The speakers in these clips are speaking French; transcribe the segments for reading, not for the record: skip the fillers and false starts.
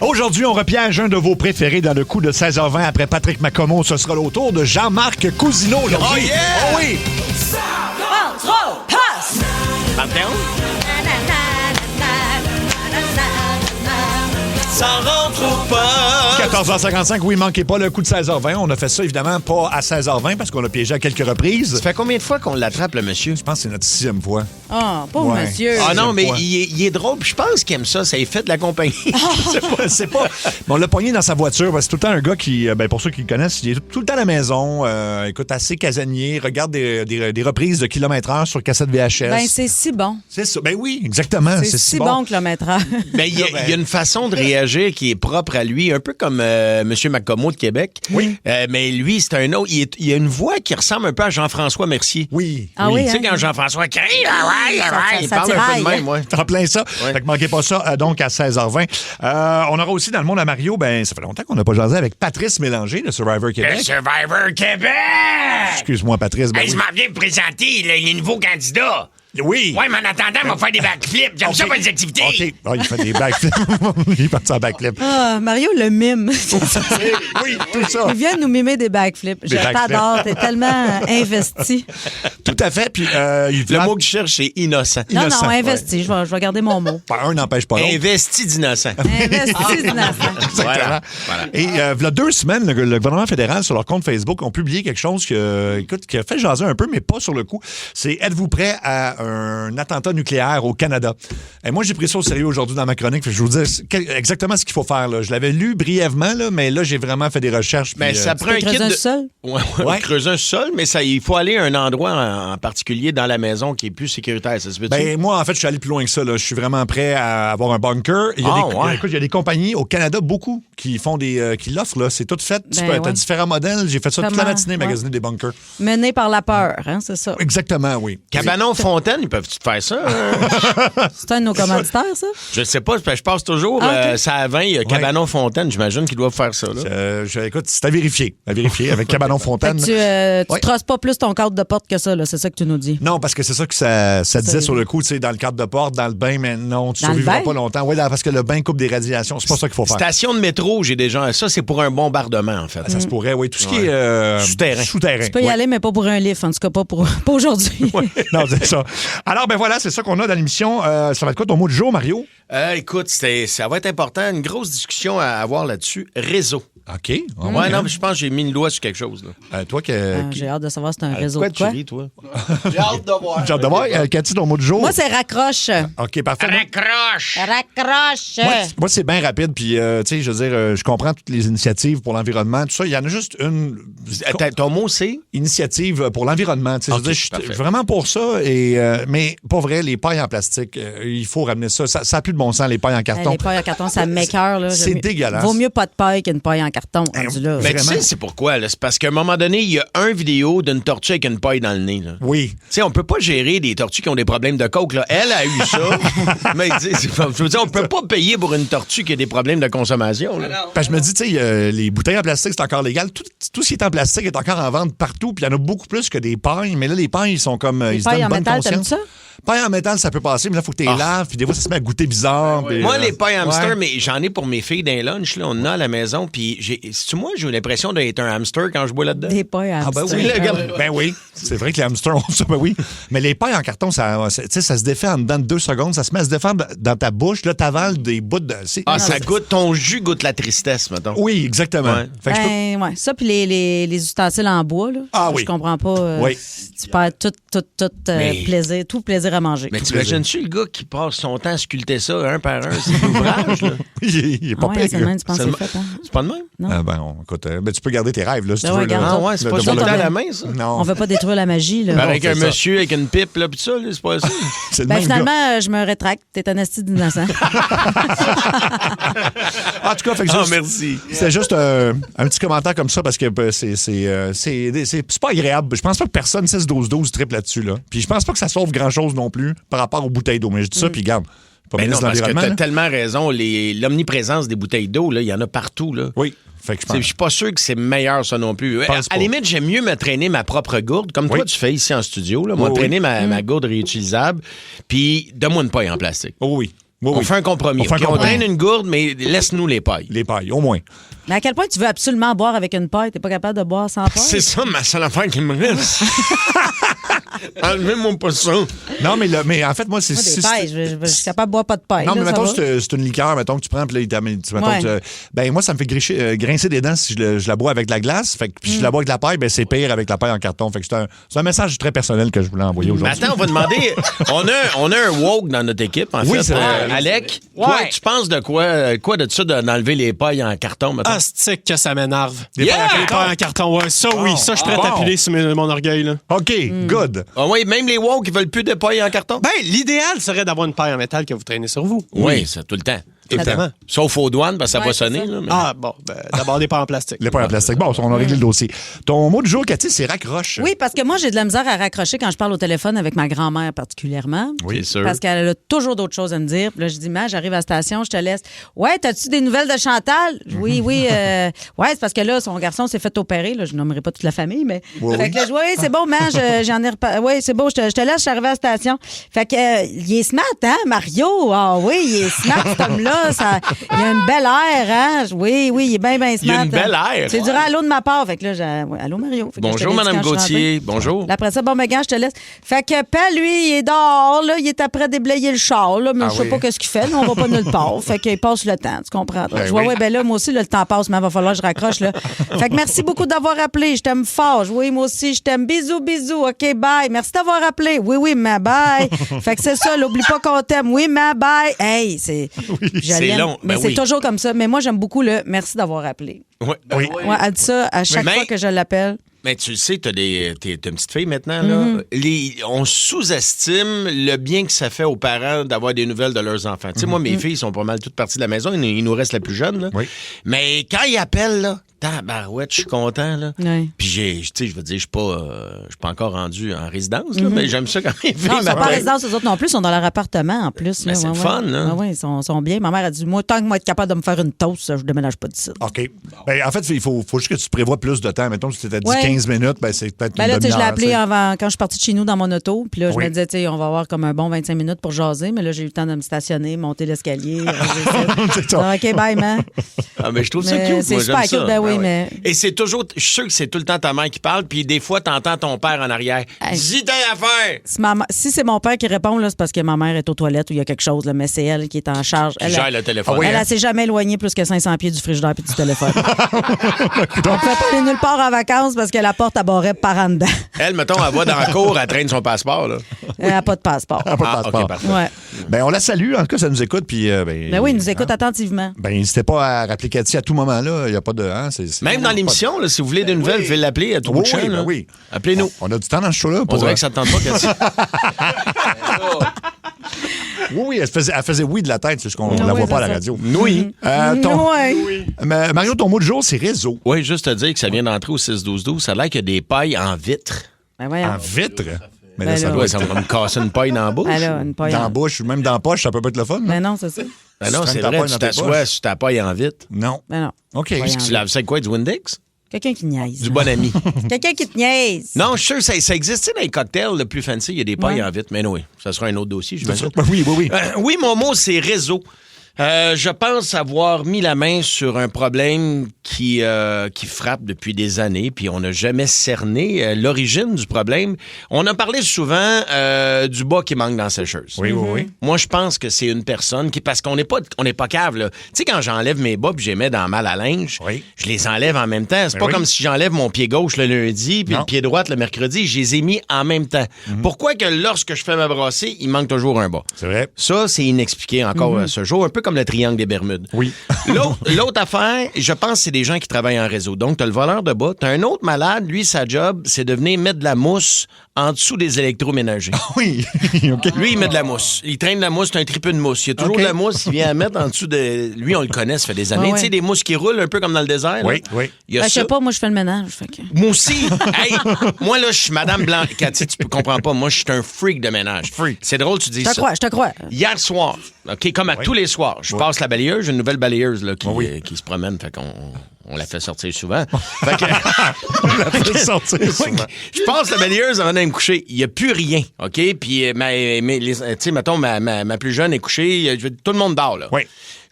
Aujourd'hui, on repiège un de vos préférés dans le coup de 16h20 après Patrick Macomo. Ce sera le tour de Jean-Marc Cousineau aujourd'hui. Oh yeah! Oh oui! Ça rentre au poste! Pardon? Ça rentre ou pas? 14h55, oui, manquez pas le coup de 16h20. On a fait ça, évidemment, pas à 16h20 parce qu'on a piégé à quelques reprises. Ça fait combien de fois qu'on l'attrape, le monsieur? Je pense que c'est notre 6e fois. Ah, pauvre Ouais. monsieur. Ah non, mais fois. il est drôle. Puis je pense qu'il aime ça. Ça lui fait de la compagnie. C'est pas. Mais on l'a pogné dans sa voiture. C'est tout le temps un gars qui, pour ceux qui le connaissent, il est tout le temps à la maison. Écoute, assez casanier. Regarde des reprises de kilomètre-heure sur cassette VHS. Ben, c'est si bon. C'est ça. Ben oui, exactement. C'est si bon que le mettra. Mais il y a une façon de réagir qui est propre à lui, un peu comme M. Macomo de Québec. Oui. Mais lui, c'est un autre. Il a une voix qui ressemble un peu à Jean-François Mercier. Oui. Ah oui, Tu sais, hein? quand Jean-François crie, il ça parle un peu tiraille. de même, ouais. En plein ça. Ouais. Fait que manquez pas ça, donc, à 16h20. On aura aussi dans le monde à Mario, ça fait longtemps qu'on n'a pas jasé avec Patrice Mélanger de Survivor Québec. Survivor Québec! Excuse-moi, Patrice. Hey, je m'en viens me présenter, là, il est nouveau candidat. Oui. Ouais, mais en attendant, on va faire des backflips. J'aime ça, pas des activités. OK. Ah, il fait des backflips. Il fait ça en backflip. Ah, Mario le mime. Oui, tout ça. Il vient nous mimer des backflips. Je backflips. t'adore. T'es tellement investi. Tout à fait. Puis, Le mot que je cherche, c'est innocent. Non, Innocent, non, investi. Je vais garder mon mot. un n'empêche pas l'autre. Investi d'innocent. Investi d'innocent. Exactement. Voilà. Et il y a 2 semaines, le gouvernement fédéral, sur leur compte Facebook, ont publié quelque chose qui a fait jaser un peu, mais pas sur le coup. C'est « Êtes-vous prêt à un attentat nucléaire au Canada? » Et moi, j'ai pris ça au sérieux aujourd'hui dans ma chronique. Fait que je vous dis exactement ce qu'il faut faire. Là. Je l'avais lu brièvement, là, mais là, j'ai vraiment fait des recherches. Mais puis, ça prend un kit Creuser un de... sol? Ouais. Creuser un sol, mais il faut aller à un endroit en particulier dans la maison qui est plus sécuritaire, ça se peut-tu? Moi, en fait, je suis allé plus loin que ça. Là. Je suis vraiment prêt à avoir un bunker. Il y a des compagnies au Canada, beaucoup, qui font qui l'offrent. Là. C'est tout fait. Tu as différents modèles. J'ai fait ça toute la matinée, magasiner des bunkers. Mené par la peur, hein, c'est ça. Exactement, oui. Cabanon Fontaine, ils peuvent-tu te faire ça? C'est un de nos commanditaires, ça? Je sais pas, je passe toujours ça à 20, il y a Cabanon Fontaine, j'imagine qu'ils doivent faire ça. Là. Écoute, c'est à vérifier. Avec Cabanon Fontaine. Fait que tu trosses pas plus ton cadre de porte que ça, là. C'est ça que tu nous dis. Non, parce que c'est ça que ça disait sur le coup, tu sais, dans le cadre de porte, dans le bain, mais non, tu ne survivras pas longtemps. Oui, parce que le bain coupe des radiations. C'est pas ça qu'il faut faire. Station de métro, j'ai déjà... Ça, c'est pour un bombardement, en fait. Ça se pourrait, oui. Tout ce qui est souterrain. Tu peux y aller, mais pas pour un lift. En tout cas, pas aujourd'hui. Non, c'est ça. Alors, voilà, c'est ça qu'on a dans l'émission. Ça va être quoi ton mot du jour, Mario? Écoute, ça va être important. Une grosse discussion à avoir là-dessus. Réseau. OK. Ouais, non, mais je pense que j'ai mis le doigt sur quelque chose. Là. Toi, j'ai hâte de savoir si c'est un réseau Quoi de quoi. tu ris, toi? J'ai hâte de voir. J'ai hâte de voir. Cathy, ton mot du jour? Moi, c'est raccroche. OK, parfait. Raccroche! Raccroche. Moi, c'est bien rapide. Puis, tu sais, je veux dire, je comprends toutes les initiatives pour l'environnement, tout ça. Il y en a juste une. Ton mot, c'est? Initiative pour l'environnement. Tu sais, je veux dire, je suis vraiment pour ça. Mais pas vrai, les pailles en plastique, il faut ramener ça. Ça n'a plus de bon sens, les pailles en carton. Les pailles en carton, ça m'écoeure. Là. C'est dégueulasse. Vaut mieux pas de paille qu'une paille en carton. Rendu là. Mais tu sais, c'est pourquoi? Là? C'est parce qu'à un moment donné, il y a une vidéo d'une tortue avec une paille dans le nez. Là. Oui. Tu sais, on peut pas gérer des tortues qui ont des problèmes de coke. Là. Elle a eu ça. Mais je veux dire, on peut pas payer pour une tortue qui a des problèmes de consommation. Là. Je me dis, tu sais, les bouteilles en plastique, c'est encore légal. Tout ce qui est en plastique est encore en vente partout. Puis il y en a beaucoup plus que des pailles. Mais là, les pailles, ils sont comme. Les ils se donnent pailles en bonne métal, t'aimes conscience. ça? Paille en métal, ça peut passer, mais là, il faut que tu les laves. Puis des fois, ça se met à goûter bizarre. Puis, Moi, les pailles hamster, ouais. mais j'en ai pour mes filles d'un lunch. Là, on en a à la maison. Puis, moi, j'ai l'impression d'être un hamster quand je bois là-dedans. Des pailles à Ah ben hamster. oui, regarde. Ben oui, c'est vrai que les hamsters ont ça, ben oui. Mais les pailles en carton, ça se défait en dedans de 2 secondes. Ça se met à se défendre dans ta bouche. Là, t'avales des bouts de... Ça goûte, ton jus goûte la tristesse, mettons. Oui, exactement. Ouais. Fait que Ouais. Ça, puis les ustensiles en bois, là. Ah Ça, oui. Je comprends pas. Oui. Tu perds tout Mais- plaisir, tout plaisir à manger. Mais t'imagines-tu le gars qui passe son temps à sculpter ça un par un, c'est l'ouvrage, là? il est pas Ah ouais, pire. c'est le même, tu penses que C'est c'est fait, hein? C'est pas de même? Non. Écoute, ben, tu peux garder tes rêves, là, si Ben tu ouais, veux. Là. garde Ah ouais, c'est pas De tout le bon temps à temps. la main, ça? Non. On veut pas détruire la magie, là. Avec c'est un ça. monsieur avec une pipe, là, pis ça, là, c'est pas ça. C'est le Ben même gars. finalement, je me rétracte. T'es un esti d'innocent. En tout cas, fait que juste- merci. c'était juste un petit commentaire comme ça parce que c'est pas agréable. Je pense pas que personne 6-12-12 triple là-dessus. Là. Puis je pense pas que ça sauve grand-chose non plus par rapport aux bouteilles d'eau. Mais je dis ça, puis garde. Pas Mais ministre non, de parce que l'Environnement, t'as là. tellement raison. L'omniprésence des bouteilles d'eau, là, il y en a partout, là. Oui. Fait que je pense. Je suis pas sûr que c'est meilleur, ça non plus. Pense À pas. la limite, j'aime mieux me traîner ma propre gourde, comme Oui. toi, tu fais ici en studio. Là. Moi, Oui, traîner ma gourde réutilisable, puis donne-moi une paille en plastique. Oh oui. Oui, On oui. fait un compromis. On fait un OK? On compromis. traîne une gourde, mais laisse-nous les pailles. Les pailles, au moins. Mais à quel point tu veux absolument boire avec une paille? T'es pas capable de boire sans paille? C'est ça ma seule affaire qui me reste. Enlevez-moi pas ça. Non, mais en fait, moi, c'est... Moi, des c'est- pailles. Je suis capable de boire pas de paille. Non, mais là, ça mettons, va. c'est une liqueur, mettons, que tu prends, puis là, il t'amène. Mettons, Ouais. ben, moi, ça me fait grincer des dents si je la bois avec de la glace. Fait que, puis si je la bois avec de la paille, ben, c'est pire avec la paille en carton. Fait que c'est un message très personnel que je voulais envoyer Mais aujourd'hui. attends, on va demander. On a un woke dans notre équipe, en Oui, fait. c'est vrai. Alec, Ouais. toi, tu penses de quoi? Quoi de ça d'enlever les pailles en carton, mettons? Ah, c'est que ça m'énerve. Yeah! Les pailles en carton, ouais. Ça, oui. Ça, je suis prêt à Bon. piler sur mon orgueil, là. OK, good. Ah oui, même les woke, ils veulent plus de pailles en carton? Ben, l'idéal serait d'avoir une paille en métal que vous traînez sur vous. Oui, c'est tout le temps. Tout le temps. Évidemment. Sauf aux douanes, parce que ça Ouais, va c'est sonner. ça. Là, mais- Ah, bon, ben, d'abord des pailles en plastique. Les pailles en plastique. Bon, on a réglé le dossier. Ton mot du jour, Cathy, c'est raccroche. Oui, parce que moi, j'ai de la misère à raccrocher quand je parle au téléphone avec ma grand-mère particulièrement. Oui, c'est sûr. Parce qu'elle a toujours d'autres choses à me dire. Puis là, je dis, j'arrive à la station, je te laisse. Ouais, t'as-tu des nouvelles de Chantal? Oui, oui. Ouais, c'est parce que là, son garçon s'est fait opérer. Là, je nommerai pas toute la famille, mais. Oui, Fait que là, je dis, oui, c'est bon, j'en ai Oui, c'est bon, je te laisse, je suis arrivée à la station. Fait que, il est smart, hein, Mario? Ah oui, il est smart, cet homme-là. Il a une belle air, hein? Oui, oui, il est bien, bien smart. Il a une belle air. C'est du allô de ma part. Fait que là, ouais, allô, Mario. Fait que là, je te Bonjour, l'ai dit Mme quand je suis Gauthier. rentrée. Bonjour. Là, après ça, bon, mais gars, je te laisse. Fait que Pell, lui, il est dehors, là. Il est après à déblayer le char, là. Mais je sais oui. pas qu'est-ce qu'il fait, là. On va pas nulle part. Fait qu'il passe le temps, tu comprends? Ben je vois, oui. ouais, ben là, moi aussi, là, le temps passe, mais il va falloir que je raccroche, là. Fait que merci beaucoup d'avoir appelé. Je t'aime fort. Oui, moi aussi, je t'aime. Bisous, bisous. OK, bye. Merci d'avoir appelé. Oui, oui, mais bye. Fait que c'est ça, là, oublie pas qu'on t'aime. Oui, mais bye. Hey, c'est. Je C'est l'aime. long. Mais Ben c'est oui. toujours comme ça. Mais moi, j'aime beaucoup le merci d'avoir appelé. Ouais. Oui. Ouais, elle dit ça à chaque Mais- fois que je l'appelle. Mais tu le sais, t'as une petite fille maintenant, là. On sous-estime le bien que ça fait aux parents d'avoir des nouvelles de leurs enfants. Tu sais, moi, mes filles sont pas mal toutes parties de la maison. Il nous reste la plus jeune, là. Oui. Mais quand ils appellent, là, tabarouette, je suis content, là. Ouais. Puis tu sais, je veux dire, je suis pas encore rendu en résidence, là, mais j'aime ça quand même. Non, ils sont pas en résidence, eux autres non plus. Ils sont dans leur appartement, en plus. Mais là. c'est Ouais, le ouais. fun, là. Oui, ils sont bien. Ma mère a dit, moi, tant que moi être capable de me faire une toast, je déménage pas d'ici. OK. Ben, en fait, il faut juste que tu prévois plus de temps. Mettons, si tu t'étais dit Ouais. 15 minutes, ben, c'est peut-être Ben une là, tu sais, je l'ai demi-heure, appelé tu sais. avant, quand je suis partie de chez nous dans mon auto. Puis là, je Oui. me disais, tu sais, on va avoir comme un bon 25 minutes pour jaser. Mais là, j'ai eu le temps de me stationner, monter l'escalier. C'est ça. OK, bye, man. Ah, mais je trouve ça Mais cute. c'est moi, super j'aime ça. cute, ben oui, ouais. mais- Et c'est toujours, je suis sûr que c'est tout le temps ta mère qui parle, puis des fois, t'entends ton père en arrière. Hey. Dis telle affaire! Si c'est mon père qui répond, là, c'est parce que ma mère est aux toilettes ou il y a quelque chose. Là, mais c'est elle qui est en charge. Qui gère le téléphone. Ah oui, Elle hein? s'est jamais éloignée plus que 500 pieds du frigidaire puis du téléphone. On peut pas aller nulle part en vacances parce que la porte aborrait par en dedans. Elle, mettons, elle va dans la cour, elle traîne son passeport, là. Elle n'a pas de passeport. Ah, pas de Ah, passeport. OK, parfait. Ouais. Ben, on la salue. En tout cas, ça nous écoute. Puis, Ben oui, il nous écoute attentivement. Ben, n'hésitez pas à rappeler Cathy à tout moment. Là. Il n'y a pas de. Hein, Même dans l'émission, là, si vous voulez des nouvelles, vous pouvez l'appeler à tout bout Oui, de champ, oui, là. ben oui. Appelez-nous. On a du temps dans ce show-là. On pour, dirait que ça ne tente pas, Cathy. Oui, elle faisait oui de la tête. C'est ce qu'on Ah la oui, voit pas à c'est la ça. radio. Oui. Ouais. Mario, ton mot du jour, c'est réseau. Oui, juste te dire que ça vient d'entrer au 6-12-12. Ça a l'air qu'il y a des pailles en vitre. Ben voyons. En vitre. Mais Ben là, ça là. doit Ouais, être ça va me casser une paille dans la bouche. Ben là, une paille dans la en- bouche, même dans la poche, ça peut pas être le fun. là. Ben non, c'est ça. Ben non, Tu c'est traînes ta vrai, paille tu dans tes t'assois poches. sur ta paille en vitre. Non. Ben non. OK. Voyons. Tu laves ça avec quoi, du Windex? Quelqu'un qui niaise. Du bon ami. Quelqu'un qui te niaise. Non, je suis sûr, ça existait dans les cocktails le plus fancy. Il y a des pailles Ouais. en vitre. Mais oui, ça sera un autre dossier, j'imagine. Oui, oui, oui. Oui, mon mot, c'est réseau. Je pense avoir mis la main sur un problème qui frappe depuis des années, puis on n'a jamais cerné l'origine du problème. On a parlé souvent du bas qui manque dans la sécheuse. Oui, oui, oui. Moi, je pense que c'est une personne qui... Parce qu'on n'est pas cave, là. Tu sais, quand j'enlève mes bas puis je les mets dans la malle à linge, Oui. je les enlève en même temps. C'est Ben pas oui. comme si j'enlève mon pied gauche le lundi puis Non. le pied droit le mercredi. Je les ai mis en même temps. Pourquoi que lorsque je fais ma brassée, il manque toujours un bas? C'est vrai. Ça, c'est inexpliqué encore à ce jour, un peu comme le triangle des Bermudes. Oui. L'autre affaire, je pense, c'est des gens qui travaillent en réseau. Donc, tu as le voleur de bas. Tu as un autre malade, lui, sa job, c'est de venir mettre de la mousse en dessous des électroménagers. Oui. OK. Lui, il met de la mousse. Il traîne de la mousse, c'est un tripeux de mousse. Il y a toujours OK. de la mousse, il vient à mettre en dessous de... Lui, on le connaît, ça fait des années. Ah ouais. Tu sais, des mousses qui roulent un peu comme dans le désert. là. Oui, oui. Il y a Ben, je ça. sais pas, moi, je fais le ménage. Fait que... Moi aussi. Hey, moi, là, je suis Madame Blanc. Cathy, tu comprends pas. Moi, je suis un freak de ménage. Freak. C'est drôle, tu dis Je ça. te crois. Hier soir, OK, comme à tous les soirs, Bon, je passe la balayeuse, j'ai une nouvelle balayeuse là, Oui. qui se promène, fait qu'on la fait sortir souvent. Fait que, je passe la balayeuse avant d'aller me coucher. Il n'y a plus rien, OK? Puis, tu sais, mettons, ma plus jeune est couchée, tout le monde dort, là. Oui.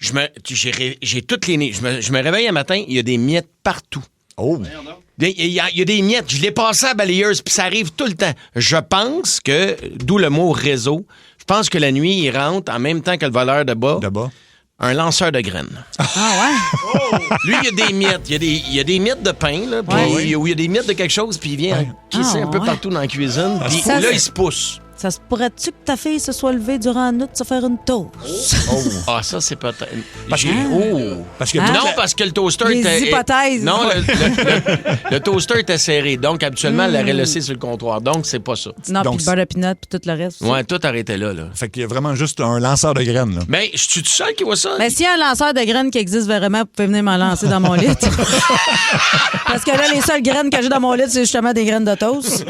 J'ai toutes les... Je me réveille un matin, il y a des miettes partout. Oh. Il y a des miettes. Je l'ai passé à la balayeuse, puis ça arrive tout le temps. Je pense que, d'où le mot réseau, je pense que la nuit, il rentre en même temps que le voleur de bas. Un lanceur de graines. Ah ouais? Lui, il y a des miettes. Il y a des miettes de pain, là, puis ou il y a des miettes de quelque chose, puis il vient crisser un peu partout dans la cuisine. Puis Ça, là, c'est- il se pousse. Ça se pourrait-tu que ta fille se soit levée durant la nuit de se faire une toast? Ah, ça, c'est peut-être... Parce que- Parce que Non, parce que le toaster Les était... hypothèses. Non, le toaster était serré. Donc, habituellement, elle l'aurait laissé sur le comptoir. Donc, c'est pas ça. Non, Donc, puis le beurre de pinot, puis tout le reste. aussi. Ouais, tout arrêté là. Fait qu'il y a vraiment juste un lanceur de graines, là. Mais je suis tout seul qui voit ça? Mais s'il y a un lanceur de graines qui existe vraiment, vous pouvez venir m'en lancer dans mon lit. Parce que là, les seules graines que j'ai dans mon lit, c'est justement des graines de toast.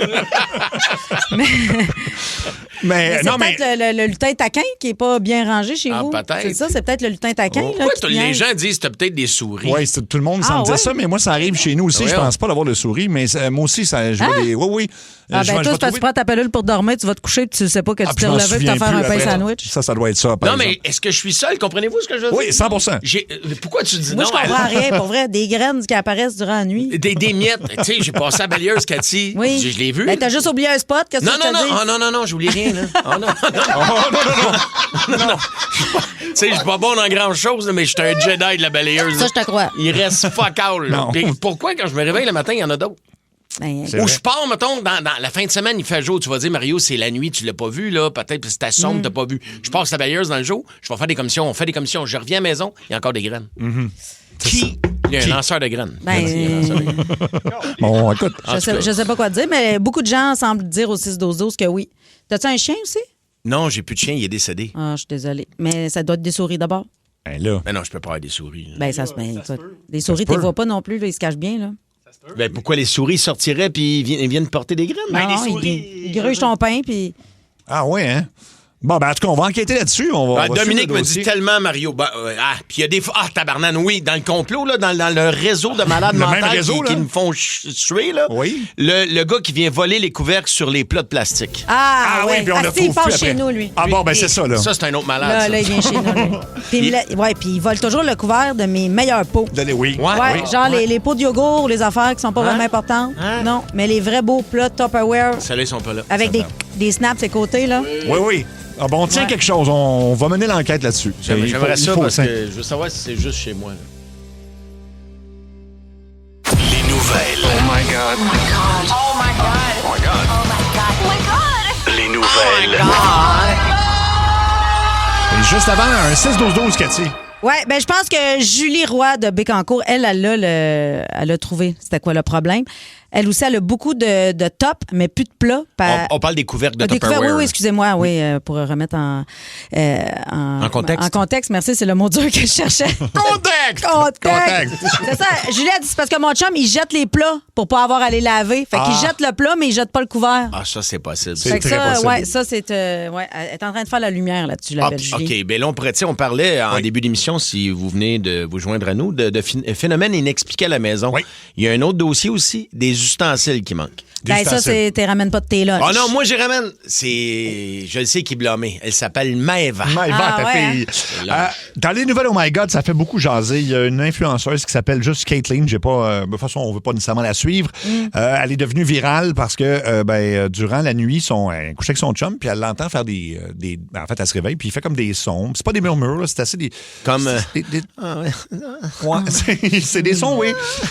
Mais c'est non, mais. peut-être le lutin taquin qui est pas bien rangé chez Ah, vous. peut-être. C'est ça, c'est peut-être le lutin taquin. là, Pourquoi qui les niaise. gens disent que t'as peut-être des souris? Oui, tout le monde s'en Ah, disait ouais? ça, mais moi, ça arrive chez nous aussi. Ah, Je ouais. pense pas d'avoir de souris, mais moi aussi, je vois des. Oui, oui. Ah, Je ben vais- toi, je vais c'est parce que tu trouver- prends ta pilule pour dormir, tu vas te coucher puis tu sais pas que tu puis t'es je m'en relevé et tu vas souviens faire un plus pain après. sandwich. Ça doit être ça. par Non, mais exemple. est-ce que je suis seul? Comprenez-vous ce que je veux dire? Oui, 100%. Pourquoi tu dis Moi, non? je comprends rien, pour vrai. Des graines qui apparaissent durant la nuit. Des miettes. Tu sais, j'ai passé à la balayeuse, Cathy. Oui. Je l'ai vu. Ben, t'as juste oublié un spot. Qu'est-ce que Non, tu non, te dis? non, non, j'oublie rien, là. Oh, non, non. Tu sais, je suis pas bon dans grand-chose, là, mais je suis un Jedi de la balayeuse. Ça, je te crois. Il reste fuck all. là. Non. Puis pourquoi, quand je me réveille le matin, il y en a d'autres? Ben, C'est Ou vrai. je pars, mettons, dans la fin de semaine, il fait jour. Tu vas dire, Mario, c'est la nuit, tu l'as pas vu, là. Peut-être que c'est ta sombre, t'as pas vu. Je passe la balayeuse dans le jour, je vais faire des commissions, on fait des commissions. Je reviens à la maison, il y a encore des graines. Qui? Il y a un lanceur de graines. Ben, Il y a un lanceur de graines. Bon, écoute. je sais pas quoi te dire, mais beaucoup de gens semblent dire au 6-12-12 que oui. T'as-tu un chien aussi? Non, j'ai plus de chien, il est décédé. Ah, je suis désolée. Mais ça doit être des souris d'abord. Ben là. Mais non, je peux pas avoir des souris. là. Ben, ça se met. Les souris, tu les vois pas non plus, là, ils se cachent bien, là. Ben, pourquoi les souris sortiraient puis ils viennent porter des graines? Ben, Non, ils grugent ton pain, puis. Ah, ouais, hein? Bon, ben, en tout cas, on va enquêter là-dessus. On va Dominique suivre le me dit dossier. tellement, Mario. Puis il y a des fois. Ah, tabarnane, oui, dans le complot, là, dans le réseau de malades Le même mentales réseau, qui là? nous font tuer, là. Oui. Le gars qui vient voler les couvercles sur les plats de plastique. Ah, oui, ouais. puis on le il retrouve passe plus chez après. nous, lui. Ah, bon, ben, c'est ça, là. Ça, c'est un autre malade. Là, ça. là, il vient chez nous. lui. Puis, puis il vole toujours le couvert de mes meilleurs pots. Oui. Ouais. Ouais, genre les pots de yogourt, les affaires qui sont pas vraiment importantes. Non, mais les vrais beaux plats Tupperware Celles-là, ils sont pas là. avec des snaps à côté, là. Oui, oui. Ah, bon, on tient Ouais. quelque chose. On va mener l'enquête là-dessus. J'aimerais Il ça faut parce que je veux savoir si c'est juste chez moi. là. Les nouvelles. Oh my God. Oh my God. Oh my God. Oh my God. Oh my God. Oh my God. Les nouvelles. Et juste avant, un 6-12-12, Cathy. Ouais, ben je pense que Julie Roy de Bécancour, elle a trouvé c'était quoi le problème. Elle aussi, elle a beaucoup de top, mais plus de plats. On parle des couvercles de Des couverts, Tupperware. oui, excusez-moi, oui, pour remettre en contexte. En contexte, merci, c'est le mot dur que je cherchais. Contexte! Contexte! C'est ça, Julie a dit, c'est parce que mon chum, il jette les plats pour pas avoir à les laver. Fait qu'il jette le plat, mais il jette pas le couvert. Ah, ça, c'est possible. C'est Fait que très ça, possible. ouais, ça, c'est. Ouais, elle est en train de faire la lumière là-dessus, la belle Julie. OK. Ben là, on parlait en début d'émission, si vous venez de vous joindre à nous, de phénomènes inexpliqués à la maison. Oui. Il y a un autre dossier aussi, des ustensiles qui manquent. Ben, ça, c'est. Tu ramènes pas de tes lunchs. Ah non, moi, j'y ramène. Je le sais qui est blâmé. Elle s'appelle Maëva. Maëva, ta ouais, fille. Là. Dans les nouvelles Oh My God, ça fait beaucoup jaser. Il y a une influenceuse qui s'appelle juste Caitlyn. J'ai pas, de toute façon, on veut pas nécessairement la suivre. Elle est devenue virale parce que durant la nuit, elle couchait avec son chum, puis elle l'entend faire en fait, elle se réveille, puis il fait comme des sons. C'est pas des murmures, là, c'est assez des. Comme, Ouais, c'est des sons, oui.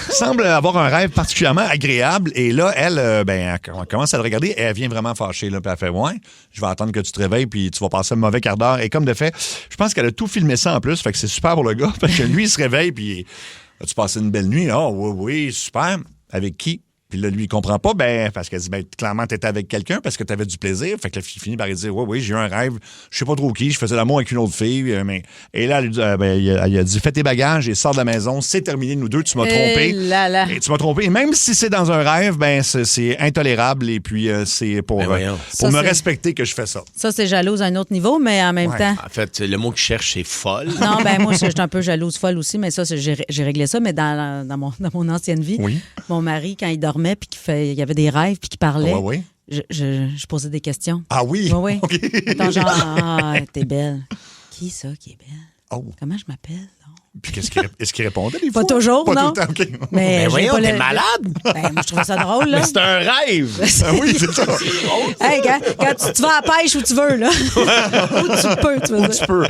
Semble avoir un rêve particulièrement agréable. Et là, elle commence à le regarder et elle vient vraiment fâchée. Là, puis elle fait, ouais, je vais attendre que tu te réveilles puis tu vas passer un mauvais quart d'heure. Et comme de fait, je pense qu'elle a tout filmé ça en plus. Fait que c'est super pour le gars. Parce que lui, il se réveille puis as-tu passé une belle nuit? Oh, oui, super. Avec qui? Puis là, lui, il comprend pas, parce qu'elle dit, clairement, t'étais avec quelqu'un parce que t'avais du plaisir. Fait que la fille finit par lui dire, oui, j'ai eu un rêve, je sais pas trop qui, je faisais l'amour avec une autre fille. Et là, il a dit, fais tes bagages et sors de la maison, c'est terminé, nous deux, tu m'as trompé. Et tu m'as trompé. Et même si c'est dans un rêve, c'est intolérable. Et puis, c'est pour me respecter que je fais ça. Ça, c'est jalouse à un autre niveau, mais en même temps. En fait, le mot que je cherche, c'est folle. Non, moi, je suis un peu jalouse folle aussi, mais ça, j'ai réglé ça. Mais dans mon ancienne vie, mon mari, quand il dormait, puis il y avait des rêves, puis qu'il parlait, je posais des questions. Ah oui? Oui. Okay. Attends, genre, t'es belle. Qui ça qui est belle? Oh. Comment je m'appelle? Puis est-ce qu'il répondait des fois? Pas toujours, pas non. Tout le temps, okay. Mais voyons, t'es malade? Moi, je trouvais ça drôle, là. Mais c'est un rêve. Oui, c'est ça. Hey, quand tu vas à la pêche où tu veux, là. Où tu peux, tu veux dire. Tu peux.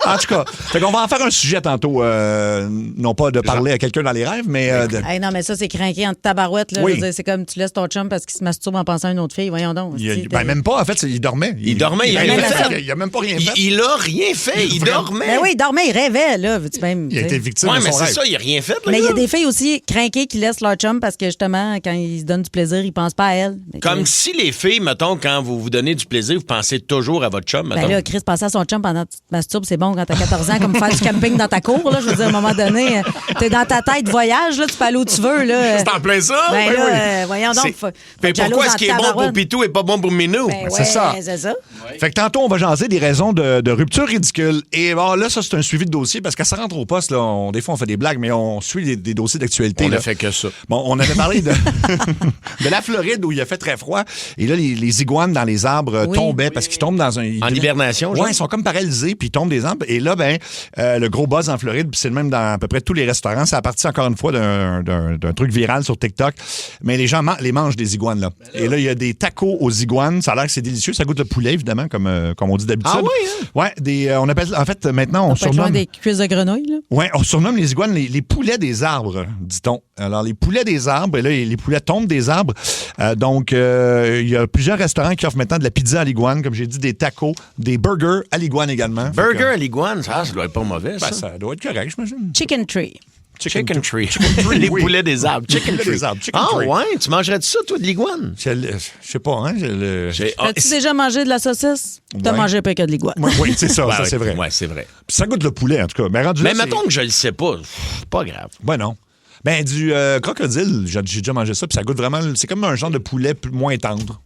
En tout cas, on va en faire un sujet tantôt. Non pas de parler à quelqu'un dans les rêves, mais... Hey, non, mais ça, c'est craqué en tabarouette. Là. Oui. Je veux dire, c'est comme tu laisses ton chum parce qu'il se masturbe en pensant à une autre fille. Voyons donc. Même pas, en fait, il dormait. Il dormait, il a rien fait. Il a même pas rien fait. Il a rien fait, il dormait. Mais oui, il dormait, il rêvait, là. Il a été victime de son c'est rêve. ça, il a rien fait. Là, mais il y a des filles aussi crinquées qui laissent leur chum parce que justement, quand ils se donnent du plaisir, ils pensent pas à elle. Mais comme si les filles, mettons, quand vous vous donnez du plaisir, vous pensez toujours à votre chum, mettons. Ben là, Chris, penser à son chum pendant que tu te masturbes, c'est bon quand t'as 14 ans, comme faire du camping dans ta cour, là. Je veux dire, à un moment donné, t'es dans ta tête voyage, là, tu peux aller où tu veux, là. C'est en plein ça? Ben là, voyons donc. Mais pourquoi ce qui est bon pour Pitou et pas bon pour Minou? Ben c'est ça. C'est ça. Fait que tantôt, on va jaser des raisons de rupture ridicule. Et bon, là, ça, c'est un suivi de dossier parce qu'à ça rentre au poste, là, des fois, on fait des blagues, mais on suit des dossiers d'actualité. On ne fait que ça. Bon, on avait parlé de la Floride où il a fait très froid. Et là, les iguanes dans les arbres tombaient parce qu'ils tombent dans un... En hibernation, genre? Oui, ils sont comme paralysés, puis ils tombent des arbres. Et là, le gros buzz en Floride, puis c'est le même dans à peu près tous les restaurants. Ça a parti encore une fois d'un truc viral sur TikTok. Mais les gens les mangent, des iguanes, là. Et là, il y a des tacos aux iguanes. Ça a l'air que c'est délicieux. Ça goûte le poulet, évidemment, comme on dit d'habitude. Ah oui, hein? Ouais, on appelle... En fait, maintenant, on surnomme... des cuisses de grenouille, là. Oui, on surnomme les iguanes les poulets des arbres, dit-on. Alors, les poulets des arbres, et là, les poulets tombent des arbres. Donc, il y a plusieurs restaurants qui offrent maintenant de la pizza à l'iguane, comme j'ai dit, des tacos, des burgers à l'iguane également. Burger à l'iguane, ça doit être pas mauvais, ça. Ça doit être correct, j'imagine. Chicken Tree. Chicken Tree. Les poulets des arbres. Chicken Tree. Ah ouais, tu mangerais-tu ça, toi, de l'iguane? Je sais pas, hein? As-tu déjà mangé de la saucisse? T'as mangé pas que de l'iguane. Oui, c'est ça, ça c'est vrai. Oui, c'est vrai. Puis ça goûte le poulet, en tout cas. Mais mettons que je le sais pas, pas grave. Ben non. Ben, du crocodile, j'ai déjà mangé ça, puis ça goûte vraiment... C'est comme un genre de poulet moins tendre.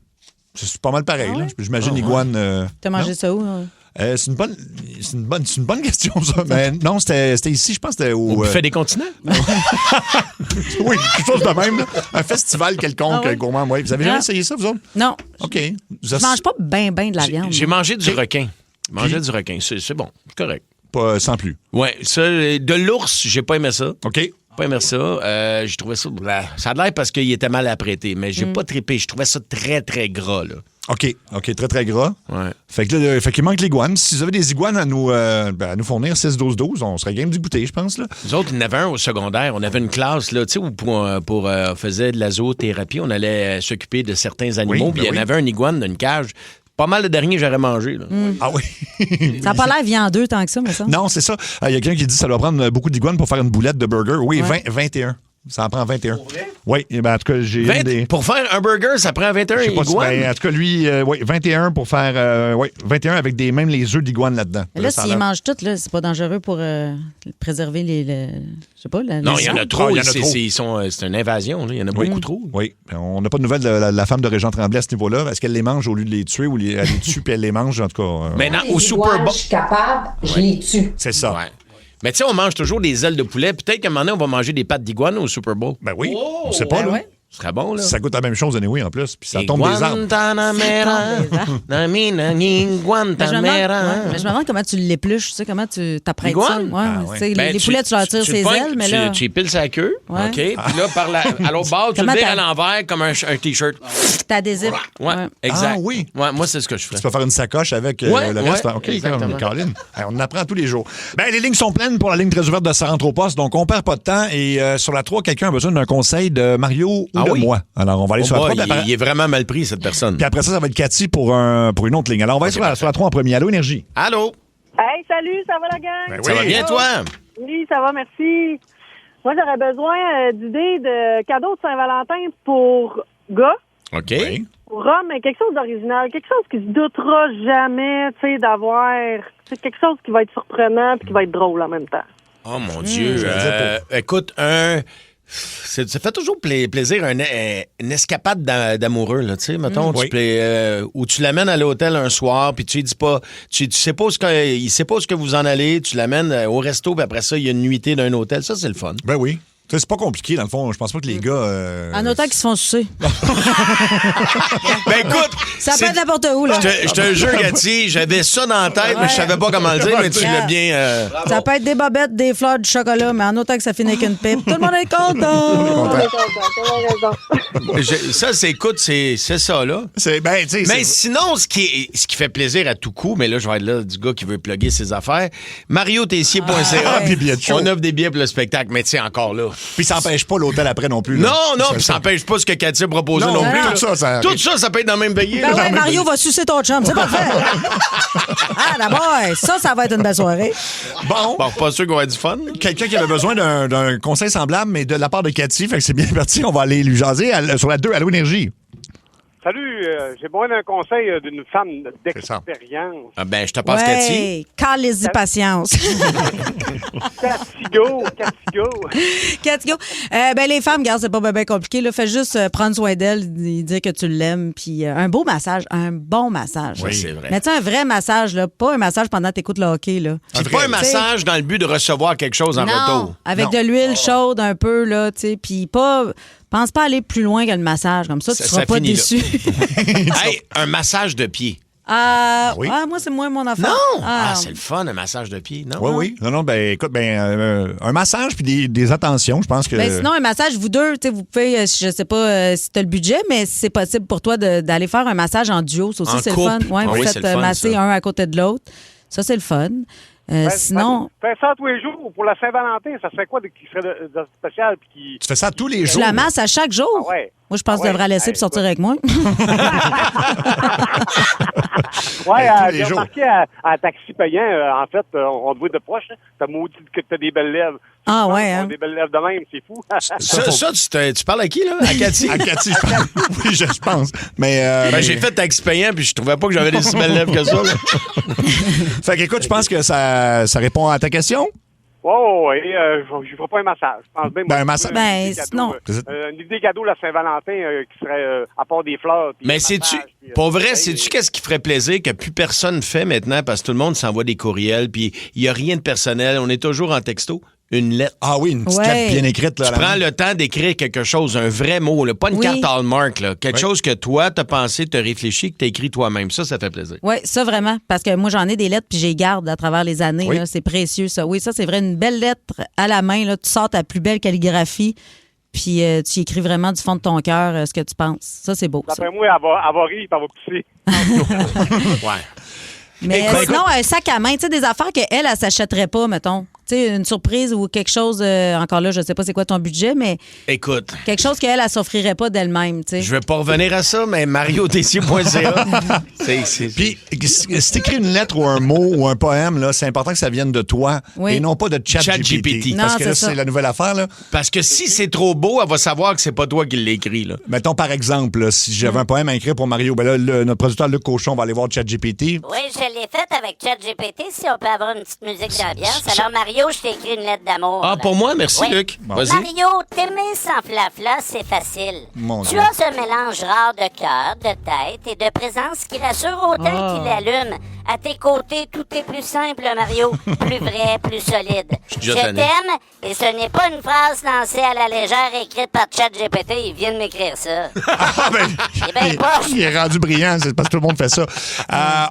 C'est pas mal pareil, là. J'imagine l'iguane... T'as mangé ça où? Hein? C'est une bonne question, ça. Mais non, c'était ici, je pense que c'était au... buffet des continents? Oui, quelque chose de même. Là. Un festival quelconque, gourmand. Ouais. Vous avez jamais essayé ça, vous autres? Non. OK. Je mange pas bien de la viande. J'ai mangé du requin. Du requin. C'est bon, c'est correct. Pas sans plus. Oui, de l'ours, j'ai pas aimé ça. OK. Pas aimé ça. J'ai trouvé ça... Ça a l'air parce qu'il était mal apprêté, mais j'ai pas trippé. Je trouvais ça très, très gras, là. OK, très, très gras. Ouais. Fait qu'il manque l'iguane. Si vous avez des iguanes à nous fournir, 6-12-12, on serait game du goûter, je pense. Là. Nous autres, il y en avait un au secondaire. On avait une classe, là, tu sais, où on faisait de la zoothérapie, on allait s'occuper de certains animaux. Puis il y en avait un iguane dans une cage. Pas mal de derniers que j'aurais mangé. Là. Ah oui? Ça n'a pas l'air viandeux tant que ça, mais ça. Non, c'est ça. Il y a quelqu'un qui dit que ça doit prendre beaucoup d'iguanes pour faire une boulette de burger. Oui, 21. Ça en prend 21. Oui, en tout cas, j'ai 20, pour faire un burger, ça prend 21 iguanes? En tout cas, lui, 21 pour faire... 21 avec même les œufs d'iguane là-dedans. Là, s'ils mangent tout, là, c'est pas dangereux pour préserver je sais pas, non, il y en a trop. C'est une invasion. Là. Il y en a beaucoup trop. Oui. On n'a pas de nouvelles de la femme de Régent Tremblay à ce niveau-là. Est-ce qu'elle les mange au lieu de les tuer ou elle les tue puis elle les mange, en tout cas? Maintenant, au Super Bowl... Je suis capable, je les tue. C'est ça. Ouais. Mais tu sais, on mange toujours des ailes de poulet. Peut-être qu'à un moment donné, on va manger des pattes d'iguane au Super Bowl. Ben oui, on sait pas, là. Ouais. Ce serait bon, là. Ça goûte la même chose, anyway, en plus. Puis ça tombe des arbres. Mais je me demande comment tu l'épluches, tu sais, comment tu t'apprêtes ça. Ouais. Les poulets, tu leur tires ses ailes, mais là... Tu épiles sa queue, Ouais. OK? Puis là, à l'autre bord, tu le vires à l'envers comme un T-shirt. T'adhésif. Ouais, exact. Ah oui? Ouais, moi, c'est ce que je fais. Tu peux faire une sacoche avec le reste. OK, exactement. Caroline. On apprend tous les jours. Ben, les lignes sont pleines pour la ligne très ouverte de Ça rentre au poste, donc on perd pas de temps. Et sur la 3, quelqu'un a besoin d'un conseil de Mario ou de moi. Alors, on va aller sur la 3. Il est vraiment mal pris, cette personne. Puis après ça va être Cathy pour une autre ligne. Alors, on va aller sur la 3 en premier. Allô, Énergie? Allô? Hey, salut, ça va la gang? Ben Ça va bien, toi? Oui, ça va, merci. Moi, j'aurais besoin d'idées de cadeaux de Saint-Valentin pour gars, OK. Oui. pour hommes, mais quelque chose d'original, quelque chose qui se doutera jamais, tu sais, d'avoir, tu sais, quelque chose qui va être surprenant puis qui va être drôle en même temps. Oh mon Dieu. je vais dire Écoute, ça fait toujours plaisir une escapade d'amoureux, là, tu sais, mettons, où tu l'amènes à l'hôtel un soir, puis tu lui dis pas, tu sais pas il sait pas où ce que vous en allez, tu l'amènes au resto, puis après ça, il y a une nuitée d'un hôtel, ça, c'est le fun. Ben oui. Tu sais, c'est pas compliqué, dans le fond. Je pense pas que les gars... En autant qu'ils se font sucer. Ben écoute, Ça peut être n'importe où, là. je te jure, Cathy, j'avais ça dans la tête, mais je savais pas comment le dire, mais tu l'as bien... Ça peut être des bobettes, des fleurs, du chocolat, mais en autant que ça finit avec une pipe. Tout le monde est content. Ça, c'est ça, là. Ben, tu sais... Mais sinon, ce qui fait plaisir à tout coup, mais là, je vais être là du gars qui veut plugger ses affaires, mariotessier.ca. Puis billets de show. On offre des billets pour le spectacle, mais tu sais, encore là. Puis ça n'empêche pas l'hôtel après non plus. Là. Non, puis ça n'empêche pas ce que Cathy a proposé non plus. Tout ça, Ça peut être dans le même veillée. Ben ouais, Mario va sucer ton chum, c'est parfait. Ah, d'abord, ça va être une belle soirée. Bon, Pas sûr qu'on va avoir du fun. quelqu'un qui avait besoin d'un conseil semblable, mais de la part de Cathy, fait que c'est bien parti. On va aller lui jaser sur la 2, Allô Énergie. Salut, j'ai besoin d'un conseil d'une femme d'expérience. Ah ben, je te passe Cathy. Ouais, calez-y patience. Cathy-go. Cathy, ben les femmes, regarde, c'est pas bien compliqué. Là. Fais juste prendre soin d'elle, dire que tu l'aimes, puis un beau massage, un bon massage. Oui, c'est vrai. Mais tu sais, un vrai massage, là, pas un massage pendant que t'écoutes le hockey. Là. C'est pas un massage dans le but de recevoir quelque chose en Non, retour. avec de l'huile chaude un peu, là, tu sais, puis pense pas aller plus loin que le massage, comme ça, tu seras pas finit là. déçu. Hey, un massage de pied. Oui. Moi, c'est moins mon affaire. Non! C'est le fun, un massage de pied, non? Oui. Non, ben écoute, un massage puis des attentions, je pense que... Ben, sinon, un massage, vous deux, vous pouvez, je sais pas si tu as le budget, mais si c'est possible pour toi d'aller faire un massage en duo, ça aussi, En c'est le couple. fun. Ouais, vous Oui, faites c'est le fun, masser ça. un à côté de l'autre. Ça, c'est le fun. Sinon... Fais ça tous les jours. Pour la Saint-Valentin, ça serait quoi qui serait de spécial? Puis Tu fais ça tous les Tu jours. la masses à chaque jour? Ah ouais. Moi, je pense que tu devrais la laisser pour sortir avec moi. Ouais, tous les j'ai jours. remarqué à taxi payant, en fait, on te voit de proche. Hein. T'as maudit que t'as des belles lèvres. Ah ouais, T'as hein? des belles lèvres de même, c'est fou. Tu parles à qui, là? À Cathy? À Cathy, je pense. Oui, je pense. Mais, Ben, j'ai fait taxi payant, puis je trouvais pas que j'avais des si belles lèvres que ça. Là. Fait qu'écoute, je pense que ça répond à ta question. Ouais, je ferai pas un massage. Je pense bien. Ben, un massage. Ben, idée cadeau, sinon- une idée cadeau la Saint-Valentin qui serait à part des fleurs. puis Mais un sais-tu, massage, puis, pour vrai, hey, sais-tu qu'est-ce qui ferait plaisir que plus personne fait maintenant parce que tout le monde s'envoie des courriels, puis il y a rien de personnel, on est toujours en texto? Une lettre. Ah oui, une petite Ouais. lettre bien écrite. Là, Tu à la prends main. le temps d'écrire quelque chose, un vrai mot, là, pas une Oui. carte Hallmark, là, quelque Oui. chose que toi, t'as pensé, t'as réfléchi, que t'as écrit toi-même. Ça fait plaisir. Oui, ça vraiment. Parce que moi, j'en ai des lettres puis je les garde à travers les années. Oui. là. C'est précieux, ça. Oui, ça, c'est vrai. Une belle lettre à la main. Là. Tu sors ta plus belle calligraphie puis tu écris vraiment du fond de ton cœur ce que tu penses. Ça, c'est beau. Ça. D'après moi, elle va rire et elle va pousser. Ouais. Mais Écoute, sinon, un sac à main, tu sais, des affaires qu'elle, elle s'achèterait pas, mettons. Tu sais, une surprise ou quelque chose, encore là, je sais pas c'est quoi ton budget, mais Écoute, quelque chose qu'elle, elle s'offrirait pas d'elle-même, tu sais. je vais pas revenir à ça, mais mariotessier.ca. Puis, si t'écris une lettre ou un mot ou un poème, là, c'est important que ça vienne de toi Oui. et non pas de ChatGPT. ChatGPT. Parce Non, que là, c'est ça. c'est la nouvelle affaire. Là. Parce que si c'est trop beau, elle va savoir que c'est pas toi qui l'as écrit, là. Mettons, par exemple, là, si j'avais un poème à écrire pour Mario, ben là, notre producteur Luc Cochon va aller voir ChatGPT. Oui, je l'ai faite avec ChatGPT, si on peut avoir une petite musique d'ambiance. Alors, Mario, je t'ai écrit une lettre d'amour. Ah, là. pour moi, merci, Oui. Luc. Vas-y. Mario, t'aimer sans flafla, c'est facile. Mon Tu Dieu. as ce mélange rare de cœur, de tête et de présence qui rassure autant qu'il allume. À tes côtés, tout est plus simple, Mario. Plus vrai, plus solide. suis Je déjà tanné. t'aime, et ce n'est pas une phrase lancée à la légère écrite par ChatGPT. Il vient de m'écrire ça. Ah, ben, C'est bien poche. il est rendu brillant, c'est parce que tout le monde fait ça.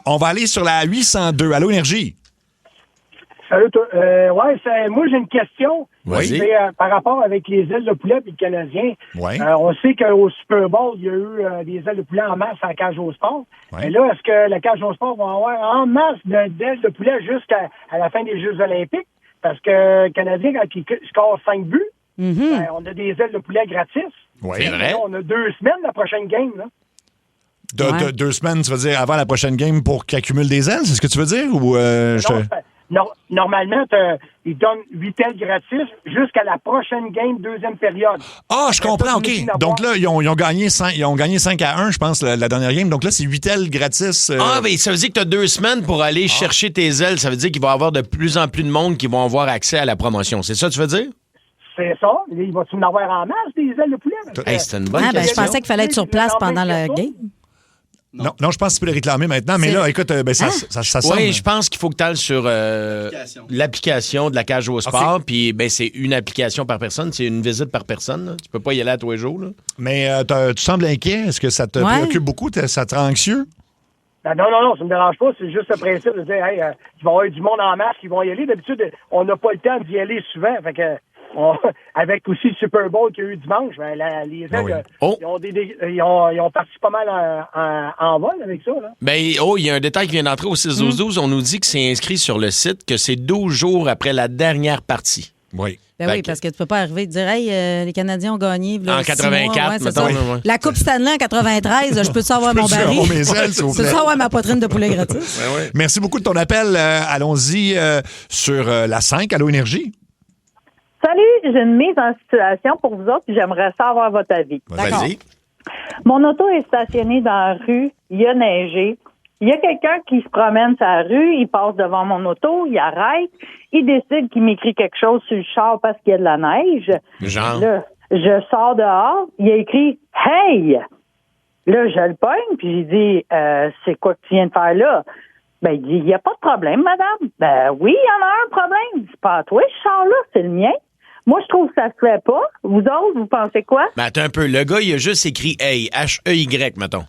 On va aller sur la 802. Allô, Énergie? Salut, toi. Moi, j'ai une question. Vas-y. C'est par rapport avec les ailes de poulet et le Canadien. Ouais. On sait qu'au Super Bowl, il y a eu des ailes de poulet en masse à la cage au sport. Ouais. Mais là, est-ce que la cage au sport va avoir en masse d'ailes de poulet jusqu'à la fin des Jeux olympiques? Parce que le Canadien, quand il score 5 buts, ben, on a des ailes de poulet gratis. Oui. C'est vrai. Là, on a 2 semaines la prochaine game. Là. De 2 semaines, tu veux dire, avant la prochaine game pour qu'il accumule des ailes, c'est ce que tu veux dire? Ou, Non, normalement, ils donnent 8 ailes gratis jusqu'à la prochaine game, deuxième période. Ah, je comprends, OK. Donc là, ils ont gagné 5-1, je pense, la dernière game. Donc là, c'est 8 ailes gratis. Ah, mais ça veut dire que tu as 2 semaines pour aller chercher tes ailes. Ça veut dire qu'il va y avoir de plus en plus de monde qui vont avoir accès à la promotion. C'est ça que tu veux dire? C'est ça. Il va-tu en avoir en masse, des ailes de poulet? Hey, c'est une bonne Je question. pensais qu'il fallait être sur place pendant la game. Non, je pense que tu peux les réclamer maintenant. Mais là, écoute, ça sonne. Oui, je pense qu'il faut que tu ailles sur l'application de la Cage au Sport. Puis, c'est une application par personne. C'est une visite par personne. Là. Tu peux pas y aller à tous les jours. Là. Mais tu sembles inquiet. Est-ce que ça te préoccupe beaucoup? Ça te rend anxieux? Non, ça me dérange pas. C'est juste le principe de dire, hey, il va y avoir du monde en masse qui vont y aller. D'habitude, on n'a pas le temps d'y aller souvent. Fait que, avec aussi le Super Bowl qu'il y a eu dimanche, les ailes, ils ont parti pas mal en vol avec ça. Là. Il y a un détail qui vient d'entrer au 6-12-12. On nous dit que c'est inscrit sur le site que c'est 12 jours après la dernière partie. Oui. Oui, parce que tu peux pas arriver et dire, hey, les Canadiens ont gagné. Là, en 84, mettons. La Coupe Stanley en 93, je peux savoir mon baril. Je peux savoir ma poitrine de poulet gratis. Merci beaucoup de ton appel. Allons-y sur la 5, Allô Énergie. Salut, j'ai une mise en situation pour vous autres, puis j'aimerais savoir votre avis. Vas-y. Mon auto est stationnée dans la rue, il a neigé. Il y a quelqu'un qui se promène sur la rue, il passe devant mon auto, il arrête, il décide qu'il m'écrit quelque chose sur le char parce qu'il y a de la neige. Genre? Là, je sors dehors, il a écrit « Hey! » Là, je le pogne, puis j'ai dit « C'est quoi que tu viens de faire là? » Ben, il dit « Il n'y a pas de problème, madame. » Ben oui, il y en a un problème. C'est pas à toi, ce char-là, c'est le mien. Moi, je trouve que ça se fait pas. Vous autres, vous pensez quoi? Ben, attends un peu. Le gars, il a juste écrit « Hey », H-E-Y, mettons.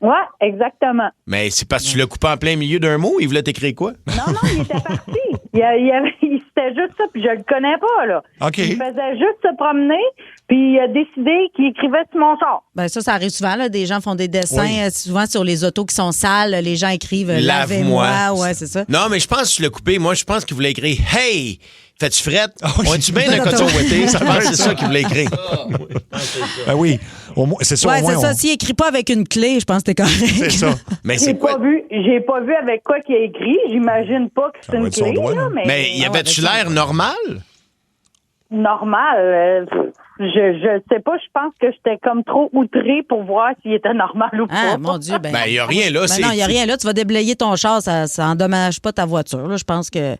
Ouais, exactement. Mais c'est parce que tu l'as coupé en plein milieu d'un mot? Il voulait t'écrire quoi? Non, il était parti. C'était juste ça, puis je le connais pas, là. OK. Il faisait juste se promener, puis il a décidé qu'il écrivait sur mon char. Ben ça arrive souvent, là. Des gens font des dessins, souvent sur les autos qui sont sales. Les gens écrivent « Lavez-moi ». Ouais, c'est ça. Non, mais je pense que tu l'as coupé. Moi, je pense qu'il voulait écrire « Hey! » Fais-tu frette? On-tu bien le coton ouetté? Je pense que c'est ça qu'il voulait écrire. Ben oui. C'est ça, ouais, c'est ça. S'il écrit pas avec une clé, je pense que t'es correct. C'est ça. Mais c'est quoi? J'ai pas vu avec quoi qu'il a écrit. J'imagine pas que c'est une clé. Là, mais y avait-tu l'air normal? Normal? Je sais pas. Je pense que j'étais comme trop outrée pour voir s'il était normal ou pas. Ah, mon Dieu. Ben, y a rien là. Non, il y a rien là. Tu vas déblayer ton char. Ça endommage pas ta voiture. Là. Je pense que...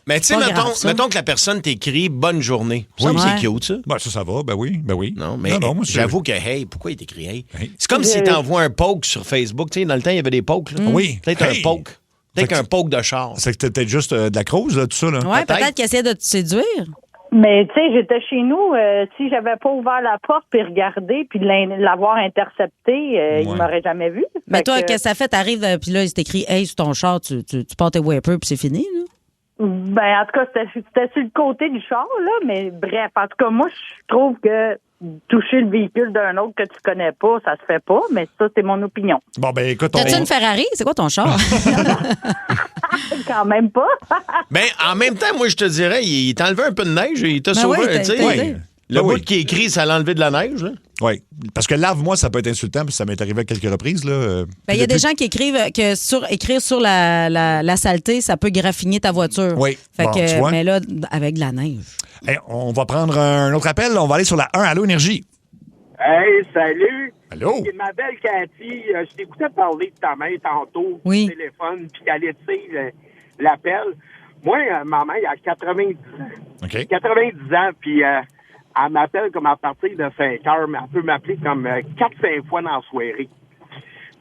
Mais tu sais, mettons que la personne t'écrit « Bonne journée ». C'est cute, ça. Ben, ça va. Ben oui. Non, mais j'avoue que « Hey », pourquoi il t'écrit « Hey ». C'est comme s'il t'envoie un poke sur Facebook. Tu sais, dans le temps, il y avait des pokes. Là. Oui. Peut-être un poke. Peut-être qu'un poke de char. C'est que t'étais juste de la crouse, là, tout ça. Oui, peut-être qu'il essayait de te séduire. Mais tu sais, j'étais chez nous. Si j'avais pas ouvert la porte puis regardé puis l'avoir intercepté, il m'aurait jamais vu. Mais toi, qu'est-ce que ça fait? T'arrives puis là, il t'écrit « Hey » sur ton char, tu portes tes wipers puis c'est fini, là. Ben, en tout cas, c'était sur le côté du char, là, mais bref, en tout cas, moi, je trouve que toucher le véhicule d'un autre que tu connais pas, ça se fait pas, mais ça, c'est mon opinion. Bon, ben, écoute, T'as-tu une Ferrari? C'est quoi ton char? Quand même pas. Ben, en même temps, moi, je te dirais, il t'a enlevé un peu de neige, il t'a sauvé, tu sais. Le bout qui est écrit, ça l'a enlevé de la neige, là. Oui. Parce que lave-moi, ça peut être insultant, puis ça m'est arrivé à quelques reprises, là. Ben, il y a des gens qui écrivent que écrire sur la saleté, ça peut graffiner ta voiture. Oui. Fait bon, que, tu vois? mais là, avec de la neige. Hey, on va prendre un autre appel. On va aller sur la 1, Allô Énergie. Hey, salut! Allô? C'est ma belle Cathy. Je t'écoutais parler de ta mère tantôt au téléphone, puis qu'elle était l'appel. Moi, ma mère, elle a 90 ans. OK. 90 ans, puis elle m'appelle comme à partir de 5 heures, mais elle peut m'appeler comme 4-5 fois dans la soirée.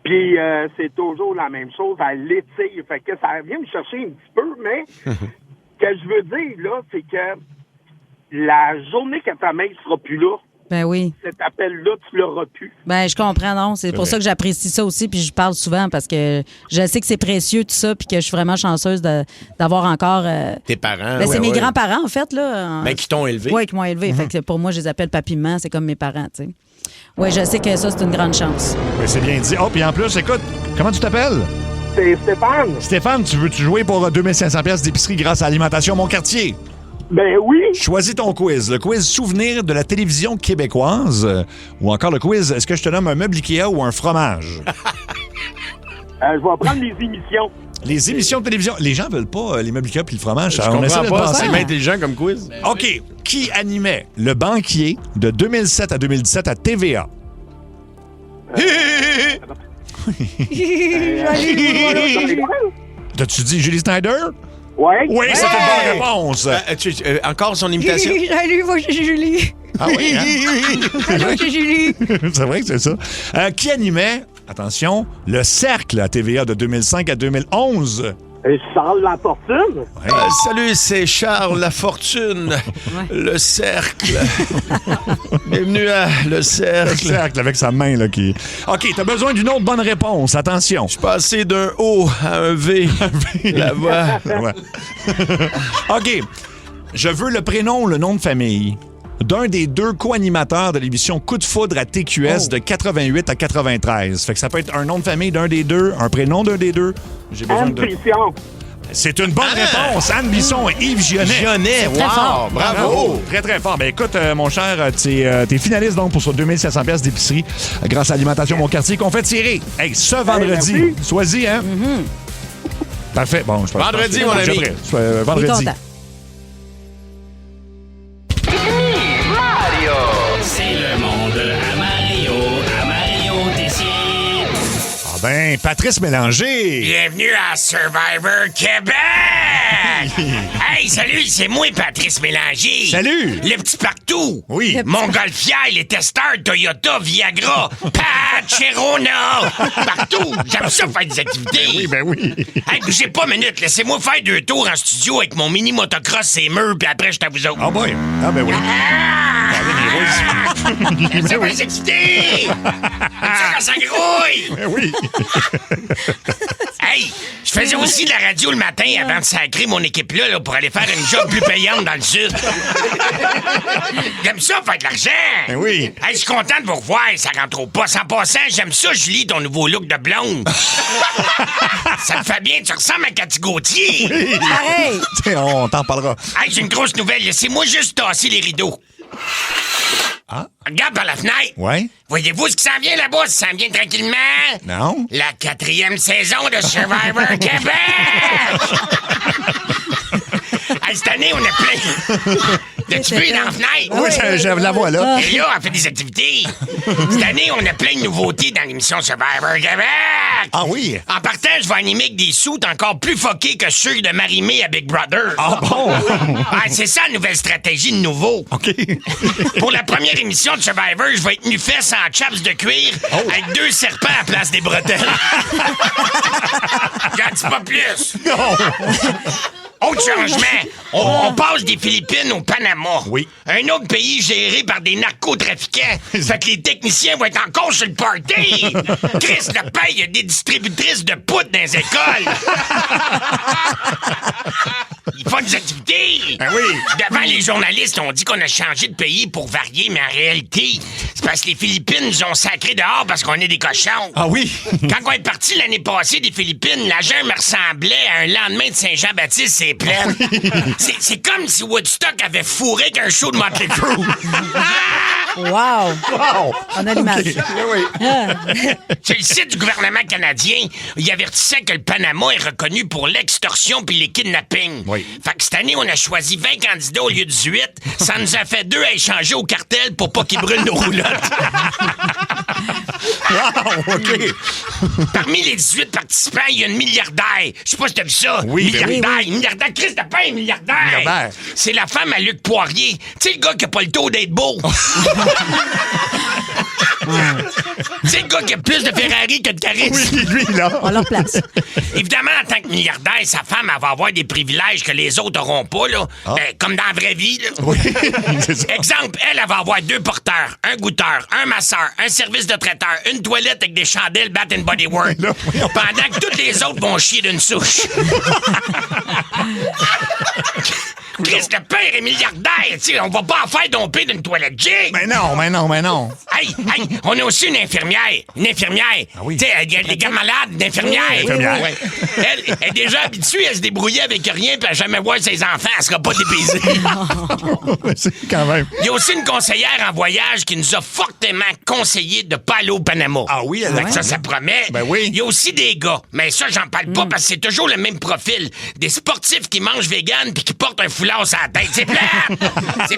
Puis c'est toujours la même chose, elle l'étire. Fait que ça vient me chercher un petit peu, mais ce que je veux dire, là, c'est que la journée que ta mère sera plus là, ben oui. cet appel-là, tu l'auras plus. Ben, je comprends, non. C'est pour ça que j'apprécie ça aussi, puis je parle souvent parce que je sais que c'est précieux, tout ça, puis que je suis vraiment chanceuse d'avoir encore... Tes parents. Ben, c'est mes grands-parents, en fait, là. Ben, qui t'ont élevé. Oui, qui m'ont élevé. Fait que pour moi, je les appelle papy-maman, c'est comme mes parents, tu sais. Oui, je sais que ça, c'est une grande chance. Oui, c'est bien dit. Oh, puis en plus, écoute, comment tu t'appelles? C'est Stéphane. Stéphane, tu veux-tu jouer pour 2500$ d'épicerie grâce à Alimentation Mon Quartier? Ben oui. Choisis ton quiz. Le quiz souvenir de la télévision québécoise ou encore le quiz est-ce que je te nomme un meuble Ikea ou un fromage? Je vais prendre les émissions. Les émissions de télévision. Les gens veulent pas les meubles Ikea puis le fromage. Je On essaie comprends de pas, penser. c'est bien intelligent comme quiz. OK. Qui animait Le Banquier de 2007 à 2017 à TVA? T'as-tu dit Julie Snyder? Oui. Oui, c'est une bonne réponse. Encore son imitation? Salut, moi, c'est Julie. Ah oui, Salut, c'est Julie. C'est vrai que c'est ça. Qui animait, attention, Le Cercle à TVA de 2005 à 2011? Charles Lafortune? Salut, c'est Charles Lafortune. Le Cercle. Bienvenue à Le Cercle. Le Cercle avec sa main là qui. OK, t'as besoin d'une autre bonne réponse. Attention. Je suis passé d'un O à un V. Là-bas. Ouais. OK. Je veux le prénom, le nom de famille d'un des deux co-animateurs de l'émission Coup de foudre à TQS de 88 à 93. Fait que ça peut être un nom de famille d'un des deux, un prénom d'un des deux. J'ai besoin de... Bisson. C'est une bonne réponse. Anne Bisson et Yves Gionnet. Gionnet, très fort. Bravo. Très, très fort. Ben écoute, mon cher, t'es finaliste donc pour ce 2700 pièces d'épicerie grâce à Alimentation Mon Quartier qu'on fait tirer. Hey, ce vendredi. Merci. Sois-y, hein? Parfait. Bon, je pense. Vendredi, mon je suis ami. prêt. Vendredi. C'est le monde à Mario Tessier. Ah ben, Patrice Mélanger. Bienvenue à Survivor Québec! Hey, salut, c'est moi, Patrice Mélanger. Salut. Le petit partout. Oui. Montgolfière, les testeurs Toyota, Viagra, Pacherona. Partout. J'aime ça faire des activités. Ben oui. Hey, bougez pas une minute. Laissez-moi faire 2 tours en studio avec mon mini motocross ses murs, puis après, je t'avoue vous autres. Ah boy. Ah ben oui. J'aime ça faire s'exciter. J'aime ça quand ça grouille. Ben oui. Hey, je faisais aussi de la radio le matin avant de sacrer mon équipe-là là, pour aller faire une job plus payante dans le sud. J'aime ça faire de l'argent. Ben oui. Hey, je suis content de vous revoir, ça rentre au pas. En passant, j'aime ça, Julie, ton nouveau look de blonde. Ça te fait bien, tu ressembles à Cathy Gauthier. Pareil. T'sais, on t'en parlera. Hey, j'ai une grosse nouvelle, laissez-moi juste tasser les rideaux. Ah? Regarde par la fenêtre. Ouais? Voyez-vous ce qui s'en vient là-bas, ça s'en vient tranquillement? Non? La 4e saison de Survivor Québec! Hey, cette année, on a plein... T'as-tu vu dans la fenêtre? Oui, je la vois là. Et là, on fait des activités. Cette année, on a plein de nouveautés dans l'émission Survivor Québec! Ah oui? En partant, je vais animer avec des sous encore plus fuckés que ceux de Marie-Mé à Big Brother. Ah bon? Ah, c'est ça la nouvelle stratégie de nouveau. OK. Pour la première émission de Survivor, je vais être nu-fesse en chaps de cuir avec 2 serpents à la place des bretelles. J'en dis pas plus. Non. Autre changement, on passe des Philippines au Panama. Oui. Un autre pays géré par des narcotrafiquants. Fait que les techniciens vont être encore sur le party. Chris le paye, il y a des distributrices de poudre dans les écoles. Ils font des activités. Ben oui. Devant les journalistes, on dit qu'on a changé de pays pour varier, mais en réalité, c'est parce que les Philippines nous ont sacrés dehors parce qu'on est des cochons. Ah oui? Quand on est parti l'année passée des Philippines, la jungle me ressemblait à un lendemain de Saint-Jean-Baptiste, c'est plein. C'est comme si Woodstock avait fourré qu'un show de Motley Crue. Wow. Wow. On a l'image. OK. Oui. Sur le site du gouvernement canadien, il avertissait que le Panama est reconnu pour l'extorsion puis les kidnappings. Oui. Fait que cette année, on a choisi 20 candidats au lieu de 18. Ça nous a fait 2 à échanger au cartel pour pas qu'ils brûlent nos roulottes. Wow, OK. Parmi les 18 participants, il y a une milliardaire. Je sais pas si t'as vu ça. Oui, ben milliardaire. oui, Une milliardaire. Chris, t'as pas un milliardaire. Milliardaire. C'est la femme à Luc Poirier. Tu sais, le gars qui a pas le taux d'être beau. C'est le gars qui a plus de Ferrari que de charisme. Oui, lui, là. On leur place. Évidemment, en tant que milliardaire, sa femme, elle va avoir des privilèges que les autres auront pas, là. Comme dans la vraie vie, là. Oui, c'est ça. Exemple, elle va avoir 2 porteurs, un goûteur, un masseur, un service de traiteur, une toilette avec des chandelles Bath and Body Works. Là, voyons. Pendant que toutes les autres vont chier d'une souche. Chris, le père est milliardaire. Tu sais, on va pas en faire domper d'une toilette Jig. Mais non. Hey, on a aussi une infirmière. Ah oui. Tu sais, il y a des gars malades, une infirmière. Infirmière. Ouais. Elle est déjà habituée à se débrouiller avec rien puis à jamais voir ses enfants. Elle sera pas dépaysée. C'est quand même. Il y a aussi une conseillère en voyage qui nous a fortement conseillé de pas aller au Panama. Ah oui, elle Ça promet. Ben oui. Il y a aussi des gars, mais ça, j'en parle pas parce que c'est toujours le même profil. Des sportifs qui mangent vegan puis qui portent un foulard sur la tête. C'est plate! C'est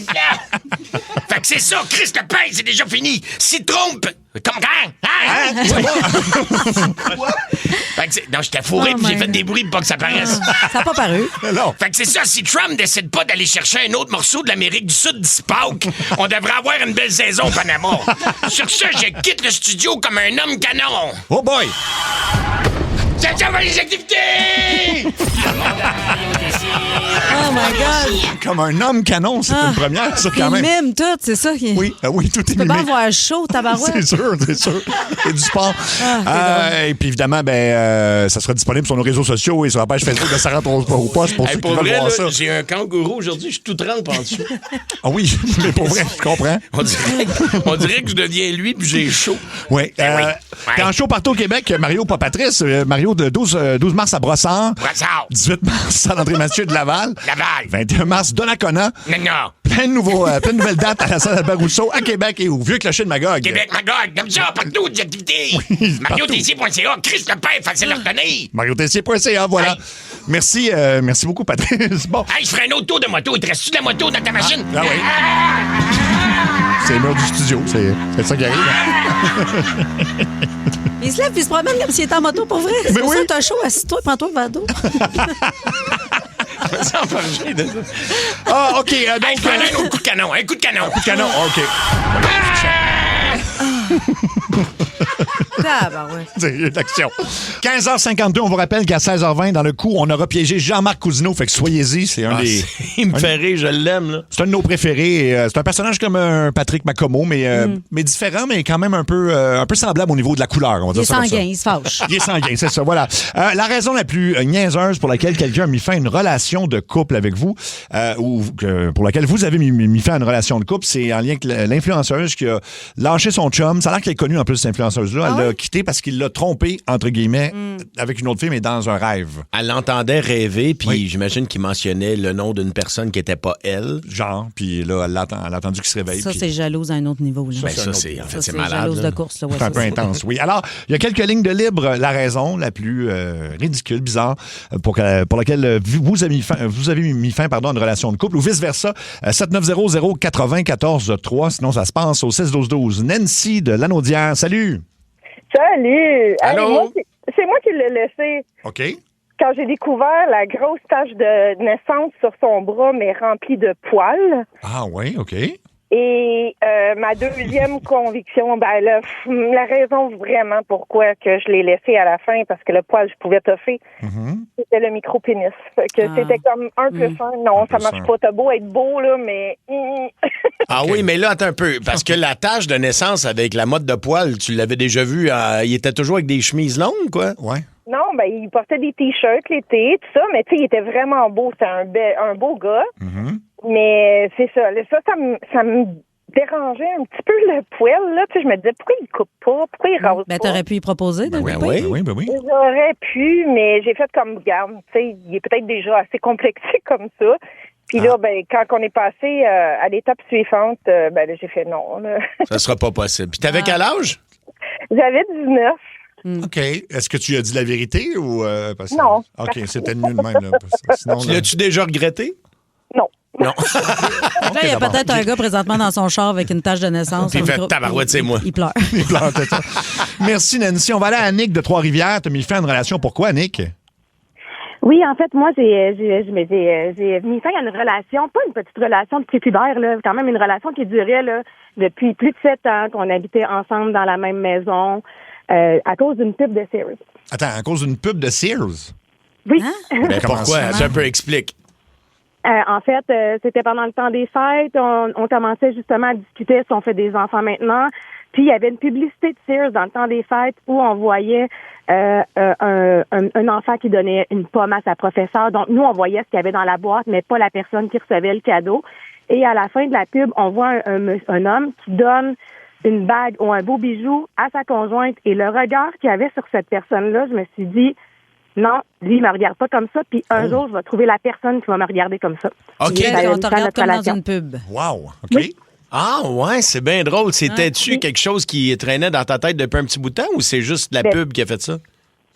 plate! Fait que c'est ça, Chris le pain, c'est déjà fini. S'il trompe, comme quand? Hein? Fait que non, j'étais fourré puis j'ai fait des bruits pour pas que ça paraisse. Ça n'a pas paru. Non. Fait que c'est ça, si Trump décide pas d'aller chercher un autre morceau de l'Amérique du Sud d'ici Pâques, on devrait avoir une belle saison au Panama. Sur ça, je quitte le studio comme un homme canon. Oh boy! Ça va les activités! Oh my God! Comme un homme canon, c'est une première, ça, quand Il même. mime tout, c'est ça. Oui, tout est Tu peux mimé. pas avoir chaud, tabarouette. C'est sûr. C'est du sport. Et puis évidemment, ça sera disponible sur nos réseaux sociaux et sur la page Facebook de Sarah au poste pour ceux qui Pour veulent vrai, voir là, ça. j'ai un kangourou aujourd'hui, je suis tout trempe en dessous. Ah oui, mais pour vrai, je comprends. On dirait que je deviens lui puis j'ai chaud. Oui. oui. T'es en show partout au Québec, Mario, pas Patrice. Mario, de 12 mars à Brossard. 18 mars à l'André-Mathieu de Laval. 21 mars, Donnacona. Non. Plein de nouvelles dates à la salle Albert Rousseau, à Québec et au Vieux-Clocher de Magog. Québec, Magog, comme ça, partout, des activités. MarioTessier.ca, Chris le père, facile à retenir. MarioTessier.ca, voilà. Merci beaucoup, Patrice. Bon. Hey, je ferai un autre tour de moto. Il te reste-tu de la moto dans ta machine? Ah oui. C'est le mur du studio, c'est ça qui arrive. Il se lève et se promène comme s'il était en moto, pour vrai. C'est Mais pour oui. ça que t'as chaud, assis-toi, prends-toi un verre d'eau. Ah, OK. Hey, Donc, je prends un autre coup de canon. Un coup de canon. coup de canon, OK. Tabarouette. C'est l'action. 15h52, on vous rappelle qu'à 16h20, dans le coup, on aura piégé Jean-Marc Cousineau. Fait que soyez-y, c'est un des... Il me fait rire, je l'aime, là. C'est un de nos préférés. Et, c'est un personnage comme un Patrick Macomo, mais différent, mais quand même un peu semblable au niveau de la couleur. On va Il est dire ça comme ça. sanguin, il se fâche. Il est sanguin, c'est ça, voilà. La raison la plus niaiseuse pour laquelle quelqu'un a mis fin à une relation de couple avec vous, pour laquelle vous avez mis fin à une relation de couple, c'est en lien avec l'influenceuse qui a lâché son chum. Ça a l'air qu'elle est connue en plus, cette influenceuse-là. Elle l'a quitté parce qu'il l'a trompé, entre guillemets, avec une autre fille, mais dans un rêve. Elle l'entendait rêver, puis j'imagine qu'il mentionnait le nom d'une personne qui n'était pas elle. Genre, puis là, elle a attendu qu'il se réveille. Ça, puis... c'est jalouse à un autre niveau. Là. Ben, ça, c'est malade. Jalouse là. de course. Là, ouais, C'est un peu intense, oui. Alors, il y a quelques lignes de libre. La raison la plus ridicule, bizarre, pour laquelle vous avez mis fin à une relation de couple ou vice-versa. 7900-90-14-3. Sinon, ça se passe au 6-12-12. Nancy de Lanaudière. Salut! Salut! Allô? C'est moi qui l'ai laissé. OK. Quand j'ai découvert la grosse tache de naissance sur son bras, mais remplie de poils. Ah oui, OK. Et ma deuxième conviction, la raison vraiment pourquoi que je l'ai laissé à la fin, parce que le poil, je pouvais toffer, c'était le micro-pénis. Fait que c'était comme 1 + 1. Non, ça marche pas. T'as beau être beau, là, mais... Ah oui, mais là, attends un peu. Parce que la tache de naissance avec la mode de poil, tu l'avais déjà vu, il était toujours avec des chemises longues, quoi? Ouais. Non, il portait des t-shirts l'été, tout ça, mais tu sais, il était vraiment beau. C'était un beau gars. Mais c'est ça. Ça me dérangeait un petit peu le poil, là. Tu sais, je me disais, pourquoi il coupe pas? Pourquoi il rase pas? T'aurais pu y proposer de Oui. J'aurais pu, mais j'ai fait comme, regarde, tu sais, il est peut-être déjà assez complexé comme ça. Puis là, quand on est passé à l'étape suivante, là, j'ai fait non. Là. Ça sera pas possible. Puis t'avais quel âge? J'avais 19. OK. Est-ce que tu lui as dit la vérité ou... Non. OK, c'était mieux de même. Là, sinon, Tu l'as-tu déjà regretté? Non. Non. Là, il y a peut-être un gars présentement dans son char avec une tache de naissance. Puis il fait tabarouette, c'est moi. Il pleure. Il pleure, c'est ça. Merci, Nancy. On va aller à Annick de Trois-Rivières. Tu as mis fin à une relation. Pourquoi, Annick? Oui, en fait, moi, j'ai mis fin à une relation, pas une petite relation de séculaire, là, quand même une relation qui durait là, depuis plus de 7 ans, qu'on habitait ensemble dans la même maison, à cause d'une pub de Sears. Attends, à cause d'une pub de Sears? Oui. Ben, pourquoi? Tu un peu explique. En fait, c'était pendant le temps des fêtes. On commençait justement à discuter si on fait des enfants maintenant. Puis il y avait une publicité de Sears dans le temps des fêtes où on voyait un enfant qui donnait une pomme à sa professeure. Donc nous, on voyait ce qu'il y avait dans la boîte, mais pas la personne qui recevait le cadeau. Et à la fin de la pub, on voit un homme qui donne une bague ou un beau bijou à sa conjointe. Et le regard qu'il y avait sur cette personne-là, je me suis dit, non, lui, il me regarde pas comme ça. Puis un jour, je vais trouver la personne qui va me regarder comme ça. OK. On te regarde comme dans une pub. Wow, OK. Oui. Ah ouais, c'est bien drôle. C'était-tu quelque chose qui traînait dans ta tête depuis un petit bout de temps ou c'est juste la pub qui a fait ça?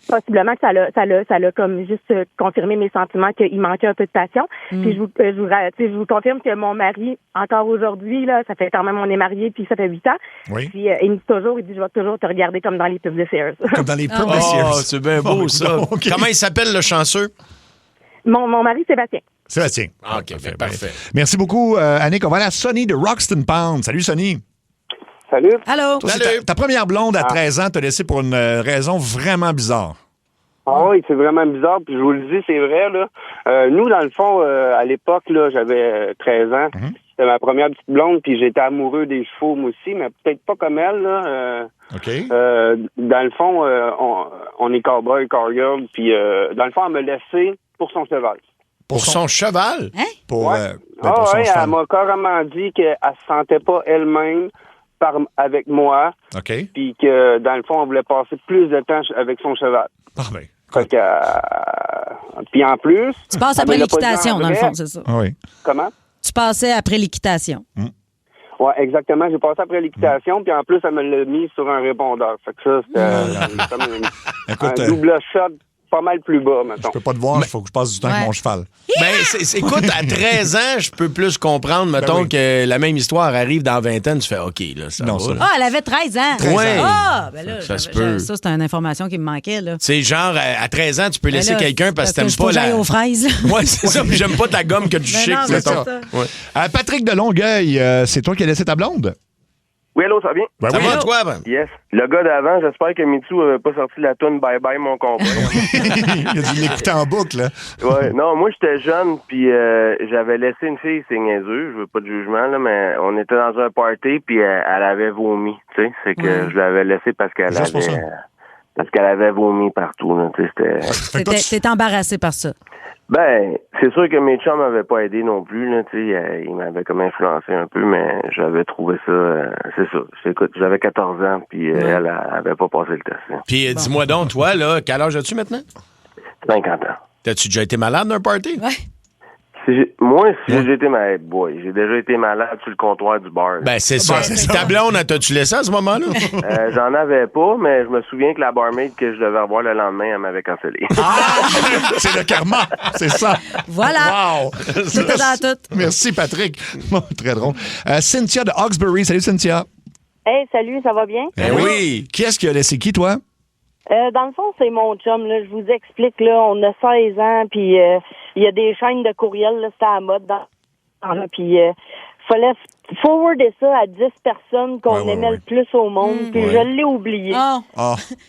Possiblement que ça l'a comme juste confirmé mes sentiments qu'il manquait un peu de passion. Puis je vous confirme que mon mari, encore aujourd'hui, là, ça fait quand même, on est mariés, puis ça fait 8 ans. Oui. Puis il me dit toujours, je vais toujours te regarder comme dans les pubs de Sears. Comme dans les pubs de Sears. Oh, c'est bien beau, ça. OK. Comment il s'appelle, le chanceux? Mon mari, Sébastien. Sébastien. OK, parfait. Merci beaucoup, Annick. On va aller à Sonny de Roxton Pound. Salut, Sonny. Salut. Allô? Toi, c'est ta première blonde à 13 ans t'a laissé pour une raison vraiment bizarre. Ah oui, c'est vraiment bizarre, puis je vous le dis, c'est vrai, là. Nous, dans le fond, à l'époque, là, j'avais 13 ans. C'était ma première petite blonde, puis j'étais amoureux des chevaux, moi aussi, mais peut-être pas comme elle, là. OK. Dans le fond, on est cowboy, cowgirl, puis dans le fond, elle me laissait pour son cheval. Pour son cheval? Hein? Pour Ah son oui, cheval. elle m'a carrément dit qu'elle se sentait pas elle-même avec moi, OK. puis que, dans le fond, on voulait passer plus de temps avec son cheval. Parfait. Fait que, puis en plus... Tu passes elle après me l'a pas dit l'équitation, en dans le vrai. fond, c'est ça. Ah oui. Comment? Tu passais après l'équitation. Oui, exactement. J'ai passé après l'équitation, puis en plus, elle me l'a mis sur un répondeur. Fait que ça, c'était comme Écoute, un double shot pas mal plus bas, mettons. Je peux pas te voir, il faut que je passe du temps avec mon cheval. Ben, écoute, à 13 ans, je peux plus comprendre, mettons, que la même histoire arrive dans 20 ans, tu fais OK, là, ça va. ça. Là. Ah, elle avait 13 ans. 13 ans. Ah, ben là, Ça se peut. ça, c'était une information qui me manquait, là. C'est genre, à 13 ans, tu peux laisser Ben là, quelqu'un parce que t'aimes faut pas j'aille la... aux fraises. Ouais, c'est ça, puis j'aime pas ta gomme que tu Ben chiques, non, mais mettons. c'est ça. Ouais. Patrick de Longueuil, c'est toi qui as laissé ta blonde? Oui, allô, ça va bien? Ben Ça oui. va, toi? Ben? Yes. Le gars d'avant, j'espère que Mitsu avait pas sorti la toune Bye Bye mon combat. Il a dû l'écouter en boucle, là. Ouais, non, moi j'étais jeune, puis j'avais laissé une fille, c'est niaiseux, je veux pas de jugement, là, mais on était dans un party, puis elle avait vomi, tu sais, c'est que je l'avais laissé parce qu'elle Juste pour ça. avait... Parce qu'elle avait vomi partout, là, tu sais, c'était... T'étais embarrassé par ça. Ben, c'est sûr que mes chums m'avaient pas aidé non plus, là, tu sais, ils m'avaient comme influencé un peu, mais j'avais trouvé ça, c'est ça. Écoute, j'avais 14 ans, puis elle avait pas passé le test. Là. Puis dis-moi donc, toi, là, quel âge as-tu maintenant? 50 ans. T'as-tu déjà été malade d'un party? Ouais. J'ai été malade, boy. J'ai déjà été malade sur le comptoir du bar. Là. Ben, c'est ça. Ta blonde, t'as-tu laissé à ce moment-là? J'en avais pas, mais je me souviens que la barmaid que je devais revoir le lendemain, elle m'avait cancellé. C'est le karma, c'est ça. Voilà. Wow. Tout est dans tout. Merci, Patrick. Très drôle. Cynthia de Hawkesbury. Salut, Cynthia. Hey, salut, ça va bien? Ben oui. Qui est-ce qui a laissé qui, toi? Dans le fond, c'est mon chum, là. Je vous explique, là, on a 16 ans, puis il y a des chaînes de courriel, là, c'était à la mode dans ce temps-là, puis fallait forwarder ça à 10 personnes qu'on aimait le plus au monde, puis je l'ai oublié.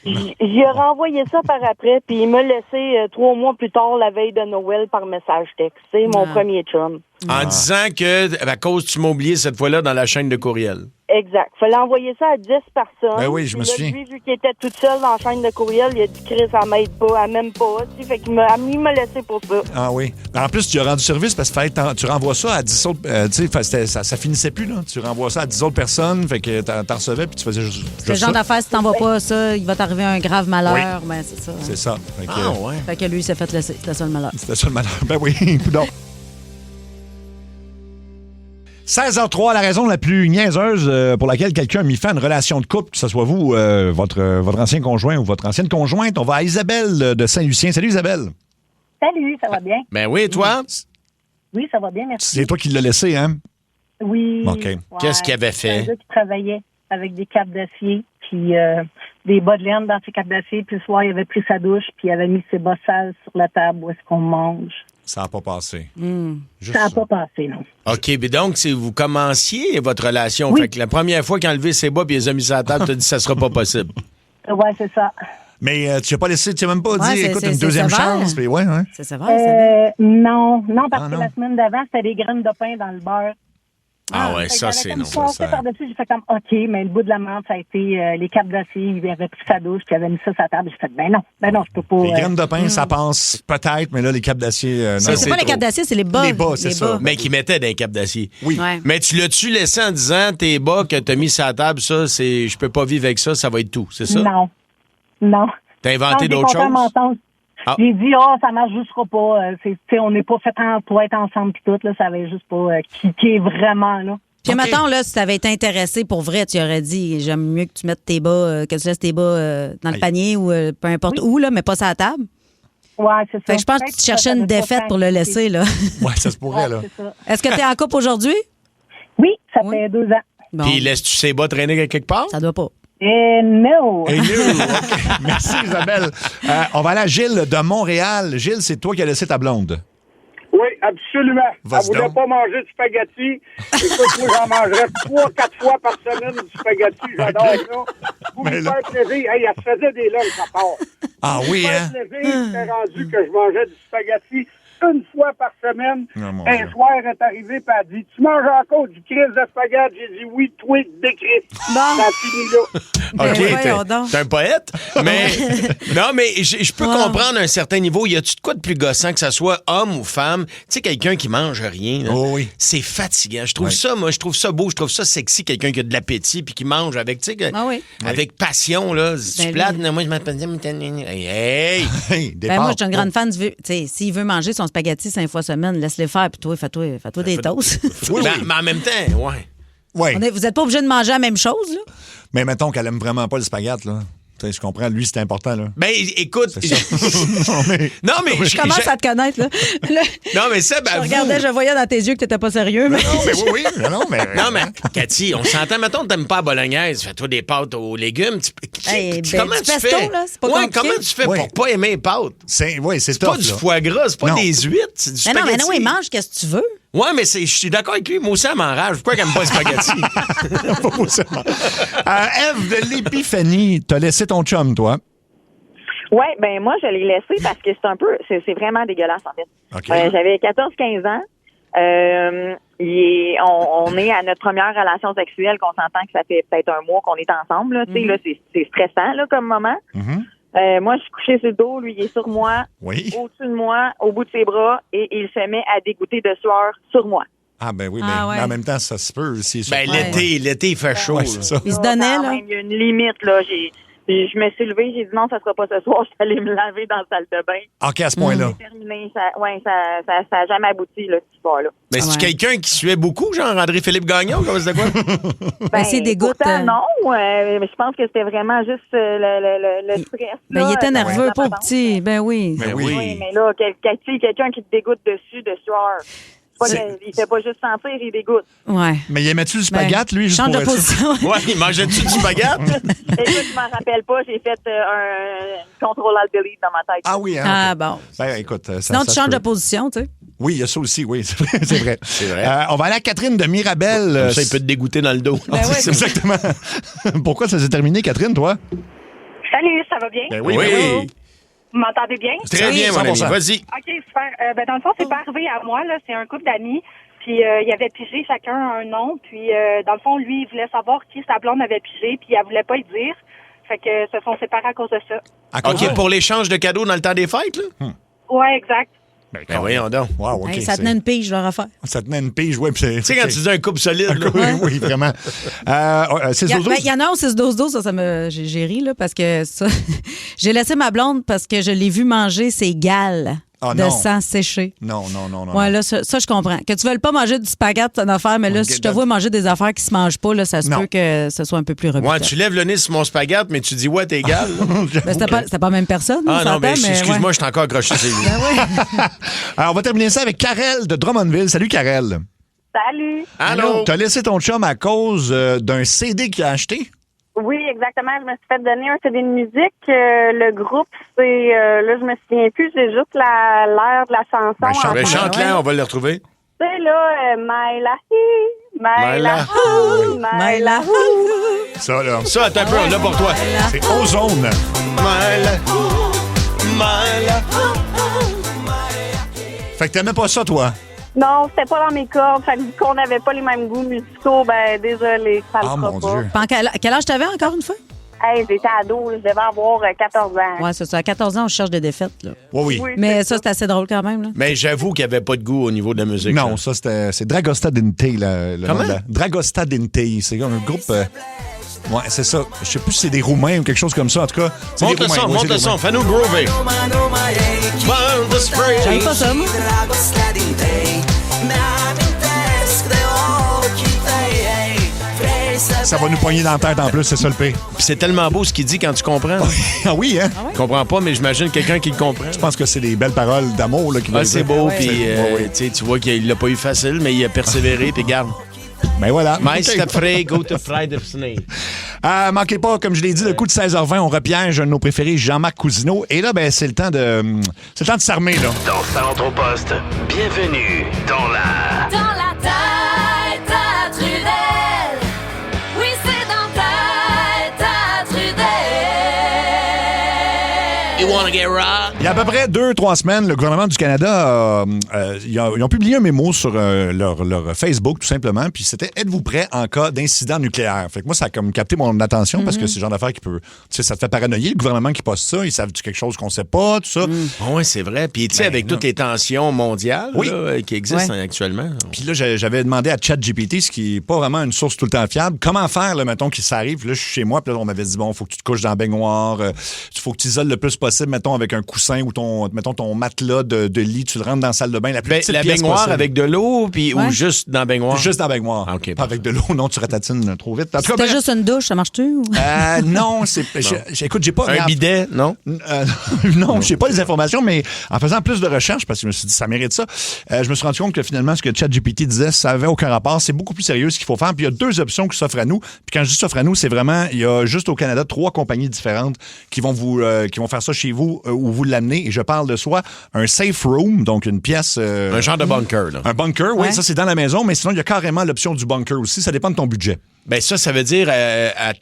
J'ai renvoyé ça par après, puis il m'a laissé 3 mois plus tard, la veille de Noël, par message texte. C'est mon premier chum. En disant que, à cause tu m'as oublié cette fois-là dans la chaîne de courriel. Exact. Fallait envoyer ça à 10 personnes. Ben oui, je me Puis là, souviens. Lui, vu qu'il était tout seul dans la chaîne de courriel, il a dit Chris, elle m'aide pas, elle m'aime pas. Tu sais, fait qu'il m'a laissé pour ça. Ah oui. En plus, tu as rendu service parce que tu renvoies ça à 10 autres. Tu sais, ça finissait plus, là. Tu renvoies ça à 10 autres personnes, fait que t'en recevais puis tu faisais juste C'est le genre ça. d'affaire, si t'envoies pas ça, il va t'arriver un grave malheur. Oui. Ben, c'est ça. C'est ça. Fait que, ouais. Fait que lui, il s'est fait laisser. C'était ça le malheur. C'était ça le malheur. Ben oui, coudonc. 16h03, la raison la plus niaiseuse pour laquelle quelqu'un a mis fin à une relation de couple, que ce soit vous, votre ancien conjoint ou votre ancienne conjointe. On va à Isabelle de Saint-Lucien. Salut Isabelle. Salut, ça va bien? Ben oui, toi? Oui, ça va bien, merci. C'est toi qui l'as laissé, hein? Oui. OK. Ouais. Qu'est-ce qu'il avait C'est un fait? gars qui travaillait avec des capes d'acier, puis des bas de laine dans ses capes d'acier, puis le soir, il avait pris sa douche, puis il avait mis ses bas sales sur la table où est-ce qu'on mange. Ça n'a pas passé. Ça n'a pas passé, non. OK, mais donc, si vous commenciez votre relation, Oui. fait que la première fois qu'il a enlevé ses bas et il les a mis sur la table, t'as dit que ça sera pas possible. Ouais, c'est ça. Mais tu n'as pas laissé, tu n'as même pas Ouais, dit, écoute, c'est une deuxième sévère. chance. Puis ouais. C'est sévère, Non, parce Ah, que non. la semaine d'avant, c'était des graines de pain dans le beurre. Ah ouais, Fait que ça, j'avais c'est comme non. passé par-dessus, j'ai fait comme, OK, mais le bout de la menthe, ça a été les capes d'acier. Il avait pris sa douche, puis il avait mis ça sur la table. J'ai fait, ben non, je peux pas. Les graines de pain, ça passe peut-être, mais là, les capes d'acier, non. C'est pas les capes d'acier, c'est les bas. Les bas, c'est ça. Mais qui mettait des capes d'acier. Oui. Ouais. Mais tu l'as-tu laissé en disant, tes bas que t'as mis sur la table, ça, c'est, je peux pas vivre avec ça, ça va être tout, c'est ça? Non. T'as inventé Non, d'autres j'ai compté un choses? mensonge. Ah. J'ai dit, ça marche juste pas. On n'est pas fait pour être ensemble, puis tout, là, ça avait juste pas qui est vraiment, là. Puis mettons, là, si tu avais été intéressé pour vrai, tu aurais dit, j'aime mieux que tu mettes tes bas, que tu laisses tes bas dans le panier ou peu importe où, là, mais pas sur la table. Ouais, c'est ça. Fait que je pense que tu cherchais une défaite pour le laisser, là. Ouais, ça se pourrait, là. Est-ce que tu es en couple aujourd'hui? Oui, ça fait 2 ans. Bon. Puis laisses-tu ses bas traîner quelque part? Ça doit pas. No. Hey, Lou, OK. Merci, Isabelle. On va aller à Gilles de Montréal. Gilles, c'est toi qui as laissé ta blonde. Oui, absolument. Vas-y Elle voulait donc. pas manger du spaghetti. Écoute, moi, j'en mangerais 3-4 fois par semaine du spaghetti. J'adore ça. Pour Mais me là- faire plaisir. Hey, elle se faisait des lunchs à part. Ah oui, Pour me hein? faire plaisir, j'étais rendu que je mangeais du spaghetti une fois par semaine. Oh, mon Un Dieu. soir, elle est arrivée et elle a dit, tu manges encore du crise de spaghetti? J'ai dit, oui, toi, décris. Bon. Ça finit là. OK, voyons donc. t'es un poète, mais non, mais je peux comprendre à un certain niveau. Y a-tu de quoi de plus gossant que ça soit homme ou femme? Tu sais, quelqu'un qui mange rien, là, Oh oui. c'est fatigant. Je trouve Oui. ça, moi, je trouve ça beau, je trouve ça sexy, quelqu'un qui a de l'appétit puis qui mange avec, tu sais, Ah oui. avec passion, là. Si tu Ben plates, oui. non, moi, je m'appelle... Hey! Hey, des Ben moi, pâtes. je suis une grande fan du vieux. Tu sais, s'il veut manger son spaghetti 5 fois semaine, laisse-les faire, puis toi, fais-toi des toasts. Oui, Ben, oui. mais en même temps, ouais. Ouais. Vous n'êtes pas obligé de manger la même chose, là? Mais mettons qu'elle aime vraiment pas le spaghetti, là. Tu sais, je comprends. Lui, c'est important, là. Ben, écoute... C'est ça. Non, mais... Je commence à te connaître, là. Là, Non, mais ça, ben, je regardais, je voyais dans tes yeux que t'étais pas sérieux, mais... Non, mais oui, non, mais... Non, mais Cathy, on s'entend, mettons, t'aimes pas la bolognaise, fais-toi des pâtes aux légumes. Hey, ben, comment du tu pesto, fais? là, c'est pas ouais, compliqué. comment tu fais Ouais. pour pas aimer les pâtes? Oui, c'est C'est tough, pas du là. foie gras, c'est pas Non. des huîtres, c'est du Mais non, spaghetti. il mange, qu'est-ce que tu veux? Ouais, mais je suis d'accord avec lui. Moi aussi, elle m'enrage. Pourquoi qu'elle aime pas le spaghetti? Pas possible. Ève de l'Épiphanie, t'as laissé ton chum, toi. Oui, ben moi, je l'ai laissé parce que c'est vraiment dégueulasse, en fait. OK. J'avais 14-15 ans. On est à notre première relation sexuelle, qu'on s'entend que ça fait peut-être un mois qu'on est ensemble. Là, tu sais, là, c'est stressant là, comme moment. Moi, je suis couchée sur le dos, lui, il est sur moi, Oui. au-dessus de moi, au bout de ses bras, et il se met à dégoûter de sueur sur moi. Ah, ben oui, Ah, mais ouais. en même temps, ça se peut. Si Ben, l'été, il fait chaud. Ouais, là. c'est ça. Il se donnait, Quand là. même, il y a une limite, là. Je me suis levée, j'ai dit non, ça sera pas ce soir, je suis allée me laver dans la salle de bain. OK, à ce point-là. C'est terminé. Ça a jamais abouti, là, cette histoire-là. Mais c'est quelqu'un qui suait beaucoup, genre André-Philippe Gagnon, comme c'est quoi? Ben, c'est dégoûte. Pourtant, non, mais je pense que c'était vraiment juste le stress. Ben, là, il était nerveux, la pauvre patente. petit. Ben oui. Ben Oui, oui. mais là, quelqu'un qui te dégoûte dessus de sueur. Il fait pas juste sentir, il dégoûte. Ouais. Mais il aimait-tu le spaghetti, lui, juste Change pour de être sûr? position. Ouais, il mangeait-tu du spaghetti? Écoute, je m'en rappelle pas, j'ai fait un contrôle-alt-delete dans ma tête. Ah oui, hein? Ah OK. bon. Ben, écoute, ça, Sinon, ça tu se changes peut. de position, tu sais. Oui, il y a ça aussi, oui, c'est vrai. C'est vrai. On va aller à Catherine de Mirabel. Comme ça, il peut te dégoûter dans le dos. C'est exactement. Pourquoi ça s'est terminé, Catherine, toi? Salut, ça va bien? Ben Oui. Vous m'entendez bien? Très bien, mon ami. 100%. Vas-y. OK, super. Dans le fond, c'est pas arrivé à moi, là. C'est un couple d'amis. Puis, il avait pigé chacun un nom. Puis, dans le fond, lui, il voulait savoir qui sa blonde avait pigé. Puis, elle voulait pas le dire. Fait que se sont séparés à cause de ça. OK, pour l'échange de cadeaux dans le temps des fêtes, là? Ouais, exact. Ben voyons donc. Wow, OK. Hey, ça tenait une pige, leur affaire. Ça tenait une pige, oui. Tu sais, quand tu dis un couple solide, là. Oui, vraiment. C'est Il y en a un au 6-12-12, j'ai ri, là, parce que ça, j'ai laissé ma blonde parce que je l'ai vu manger ses gales Ah, de non. sang séché. Non. Ouais, là, ça, je comprends. Que tu veuilles pas manger du spaghetti, c'est une affaire, mais là, Ok, si je te vois manger des affaires qui se mangent pas, là, ça se Non. peut que ce soit un peu plus rebutant. Ouais, tu lèves le nez sur mon spaghetti, mais tu dis, ouais, t'es égal. Ben, c'était pas la même personne, on Ah non, s'entend, ben, mais excuse-moi, ouais. je suis encore accroché sur lui. Ben ouais. Alors, on va terminer ça avec Karel de Drummondville. Salut, Karel. Salut! Allô? T'as laissé ton chum à cause d'un CD qu'il a acheté? Oui, exactement. Je me suis fait donner un CD de musique. Le groupe, c'est... là, je me souviens plus. J'ai juste l'air de la chanson. Ben, chante-la, on va le retrouver. C'est là, Maïla, Maïla. Maïla, Ça, là. Ça, attends un peu, là pour toi. C'est Ozone. Fait que t'aimais pas ça, toi? Non, c'était pas dans mes cordes. Fait que vu qu'on n'avait pas les mêmes goûts musicaux, ben désolé, ça le fera mon pas. Dieu. Quel âge t'avais encore une fois? Hey, j'étais ado, je devais avoir 14 ans. Ouais, c'est ça. À 14 ans, on cherche des défaites. Là. Oui. Mais ça, c'est assez drôle quand même. Là. Mais j'avoue qu'il n'y avait pas de goût au niveau de la musique. Non, là. ça, c'est Dragosta Dinte. Le Comment? nom de Dragosta Dinte. C'est comme un groupe... ouais, c'est ça. Je sais plus si c'est des Roumains ou quelque chose comme ça. En tout cas, c'est Monte des le Roumains. son, Oui, monte c'est le des son. Roumains. Fais-nous groover. J'aime pas ça, moi. Ça va nous poigner dans la tête en plus, c'est ça le pire. Puis c'est tellement beau ce qu'il dit quand tu comprends. Ah oui, hein? Je comprends pas, mais j'imagine quelqu'un qui le comprend. Je pense que c'est des belles paroles d'amour là, qui Ah, c'est beau, puis oui. tu vois qu'il l'a pas eu facile, mais il a persévéré, puis garde. Ben voilà. Meister frei, gute Freude Schnee. Manquez pas, comme je l'ai dit, le coup de 16h20, on repiège un de nos préférés, Jean-Marc Cousineau. Et là, ben, c'est le temps de s'armer, là. Dans Centre au Poste, bienvenue dans la... Dans la tête à Trudel. Oui, c'est dans ta tête à Trudel. You wanna get rock? Il y a à peu près 2-3 semaines, le gouvernement du Canada, ils ont publié un mémo sur leur Facebook, tout simplement, puis c'était « Êtes-vous prêts en cas d'incident nucléaire? » Fait que moi, ça a comme capté mon attention parce que c'est le genre d'affaire qui peut... Tu sais, ça te fait paranoïer, le gouvernement qui poste ça, ils savent-tu quelque chose qu'on sait pas, tout ça. Oui, c'est vrai. Puis, tu sais, avec toutes les tensions mondiales là, qui existent actuellement. Puis là, j'avais demandé à ChatGPT, ce qui n'est pas vraiment une source tout le temps fiable, comment faire, là, mettons, qu'il s'arrive. Puis là, je suis chez moi, puis là, on m'avait dit, bon, il faut que tu te couches dans la baignoire, il faut que tu isoles le plus possible, mettons, avec un coussin ou ton matelas de lit, tu le rentres dans la salle de bain, la plus petite la pièce baignoire possible. avec de l'eau, puis ou juste dans la baignoire? Juste dans la baignoire. Ah, OK, pas avec de l'eau, non, tu ratatines trop vite. En tout cas, C'était juste une douche, ça marche-tu? Ou... non, écoute, j'ai pas... Un bidet, non? Non, j'ai pas les informations, mais en faisant plus de recherches, parce que je me suis dit, ça mérite ça, je me suis rendu compte que finalement, ce que ChatGPT disait, ça avait aucun rapport. C'est beaucoup plus sérieux ce qu'il faut faire. Puis il y a 2 options qui s'offrent à nous. Puis quand je dis s'offrent à nous, c'est vraiment, il y a juste au Canada 3 compagnies différentes qui vont faire ça chez vous ou vous l'amener. Et je parle de soit un safe room, donc une pièce... un genre de bunker, là. Un bunker, oui, ça c'est dans la maison, mais sinon il y a carrément l'option du bunker aussi. Ça dépend de ton budget. Ben ça veut dire,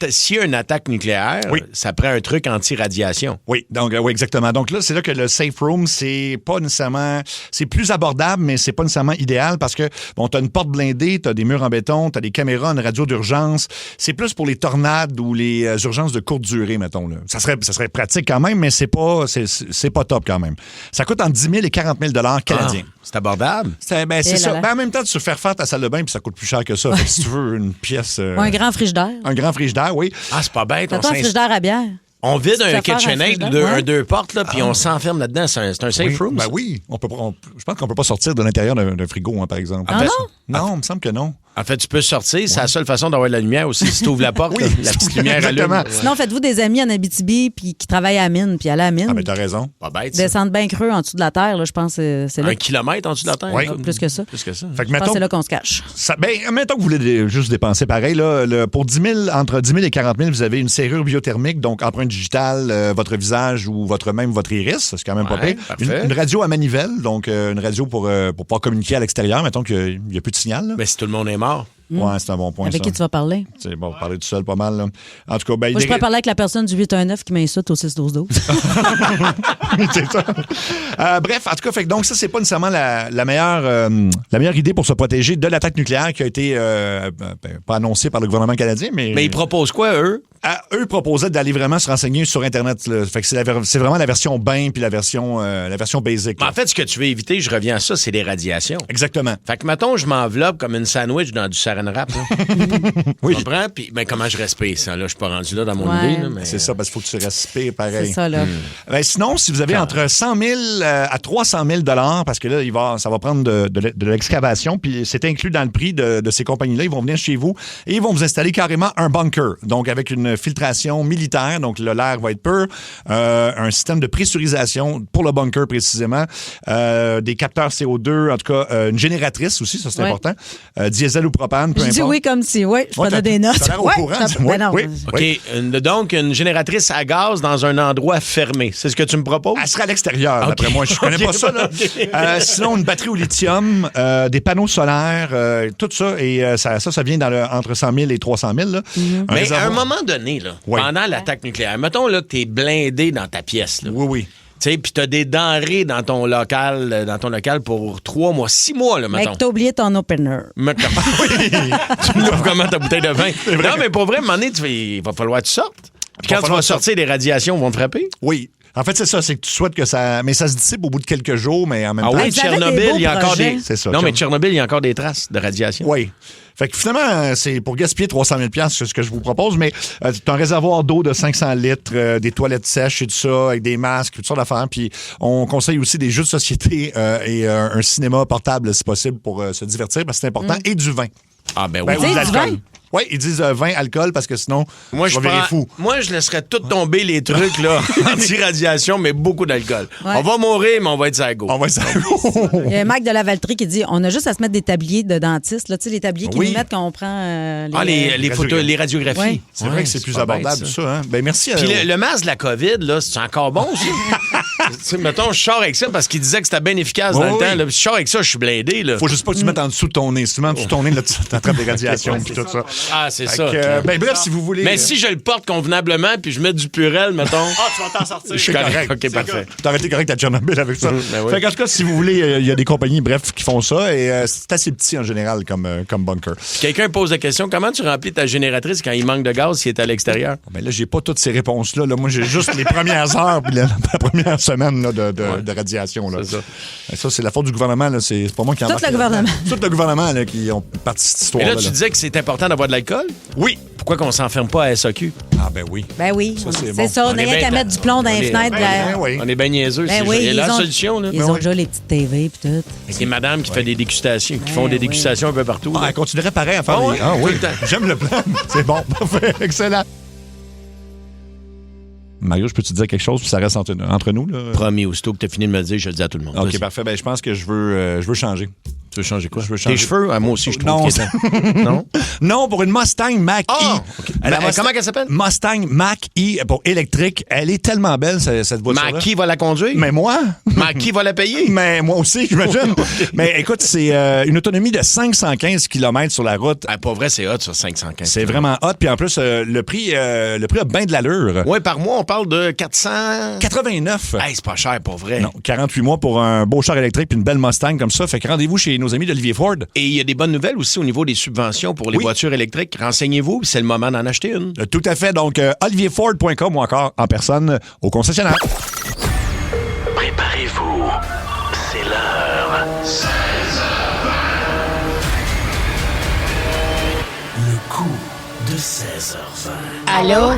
s'il y a une attaque nucléaire, ça prend un truc anti-radiation. Oui, donc oui, exactement. Donc là, c'est là que le safe room, c'est pas nécessairement... C'est plus abordable, mais c'est pas nécessairement idéal parce que, bon, t'as une porte blindée, t'as des murs en béton, t'as des caméras, une radio d'urgence. C'est plus pour les tornades ou les urgences de courte durée, mettons. Là. Ça serait pratique quand même, mais c'est pas top quand même. Ça coûte entre 10 000 et 40 000 canadiens. C'est abordable. C'est ça. Ben, en même temps, tu fais faire ta salle de bain puis ça coûte plus cher que ça. Fait que si tu veux une pièce... un grand frigidaire. Un grand frigidaire, oui. Ah, c'est pas bête. T'as un frigidaire à bière. On vide Tu un fais faire KitchenAid, un deux portes, là, puis on s'enferme là-dedans. C'est un safe room. Ben oui. Je pense qu'on peut pas sortir de l'intérieur d'un frigo, hein, par exemple. Ah non? Non, il me semble que non. En fait, tu peux sortir. C'est la seule façon d'avoir de la lumière aussi. Si tu ouvres la porte, Oui, la petite lumière allume. Sinon, faites-vous des amis en Abitibi puis qui travaillent à la mine, puis aller à la mine. Ah, ben t'as raison. Pas bête, ça. Descendre bien creux en dessous de la terre, là, je pense que c'est là. 1 kilomètre en dessous de la terre? Oui. Plus que ça. Plus que ça. Fait que Je pense que c'est là qu'on se cache. Mettons que vous voulez juste dépenser pareil. Là, pour 10 000, entre 10 000 et 40 000, vous avez une serrure biothermique, donc empreinte digitale, votre visage ou votre iris. C'est quand même pas pire. Une radio à manivelle, donc une radio pour pouvoir communiquer à l'extérieur. Mettons qu'il n'y a plus de signal. Là. Mais si tout le monde est mort. Ouais, c'est un bon point. Avec ça. qui tu vas parler? C'est bon, parler tout seul pas mal. Là. En tout cas, ben, Moi, je pourrais parler avec la personne du 819 qui m'insulte au 6-12-12. C'est ça. Bref, en tout cas, donc ça, c'est pas nécessairement la meilleure idée pour se protéger de l'attaque nucléaire qui a été pas annoncée par le gouvernement canadien, mais... Mais ils proposent quoi, eux? Eux proposaient d'aller vraiment se renseigner sur Internet. Là. Fait que c'est vraiment la version bain puis la version basic. En fait, ce que tu veux éviter, je reviens à ça, c'est les radiations. Exactement. Fait que, mettons, je m'enveloppe comme une sandwich dans du saran wrap. Oui. Tu comprends? Puis, ben, comment je respire ça? Là, je suis pas rendu là dans mon Ouais. idée. Là, mais... C'est ça, parce qu'il faut que tu respires pareil. C'est ça, là. Ben, sinon, si vous avez entre 100 000 à 300 000 parce que là, ça va prendre de l'excavation, puis c'est inclus dans le prix de ces compagnies-là. Ils vont venir chez vous et ils vont vous installer carrément un bunker. Donc, avec une une filtration militaire, donc l'air va être pur, un système de pressurisation pour le bunker précisément, des capteurs CO2, en tout cas une génératrice aussi, ça c'est important, diesel ou propane, peu Je importe. dis oui comme si, oui, je prenais des notes. T'as l'air au Ouais, courant. ben non. Oui. OK. Donc, une génératrice à gaz dans un endroit fermé. C'est ce que tu me proposes? Elle sera à l'extérieur, d'après moi. Je connais pas ça. Là. Sinon, une batterie au lithium, des panneaux solaires, tout ça. Et ça vient entre 100 000 et 300 000. Là. Mais à un moment donné, là, pendant l'attaque nucléaire, mettons là, que tu es blindé dans ta pièce. Là. Oui. Puis tu as des denrées dans ton local pour 3 mois, 6 mois, là, mettons. Mais que t'as oublié ton opener. Mettons. Tu l'ouvres comment ta bouteille de vin? Non, mais pour vrai, à un moment donné, il va falloir que tu sortes. Puis quand tu vas sortir, les radiations vont te frapper? Oui. En fait, c'est ça, c'est que tu souhaites que ça... Mais ça se dissipe au bout de quelques jours, mais en même temps... Ah oui, Tchernobyl, il y a encore des... C'est ça. Non, mais Tchernobyl, il y a encore des traces de radiation. Oui. Fait que finalement, c'est pour gaspiller 300 000 $, c'est ce que je vous propose, mais tu as un réservoir d'eau de 500 litres, des toilettes sèches et tout ça, avec des masques, toutes sortes d'affaires. Puis on conseille aussi des jeux de société et un cinéma portable, si possible, pour se divertir, parce que c'est important, et du vin. Ah ben oui. ou de l'alcool. Oui, ils disent vin, alcool, parce que sinon, moi, je vais virer fou. Moi, je laisserais tout tomber les trucs là, anti-radiation, mais beaucoup d'alcool. Ouais. On va mourir, mais on va être ça à go. On va être ça à go. Il y a Mike de la Valtrie qui dit on a juste à se mettre des tabliers de dentiste, là, tu sais, les tabliers qu'ils nous mettent quand on prend les photos, les radiographies. Ouais. C'est vrai que c'est plus abordable, ça. Hein? Ben, merci. Puis le masque de la COVID, là, c'est encore bon, ça? Mettons, je sors avec ça parce qu'il disait que c'était bien efficace dans le temps. Là. Je sors avec ça, je suis blindé. Là. Faut juste pas que tu mettes en dessous de ton nez. Si tu mets en dessous de ton nez, là, tu t'attrapes des radiations et tout ça. Ah, c'est ça. Ben, bref, si vous voulez. Mais si je le porte convenablement puis je mets du Purel, mettons. Tu vas t'en sortir. Je suis correct. OK, parfait. T'aurais été correct à Tchernobyl avec ça. Ben oui. Fait qu'en tout cas, si vous voulez, il y a des compagnies, bref, qui font ça et c'est assez petit en général comme bunker. Quelqu'un pose la question comment tu remplis ta génératrice quand il manque de gaz s'il est à l'extérieur? Ben là, j'ai pas toutes ces réponses-là. Là. Moi, j'ai juste les premières heures puis la première semaine là, de radiation. Là. C'est ça. Ça, c'est la faute du gouvernement. Là. C'est pas moi qui en Tout marque. le gouvernement. Tout le gouvernement là, qui ont parti cette Et histoire-là. là, tu disais que c'est important d'avoir de l'alcool? Oui. Pourquoi qu'on s'enferme pas à SAQ? Ah, ben oui. Ben oui, c'est ça. On n'a rien qu'à mettre du plomb dans les fenêtres. On est bien niaiseux. Ben C'est oui, la solution. Là. Ils ont déjà les petites TV et tout. Avec les madames qui font des dégustations, qui font des dégustations un peu partout. Ah, elle continuerait pareil à faire Ah ouais? Ah oui, Tout le temps. j'aime le plan. C'est bon, parfait, excellent. Mario, je peux te dire quelque chose puis ça reste entre nous? Là? Promis, aussitôt que tu as fini de me le dire, je le dis à tout le monde. OK, Vas-y. parfait. Ben, je pense que je veux changer. Tu veux changer quoi? Je veux changer. Tes cheveux? Ah, moi aussi, je trouve Non, qu'ils étaient... Non? Non, pour une Mustang Mach-E. Okay. Comment elle s'appelle? Mustang Mach-E pour électrique. Elle est tellement belle, cette voiture-là. Qui va la conduire? Mais moi? Qui va la payer? Mais moi aussi, j'imagine. Mais écoute, c'est une autonomie de 515 km sur la route. Ah, pas vrai, c'est hot, ça, 515. C'est vraiment hot. Puis en plus, le prix a bien de l'allure. Oui, par mois, on parle de 400... 89. Hey, c'est pas cher, pour vrai. Non, 48 mois pour un beau char électrique puis une belle Mustang comme ça. Fait que rendez-vous chez nos amis d'Olivier Ford. Et il y a des bonnes nouvelles aussi au niveau des subventions pour les voitures électriques. Renseignez-vous, c'est le moment d'en acheter une. Tout à fait. Donc, olivierford.com ou encore en personne au concessionnaire. Préparez-vous. C'est l'heure. 16h20. Le coup de 16h20. Allô?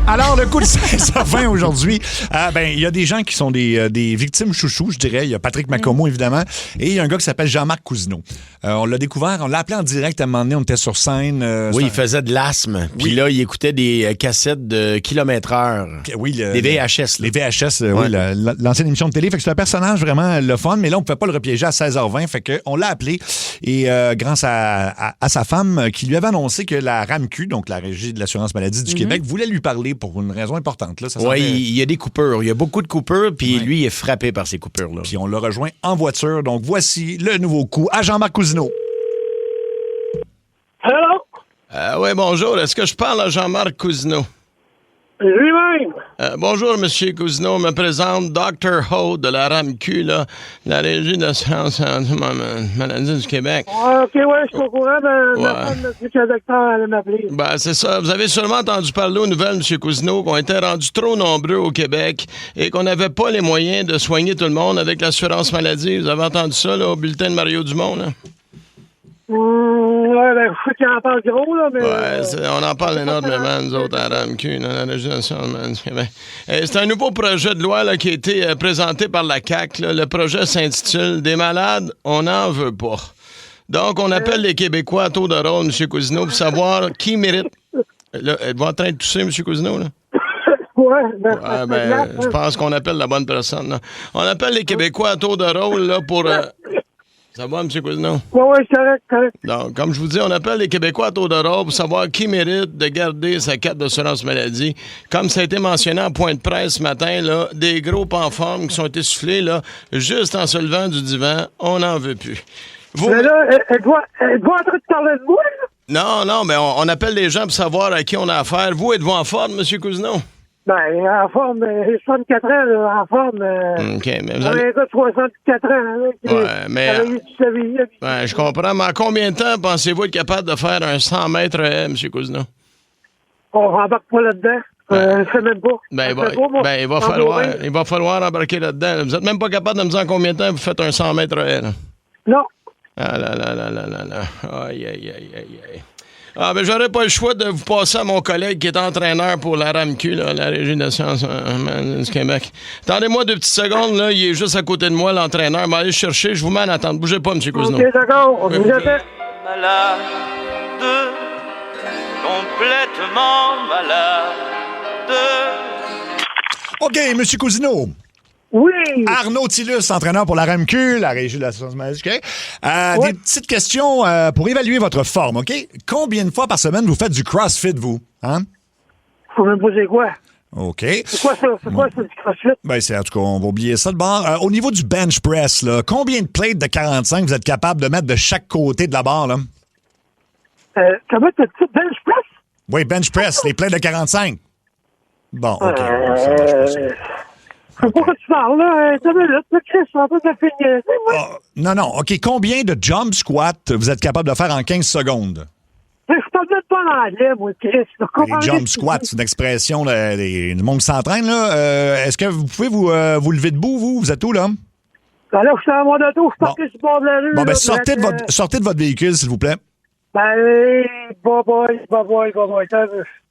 Alors, le coup de 16h20 aujourd'hui, il y a des gens qui sont des victimes chouchous, je dirais. Il y a Patrick Macomo, évidemment, et il y a un gars qui s'appelle Jean-Marc Cousineau. On l'a découvert, on l'a appelé en direct à un moment donné, on était sur scène. Oui, il faisait de l'asthme. Puis là, il écoutait des cassettes de kilomètre-heure. Oui, des VHS. Les VHS, oui, l'ancienne émission de télé. Fait que c'est un personnage vraiment le fun, mais là, on ne pouvait pas le repiéger à 16h20. Fait qu'on l'a appelé et grâce à sa femme qui lui avait annoncé que la RAMQ, donc la Régie de l'assurance maladie du Québec, voulait lui parler pour une raison importante. Oui, il y a des coupures. Il y a beaucoup de coupures, puis lui, il est frappé par ces coupures-là. Puis on l'a rejoint en voiture. Donc, voici le nouveau coup à Jean-Marc Cousineau. Hello? Oui, bonjour. Est-ce que je parle à Jean-Marc Cousineau? Lui-même. Bonjour, M. Cousineau. Me présente Dr. Ho de la RAMQ, la Régie de l'assurance maladie du Québec. OK, ouais, je suis au courant. Ma femme m'a dit que le docteur allait m'appeler. Ben, c'est ça. Vous avez sûrement entendu parler aux nouvelles, M. Cousineau, qu'on était rendus trop nombreux au Québec et qu'on n'avait pas les moyens de soigner tout le monde avec l'assurance maladie. Vous avez entendu ça, là, au bulletin de Mario Dumont, là? Faut qu'il en parle gros, là, mais... On en parle énormément, nous autres, à la RAMQ, la Régie nationale du Québec. C'est un nouveau projet de loi là, qui a été présenté par la CAQ. Là. Le projet s'intitule « Des malades, on n'en veut pas ». Donc, on appelle les Quécois à tour de rôle, M. Cousineau, pour savoir qui mérite Là, êtes-vous en train de tousser, M. Cousineau, là? Ouais, Je pense qu'on appelle la bonne personne, là. On appelle les Québécois à tour de rôle, là, pour... Ça va, M. Cousineau? Oui, correct. Donc, comme je vous dis, on appelle les Québécois à tour de rôle pour savoir qui mérite de garder sa carte d'assurance maladie. Comme ça a été mentionné en point de presse ce matin, là, des gros pas en forme qui sont essoufflés, là, juste en se levant du divan, on n'en veut plus. Mais là, elle doit en train de parler de moi, là? Non, mais on appelle les gens pour savoir à qui on a affaire. Vous, êtes-vous en forme, M. Cousineau? Ben, en forme, 64 ans, là, en forme. OK, mais vous un avez... gars de 64 ans, là, qui a eu toute sa vie. Ouais, je comprends, mais en combien de temps pensez-vous être capable de faire un 100 mètres haie, M. Cousineau? On rembarque pas là-dedans. Je sais même pas. Il va falloir embarquer là-dedans. Vous êtes même pas capable de me dire en combien de temps vous faites un 100 mètres haie, là? Non. Ah là. Aïe. Ah, ben j'aurais pas le choix de vous passer à mon collègue qui est entraîneur pour la RAMQ, là, la Régie de sciences du Québec. Attendez-moi 2 petites secondes, là. Il est juste à côté de moi, l'entraîneur. Allez chercher, je vous mets en attente. Bougez pas, M. Cousineau. OK, d'accord. Vous êtes... Malade, complètement malade. OK, M. Cousineau. Oui. Arnaud Tillus, entraîneur pour la RAMQ, la Régie de l'assurance maladie. Okay? Des petites questions pour évaluer votre forme, OK? Combien de fois par semaine vous faites du CrossFit, vous? Hein? Faut me poser quoi? OK. C'est quoi ça? C'est quoi ça, du CrossFit? Ben, en tout cas, on va oublier ça de bord. Au niveau du bench press, là, combien de plates de 45 vous êtes capable de mettre de chaque côté de la barre, là? Comment t'as dit bench press? Oui, bench press, les plates de 45. Bon, OK. Je sais pas quoi tu parles, là. T'as minute, là, Chris, en train de finir. Non. OK, combien de jump squats vous êtes capable de faire en 15 secondes? Je parle même pas en anglais, moi, Chris. Les jump squats, c'est une expression du monde qui s'entraîne, là. Est-ce que vous pouvez vous lever debout, vous? Vous êtes où, là? Ben là, je suis dans mon auto, je suis parti sur le bord de la rue. Bon, ben, là, sortez de votre véhicule, s'il vous plaît. Ben, bye-bye.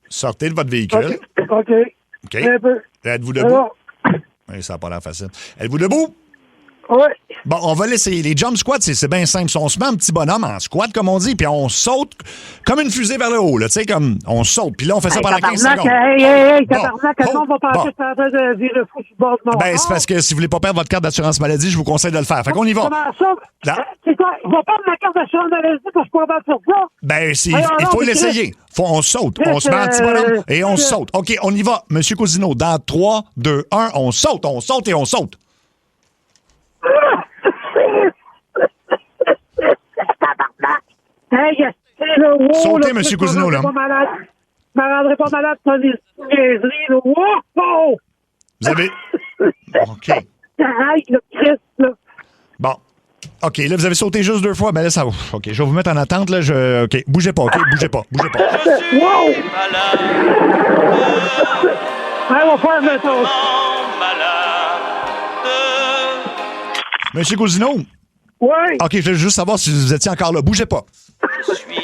Sortez de votre véhicule. OK. Un peu. Êtes-vous debout? Oui, ça n'a pas l'air facile. Êtes-vous debout? Oui. Bon, on va l'essayer. Les jump squats, c'est bien simple. On se met un petit bonhomme en squat, comme on dit, puis on saute comme une fusée vers le haut, là, tu sais, comme on saute. Puis là, on fait ça pendant 15 secondes. Tabarnak, le monde va penser que c'est en train de virer fou sur le bord de mon Ben, c'est parce que si vous voulez pas perdre votre carte d'assurance maladie, je vous conseille de le faire. Fait qu'on y va. Comment ça? C'est quoi? Il va perdre ma carte d'assurance maladie parce que je peux pas faire ça? Ben, il faut l'essayer. On saute. On se met en petit bonhomme et on saute. OK, on y va. Monsieur Cousineau, dans 3, 2, 1, on saute et on saute. Sautez, M. Cousineau, là. Je me rendrai pas malade sur des niaiseries, là. Wow! Vous avez... OK. Arrête, le Christ, là. Bon. OK, là, vous avez sauté juste 2 fois. Ben là, ça va. OK, je vais vous mettre en attente, là. OK, bougez pas, OK? Bougez pas. Wow! On va faire un tour. Monsieur Cousineau? Oui. OK, je veux juste savoir si vous étiez encore là. Bougez pas.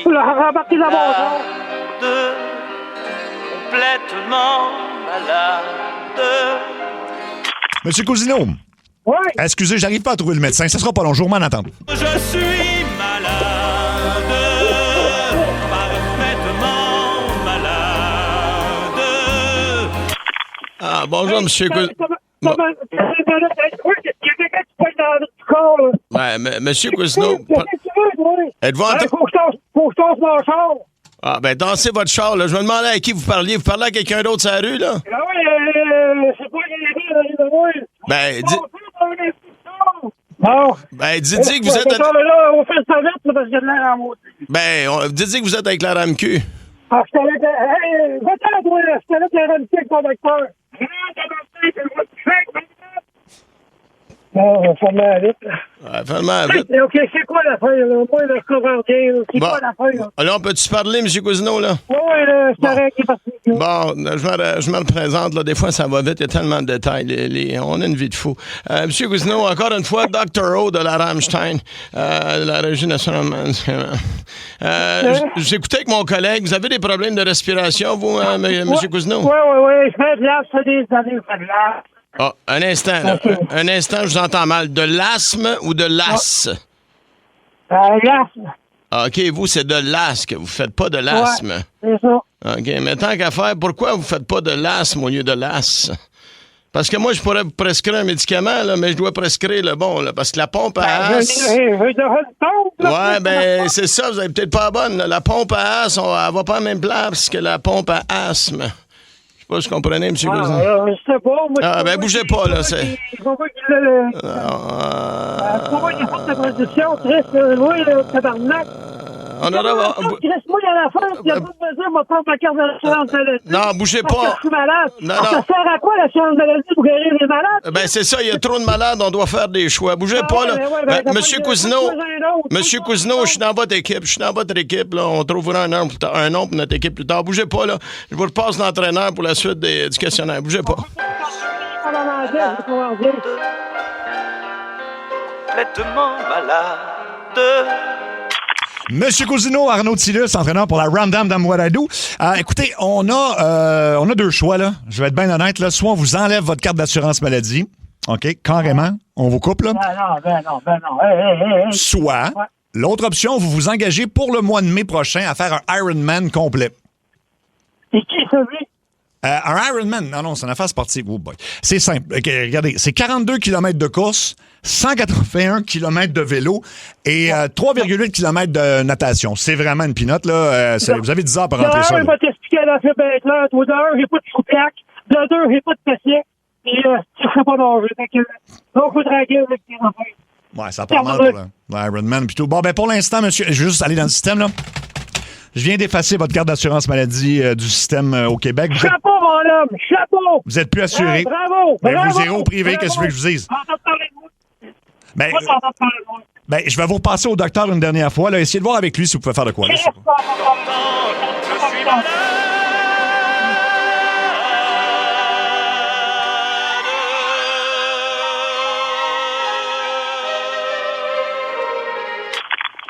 Rembarquez la barre. Complètement malade. Monsieur Cousineau? Oui. Excusez, j'arrive pas à trouver le médecin. Ça sera pas long. Je vous remets en attente. Je suis malade. Parfaitement malade. Ah, bonjour, monsieur Cousineau. Monsieur Cousineau. Êtes-vous en train... Faut que je tasse mon char. Ah, ben, dansez votre char, là. Je me demandais à qui vous parliez. Vous parlez à quelqu'un d'autre sur la rue, là? Ah oui, c'est pas de moi. Ben, Bon. Ben, dites-y que vous êtes... Là, on fait le savette, parce que j'ai de l'air en mode. Ben, dites-y que vous êtes avec la RAMQ. Ah, je t'avais... Hey, va-t'en, toi, là. Je t'avais avec la RAMQ avec ton docteur. Non, on va faire vite. Ouais, fais-le vite. OK, c'est quoi l'affaire, là? Moi, là, je comprends rien. C'est quoi l'affaire, là? Là, on peut-tu parler, M. Cousineau, là? Oui, là, c'est correct, il est parti. Bon, je me représente, là. Des fois, ça va vite. Il y a tellement de détails. On a une vie de fou. M. Cousineau, encore une fois, Dr. O de la Rammstein, la Régie nationale. J'écoutais avec mon collègue. Vous avez des problèmes de respiration, vous, M. Cousineau? Oui. Je fais de l'asthme, ça des années, je fais de l'asthme. Ah, un instant, là. Un instant, je vous entends mal. De l'asthme ou de l'as? L'asthme. Ah, OK, vous, c'est de l'as que vous faites, pas de l'asthme. Ouais, c'est ça. OK, mais tant qu'à faire, pourquoi vous faites pas de l'asthme au lieu de l'as? Parce que moi, je pourrais vous prescrire un médicament, là, mais je dois prescrire le bon, là, parce que la pompe à as... Ouais, ben, c'est ça, vous avez peut-être pas la bonne. Là. La pompe à as, elle va pas à la même place que la pompe à asthme. Je sais pas si vous comprenez, M. Cousin. Je sais pas. Moi, Ah, ben, bougez pas, là, c'est... Je vois qu'il n'y a pas de transition, Chris. Oui, tabarnak. On aura... Chris, moi, il y a la fin, il y a pas de mesure, on va prendre ma carte d'assurance maladie. Non, bougez Parce pas. que je suis malade. Non, Ça non. sert à quoi, l'assurance maladie, pour guérir les malades? Ben, c'est ça, il y a trop de malades, on doit faire des choix. Bougez pas, là. Monsieur Cousineau, je suis dans votre équipe. Je suis dans votre équipe, là. On trouvera un nom pour notre équipe plus tard. Bougez pas, là. Je vous repasse l'entraîneur pour la suite du questionnaire. Bougez pas. Complètement malade. Monsieur Cousineau, Arnaud Tillus, entraîneur pour la Ramdam d'Amouadou. Écoutez, on a deux choix, là. Je vais être bien honnête, là. Soit on vous enlève votre carte d'assurance maladie, OK, carrément, on vous coupe, là. Ben non. Soit, l'autre option, vous vous engagez pour le mois de mai prochain à faire un Ironman complet. Et qui, celui? Un Ironman, non, c'est une affaire sportive. Oh boy. C'est simple. OK, regardez, c'est 42 km de course, 181 km de vélo et 3,8 km de natation. C'est vraiment une pinotte, là. Vous avez 10 heures pour rentrer ça. Il va t'expliquer à la fait bête là. De un, j'ai pas de choupiac. De deux, j'ai pas de patient. Et je sais pas nager. Donc, faut tranquille avec tes enfants. Ouais, ça part mal pour l'Ironman puis tout. Bon, ben pour l'instant, monsieur, je vais juste aller dans le système, là. Je viens d'effacer votre carte d'assurance maladie du système au Québec. Chapeau, mon homme! Chapeau! Vous êtes plus assuré. Bravo! Ben, vous irez au privé, qu'est-ce que vous voulez que je vous dise? Ben, je vais vous repasser au docteur une dernière fois. Là. Essayez de voir avec lui si vous pouvez faire de quoi. Là.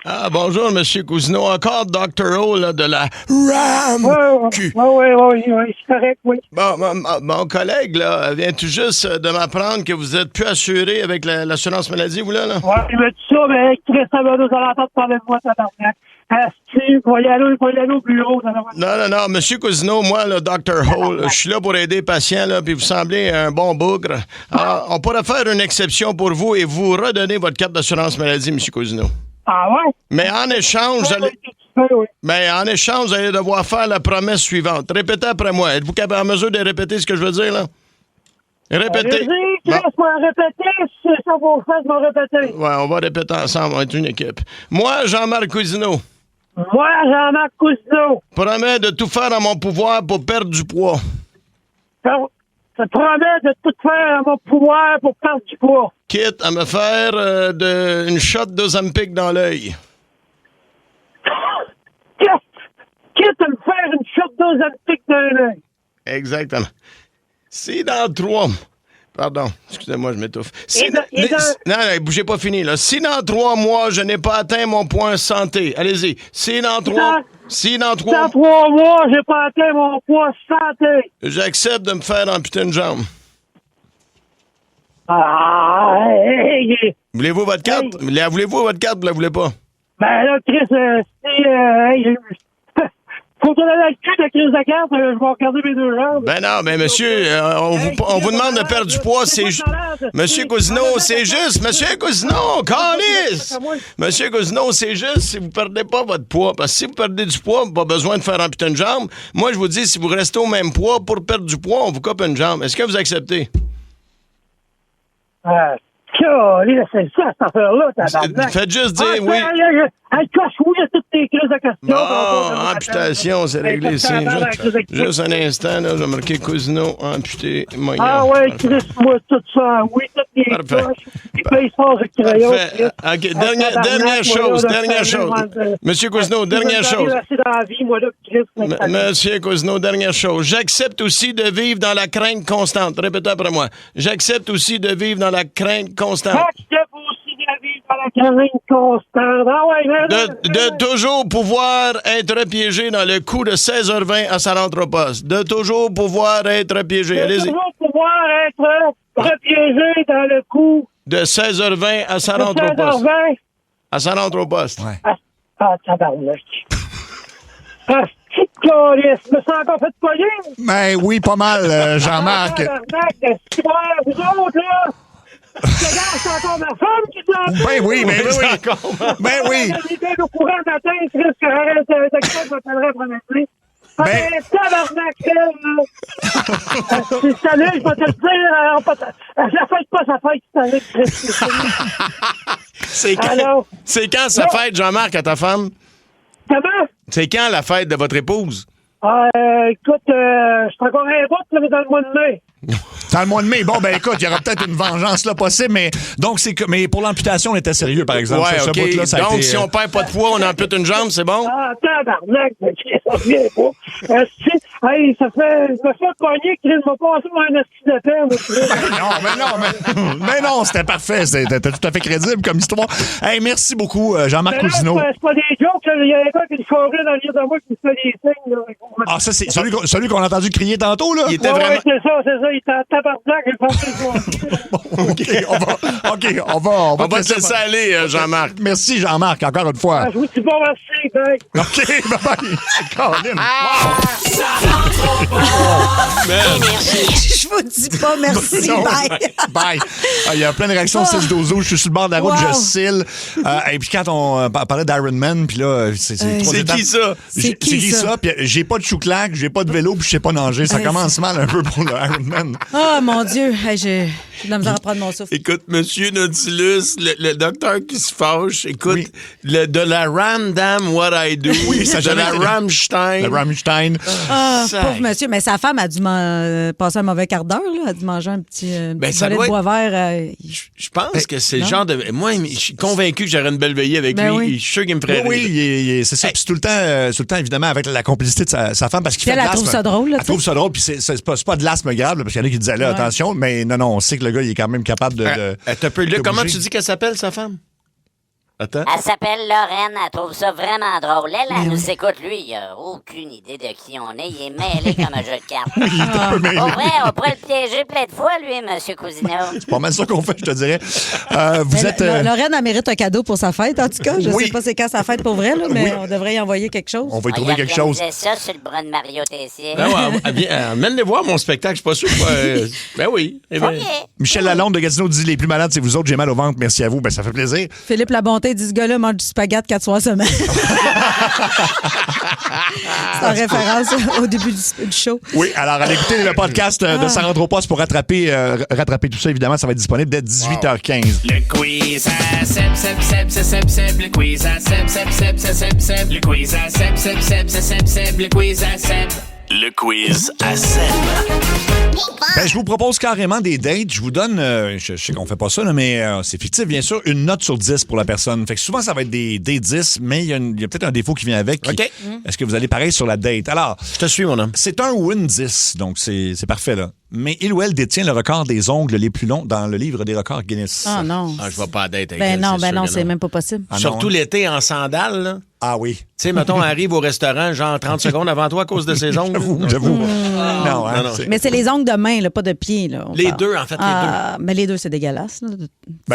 Ah, bonjour, M. Cousineau. Encore Dr. O, là, de la RAMQ. Oui, c'est correct, oui. Bon, mon collègue, là, vient tout juste de m'apprendre que vous êtes plus assuré avec l'assurance maladie, vous, là? Ouais, il m'a dit ça, mais Chris, ça va nous entendre parler de moi, tabarnak. Il va y aller au bureau. Non, M. Cousineau, moi, le Dr. Hall, je suis là pour aider les patients, là, puis vous semblez un bon bougre. Alors, on pourrait faire une exception pour vous et vous redonner votre carte d'assurance maladie, M. Cousineau. Ah ouais? Mais en échange, vous allez devoir faire la promesse suivante. Répétez après moi. Êtes-vous en mesure de répéter ce que je veux dire, là? Répétez. Répéter, si ça vous fait, je vais répéter. Ouais, on va répéter ensemble, on va être une équipe. Moi, Jean-Marc Cousineau. Moi, Jean-Marc Cousineau. Promets de tout faire à mon pouvoir pour perdre du poids. Je promets de tout faire à mon pouvoir pour perdre du poids. Quitte à me faire une shot d'Ozempic dans l'œil. Quitte à me faire une shot d'Ozempic dans l'œil. Exactement. Si dans 3 mois... Pardon, excusez-moi, je m'étouffe. Non, bougez pas fini, là. Si dans 3 mois, je n'ai pas atteint mon point santé, allez-y. Si dans 3 mois, j'ai pas atteint mon point santé, j'accepte de me faire amputer une jambe. Voulez-vous votre carte? Voulez-vous votre carte ou la voulez pas? Ben là, Chris, faut que je la carte de crise de carte, je vais regarder mes deux jambes. Ben non, mais monsieur, on vous demande de perdre du poids, c'est juste... Monsieur Cousineau, c'est juste... Monsieur Cousineau, calice! Monsieur Cousineau, c'est juste si vous perdez pas votre poids. Parce que si vous perdez du poids, pas besoin de faire amputer une jambe. Moi, je vous dis, si vous restez au même poids, pour perdre du poids, on vous coupe une jambe. Est-ce que vous acceptez? C'est ça, cette affaire-là, tabarnak. Faites juste dire oui. Elle coche oui à toutes tes crises de questions. Amputation, c'est réglé ici. Juste un instant, là, je vais marquer Cousineau, amputé, moyen. Ah ouais, Chris-moi tout ça. Oui, toutes les coches. Puis paye fort avec crayon. OK, dernière chose. Monsieur Cousineau, dernière chose. Monsieur Cousineau, dernière chose. J'accepte aussi de vivre dans la crainte constante. Répétez après moi. J'accepte aussi de vivre dans la crainte constante. J'accepte aussi de vivre dans la crainte constante. Ah ouais, de toujours pouvoir être piégé dans le coup de 16h20 à sa rentre au poste. De toujours pouvoir être piégé. Allez-y. De toujours pouvoir être repiégé dans le coup de 16h20 à sa rentre au poste. À sa rentre au poste. Ah, tabarnak. Calice, je me suis encore fait poigner. Ben oui, pas mal, Jean-Marc. Vous autres, là. C'est encore ma femme qui t'en Ben oui, ben oui. Ben oui. J'étais au courant matin, Chris, que j'arrête avec ça, je m'appellerai après matin. Ben... tabarnak, cette année, je vais te le dire, la fête pas sa fête cette année, Chris. C'est quand sa fête, Jean-Marc, à ta femme? Comment? C'est quand la fête de votre épouse? Écoute, je suis encore un bout, mais dans le mois de mai. Dans le mois de mai, bon, ben écoute, il y aura peut-être une vengeance là possible, mais donc mais pour l'amputation, on était sérieux, par exemple. Ouais, ce OK. bout-là, ça a Donc, été, si on perd pas de poids, on ampute une jambe, c'est bon? Ah, tabarnak, ça revient pas. Hey, ça fait... Je me fais pogner, Chris m'a passé pour un esti de terre. mais non, c'était parfait. C'était tout à fait crédible comme histoire. Hey, merci beaucoup, Jean-Marc Cousineau. C'est pas des jokes, il y a un gars qui est forêt dans le livre de moi qui me fait des signes. Là. Ah, ça, c'est celui qu'on a entendu crier tantôt, là? Il était vraiment... c'est ça. Il était en tabarnak, il pensait on va te laisser aller, Jean-Marc. Merci, Jean-Marc, encore une fois. Je vous dis bon merci, bye. OK, bye-bye. Colin. Je vous dis pas merci, bye. Bye. Il y a plein de réactions 6-12. Je suis sur le bord de la route, je cille. Et puis quand on parlait d'Iron Man, puis là, c'est qui ça? C'est qui ça? Puis j'ai pas de chou-claque, j'ai pas de vélo, puis je sais pas nager. Ça commence mal un peu pour le Iron Man. Oh mon Dieu, hey, j'ai de la misère à prendre mon souffle. Écoute, Monsieur Nautilus, le docteur qui se fâche, écoute, de la Ramdam What I Do, de la Rammstein. Le Rammstein. Ah, pauvre monsieur, mais sa femme a dû passer un mauvais quart d'heure, là. Elle a dû manger un petit volet de bois vert. Je pense que c'est le genre de... Moi, je suis convaincu que j'aurais une belle veillée avec lui. Oui. Je suis sûr qu'il me ferait rire. Oui, c'est ça. Puis c'est tout le temps, évidemment, avec la complicité de sa femme, parce qu'il fait de l'asthme. Elle trouve ça drôle. Elle trouve ça drôle, puis c'est pas de l'asthme grave, là, parce qu'il y en a qui disaient là, attention, mais non, on sait que le gars, il est quand même capable de comment tu dis qu'elle s'appelle, sa femme? Attends. Elle s'appelle Lorraine, elle trouve ça vraiment drôle. Elle nous écoute, lui, il a aucune idée de qui on est. Il est mêlé comme un jeu de cartes. Pour vrai, on pourrait le piéger plein de fois, lui, M. Cousineau. C'est pas mal ça qu'on fait, je te dirais. Lorraine, elle mérite un cadeau pour sa fête, en tout cas. Je sais pas c'est quand sa fête pour vrai, là, mais on devrait y envoyer quelque chose. On va y trouver quelque chose. On ça sur le bras de Mario Tessier. Amène-les voir mon spectacle, je suis pas sûr. Ben oui. Michel Lalonde de Gatineau dit les plus malades, c'est vous autres, j'ai mal au ventre, merci à vous. Ben ça fait plaisir. Philippe Labonté dit ce gars-là mange du spaghetti 4 soirs semaine. C'est en référence au début du show. Oui, alors allez écouter le podcast de Ça rentre au poste pour rattraper tout ça. Évidemment, ça va être disponible dès 18h15. Le quiz à Seb. Le quiz à Seb. Le quiz à Seb. Le quiz à Seb. Le quiz à Seb. Ben, je vous propose carrément des dates. Je vous donne, je sais qu'on fait pas ça, là, mais c'est fictif, bien sûr, une note sur 10 pour la personne. Fait que souvent, ça va être des 10, mais il y a peut-être un défaut qui vient avec. OK. Est-ce que vous allez pareil sur la date? Alors, je te suis, mon homme. C'est un win 10, donc c'est parfait, là. Mais il ou elle détient le record des ongles les plus longs dans le livre des records Guinness. Ah non. Je vais pas à date avec ben elle. Non, c'est même pas possible. Surtout l'été en sandales, là. Ah oui. Tu sais, mettons, on arrive au restaurant, genre 30 secondes avant toi à cause de ses ongles. J'avoue. Non. Mais c'est les ongles de main, là, pas de pied. Là, les deux, en fait, les deux. Mais les deux, c'est dégueulasse. Là.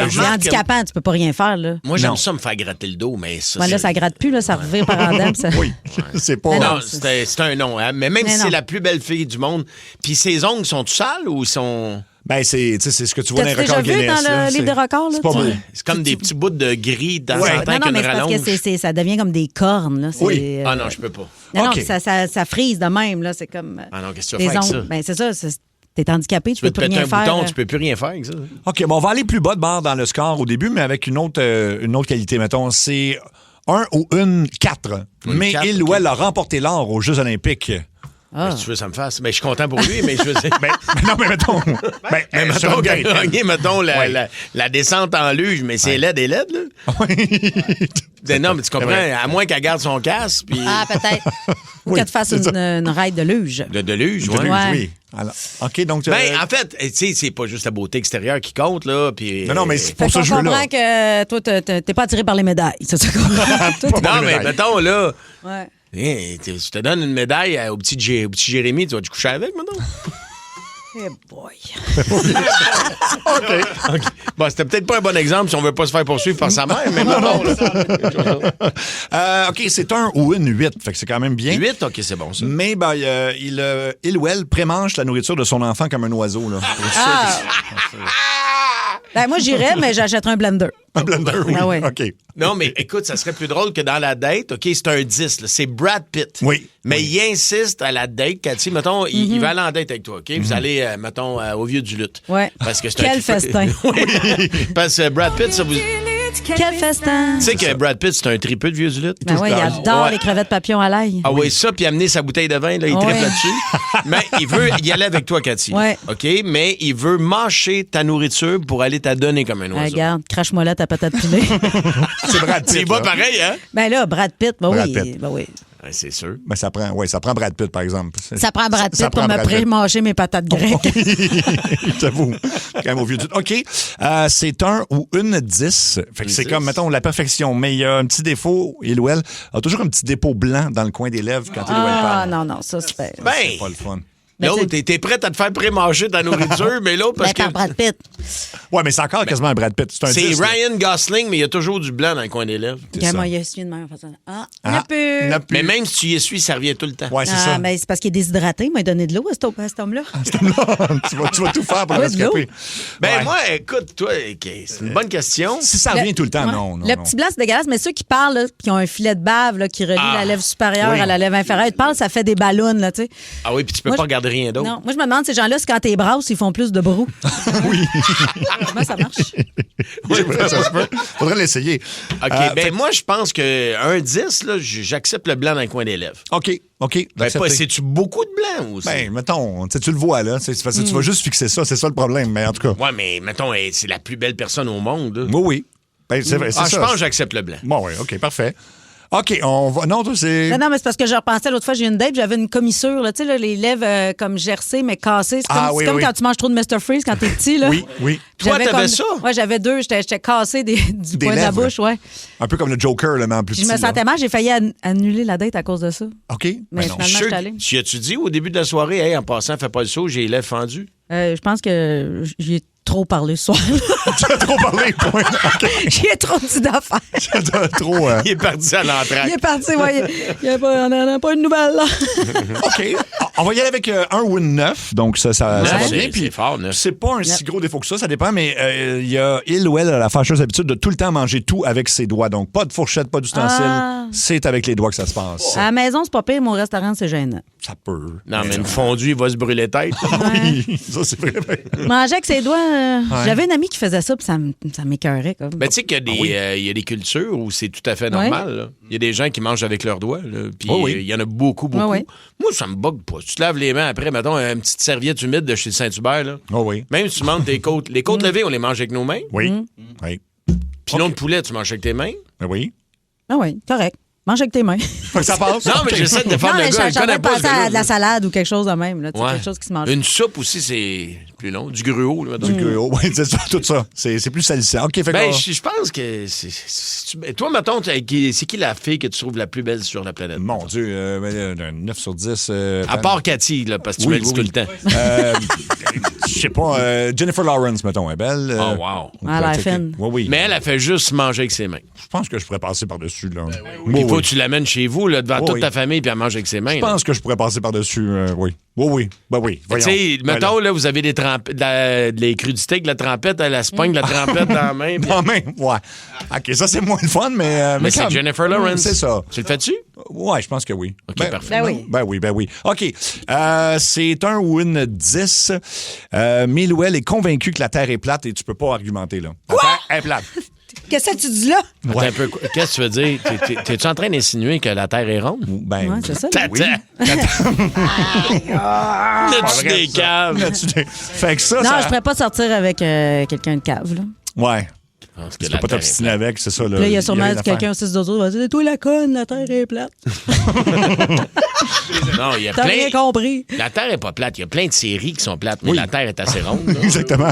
C'est handicapant, tu peux pas rien faire. Là. Moi, j'aime ça me faire gratter le dos, mais ça. Là, ça gratte plus, là, ça revire par en dedans. Ça... Oui, c'est pas. Non, c'est un nom. Hein. Mais même si c'est la plus belle fille du monde, puis ses ongles sont-tu sales ou sont. Ben, c'est ce que tu vois dans les records Guinness. Guinness. Dans le livre des records, c'est pas beau. C'est comme des petits bouts de gris dans ouais. un temps qu'une mais c'est rallonge. parce que ça devient comme des cornes. Là. Oui. Ah non, je peux pas. Non, ça frise de même. Là. C'est comme. Ah non, qu'est-ce que tu vas faire avec ça? Ben, c'est ça. T'es handicapé, tu peux plus rien faire. Bouton, tu peux plus rien faire avec ça. OK, bon, on va aller plus bas de barre dans le score au début, mais avec une autre qualité. Mettons, c'est 1 ou une 4. Mais 4, il ou elle a remporté l'or aux Jeux olympiques. Ah. Si tu veux, ça me fasse. Mais je suis content pour lui, mais je veux dire. non, mais mettons. mettons qu'elle a gagné, mettons, la descente en luge, mais c'est laid et laid, là. Oui. Non, mais tu comprends, à moins qu'elle garde son casque. Puis... Ah, peut-être. Ou qu'elle te fasse une ride de luge. De luge, oui. Oui. Alors, OK, donc. En fait, tu sais, c'est pas juste la beauté extérieure qui compte, là. Puis, non, mais c'est pour ce jeu-là. Je comprends que toi, t'es pas attiré par les médailles. C'est ça qu'on Non, mais mettons, là. Ouais. Je te donne une médaille au petit Jérémy, tu vas te coucher avec, maintenant? Eh boy. OK. Bon, c'était peut-être pas un bon exemple si on veut pas se faire poursuivre par sa mère, mais bon, là. OK, c'est un ou une 8. Fait que c'est quand même bien. 8, OK, c'est bon, ça. Mais ben, il ou elle prémange la nourriture de son enfant comme un oiseau. Là. Ben, moi, j'irais, mais j'achèterais un blender. Un blender, oui. Ah ouais. OK. Non, mais écoute, ça serait plus drôle que dans la date, OK, c'est un 10, là, c'est Brad Pitt. Oui. Mais il insiste à la date, Cathy, mettons, il va aller en date avec toi, OK? Vous allez, mettons, au Vieux du Lutte. Ouais. Parce que c'est Quel festin. Oui. Parce que Brad Pitt, ça vous... Quel festin. Tu sais que Brad Pitt, c'est un tripeux de Vieux du Lutte. Ben oui, il adore les crevettes papillons à l'ail. Ah oui, ça, puis amener sa bouteille de vin, là, il tripe là-dessus. Mais il veut y aller avec toi, Cathy. Ouais. OK? Mais il veut mâcher ta nourriture pour aller t'adonner comme un oiseau. Regarde, crache-moi là ta patate pilée. C'est Brad Pitt. C'est pas pareil, hein? Ben là, Brad Pitt, ben Brad oui. Pitt. Ben oui. Ouais, c'est sûr. Ben, ça prend Brad Pitt, par exemple. Ça prend Brad Pitt Ça pour prend me Brad Pitt. pré-mâcher mes patates grecques. J'avoue. Quand même au vieux du... OK. C'est un ou une 10. Fait que c'est 10. comme, mettons, la perfection. Mais il y a un petit défaut, il ou elle a toujours un petit dépôt blanc dans le coin des lèvres quand il ou elle parle. Non, ça, c'est... Ben, C'est pas le fun. l'autre, t'es prête à te faire pré-manger ta nourriture, mais l'autre, parce Ben, par Brad Pitt. Ouais, mais c'est encore quasiment un Brad Pitt. C'est un c'est 10. là. Ryan Gosling, mais il y a toujours du blanc dans le coin des lèvres. Regarde, moi, il a essuyé de même. N'a plus. n'a plus. Mais même si tu y essuies, ça revient tout le temps. Ouais, c'est Ah, ça. mais c'est parce qu'il est déshydraté. Il m'a donné de l'eau à cet homme-là. tu vas tout faire pour le Ouais, de l'eau. rescaper. Ben Ouais. moi, écoute, toi, OK, c'est une bonne question. Si ça revient tout le temps, Ouais. non. Le petit blanc, c'est dégueulasse, mais ceux qui parlent, là, qui ont un filet de bave là, qui relie la lèvre supérieure Oui. à la lèvre inférieure, ils te parlent, ça fait des ballons, là, tu sais. Ah oui, puis tu peux Moi, pas je- regarder rien d'autre. Non, moi, je me demande, ces gens-là, c'est quand t'es brasses, ils font plus de brou. Oui. Comment ça marche? C'est vrai, ça se peut. Faudrait l'essayer. OK, fait- moi, je pense qu'un 10, là, j'accepte le blanc dans le coin des lèvres. OK. Ben, Accepté. pas, c'est-tu beaucoup de blanc aussi? Ben, mettons, tu le vois, là. C'est parce que tu vas juste fixer ça. C'est ça le problème. Mais en tout cas. Ouais, mais mettons, c'est la plus belle personne au monde. Là. Oui. Ben, c'est vrai. C'est Ah, ça. je pense que j'accepte le blanc. Bon, oui. OK, parfait. OK, on va. Non, toi, c'est. Non, mais c'est parce que je repensais l'autre fois, j'ai eu une date, j'avais une commissure, là, tu sais, là, les lèvres comme gercées, mais cassées. C'est comme, Ah, oui, c'est comme oui. quand tu manges trop de Mr. Freeze quand t'es petit, là. Oui. Puis Toi, j'avais t'avais ça? Ouais, j'avais deux. J'étais cassé du Des coin de la lèvres. bouche, ouais. Un peu comme le Joker, là, mais en plus Puis petit. je me là. sentais mal, j'ai failli annuler la date à cause de ça. OK. Mais Ben non. finalement, je suis allée. Tu as-tu dit au début de la soirée, hey, en passant, fais pas le saut, j'ai les lèvres fendues? Je pense que j'y ai trop parlé ce soir. Tu as trop parlé, point. OK. J'y ai trop dit d'affaires. Tu as trop. Il est parti à Il l'entraque. est parti, ouais. On n'en a pas une nouvelle, là. OK. On va y aller avec un ou une 9. Donc, ça va Neuf, bien. c'est Puis, fort, neuf. c'est pas un si gros défaut que ça dépend, mais il ou elle a la fâcheuse habitude de tout le temps manger tout avec ses doigts. Donc, pas de fourchette, pas d'ustensile. Ah. C'est avec les doigts que ça se passe. À la maison, c'est pas pire, mon restaurant, c'est gênant. Ça peut. Non, mais une fondue, il va se brûler tête. Oui, ça, c'est vrai. Manger avec ses doigts, j'avais une amie qui faisait ça, puis ça m'écœurait. Comme. Ben, tu sais qu'il y a des, il y a des cultures où c'est tout à fait normal. là. Il y a des gens qui mangent avec leurs doigts. là, Puis il y en a beaucoup. Oui, oui. Moi, ça me bug pas. Tu te laves les mains après, mettons, une petite serviette humide de chez Saint-Hubert. Là. Oh oui. Même si tu manges tes côtes. Les côtes levées, on les mange avec nos mains. Oui. Oui. Puis non de poulet, tu manges avec tes mains. Ben oui. Ah oui, correct. Mange avec tes mains. Fait que ça passe. Non, mais j'essaie de faire Non, le mais gars. je connais pas ce penser à gars-là, de la là. salade ou quelque chose de même. Là, tu sais, Ouais. quelque chose qui se mange. Une soupe aussi, c'est plus long. Du gruau. Là, Du gruau. Oui, c'est ça, tout ça. C'est plus salissant. OK, fait Ben, que. je pense que toi, mettons, c'est qui la fille que tu trouves la plus belle sur la planète? Mon Dieu, un 9 sur 10. À part Cathy, là, parce que tu me le dis tout le temps. Je sais pas, Jennifer Lawrence, mettons, est belle. Oh, wow. Elle a l'air fine. Oui, oui. Mais elle fait juste manger avec ses mains. Je pense que je pourrais passer par-dessus, là. Il faut que tu l'amènes chez vous, là, devant Oui, toute oui. ta famille, puis elle mange avec ses mains. Je pense que je pourrais passer par-dessus, oui. Oui, oui. Ben oui. Tu sais, mettons, là, vous avez des les crudités de la trempette, elle se pogne la trempette dans la main. puis- Dans la main, ouais. OK, ça, c'est moins le fun, mais. Mais c'est comme- Jennifer Lawrence. C'est ça. Tu le fais-tu? Ouais, je pense que oui. OK, parfait. Ben oui. Ben oui. OK. C'est un ou une 10. Milouel est convaincu que la Terre est plate et tu peux pas argumenter, là. La Terre est plate. Qu'est-ce que tu dis là? Attends un peu, qu'est-ce que tu veux dire? T'es-tu en train d'insinuer que la Terre est ronde? Ben, Ouais, c'est ça. oui. T'as-tu des caves? Fait que ça, Non, ça... je pourrais pas sortir avec quelqu'un de cave. Là. Ouais. Parce que Tu la peux pas Terre est t'obstiner avec, c'est ça. Là, il y a sûrement rien à quelqu'un faire. aussi d'autres va dire toi la conne, la terre est plate. Non, il y a T'as rien plein. compris. La Terre est pas plate. Il y a plein de séries qui sont plates, mais Oui. la Terre est assez ronde. là. Exactement.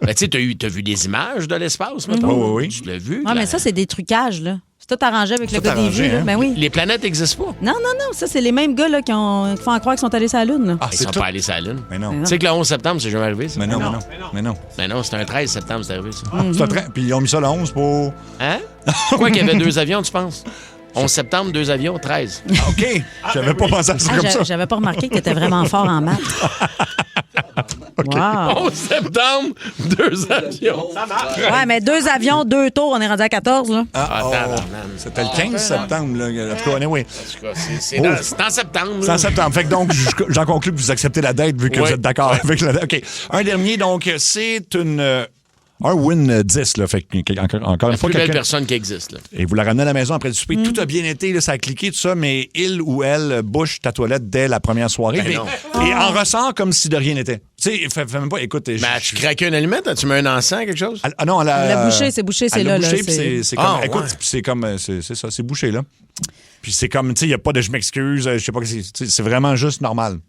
Ben, tu sais, t'as vu des images de l'espace, mettons? Oui, oui, oui. Tu l'as vu? Ouais, mais ça, c'est des trucages, là. C'est tout arrangé avec le Tout gars des arrangé, vues. là. hein? Ben oui. Les planètes n'existent pas. Non, ça, c'est les mêmes gars là, qui font en croire qu'ils sont allés sur la Lune. Là. Ah, Ils c'est sont tout. pas allés sur la Lune. Mais non. Mais non. Tu sais que le 11 septembre, c'est jamais arrivé, ça? Mais non. Mais non, c'est un 13 septembre, c'est arrivé, ça. C'est un train. Puis ils ont mis ça le 11 pour... Hein? Pourquoi qu'il y avait 2 avions, tu penses? 11 septembre, 2 avions, 13. Ah, OK. J'avais pas pensé à ça comme ça. J'avais pas remarqué que t'étais vraiment fort en maths. Wow. 11 septembre, 2 avions. Ouais, mais 2 avions, 2 tours, on est rendu à 14, là. C'était le 15 septembre, là. En tout cas, anyway. C'est en septembre. C'est en septembre. Fait que donc, j'en conclus que vous acceptez la date vu que vous êtes d'accord avec la date. OK. Un dernier, donc, c'est un win 10, là. Fait que, encore une La fois, plus belle quelqu'un... personne qui existe, là. Et vous la ramenez à la maison après le souper. Tout a bien été, là, ça a cliqué, tout ça, mais il ou elle bouche ta toilette dès la première soirée. Ben Et en ressort comme si de rien n'était. Tu sais, fais même pas, écoute... Tu craques un aliment? Tu mets un encens, quelque chose? Ah non, elle a bouché, c'est bouché, c'est elle là. l'a bouché, là, puis c'est comme... Ah, écoute, ouais. c'est comme... C'est ça, c'est bouché, là. Puis c'est comme, tu sais, il n'y a pas de « je m'excuse », je sais pas, c'est vraiment juste normal.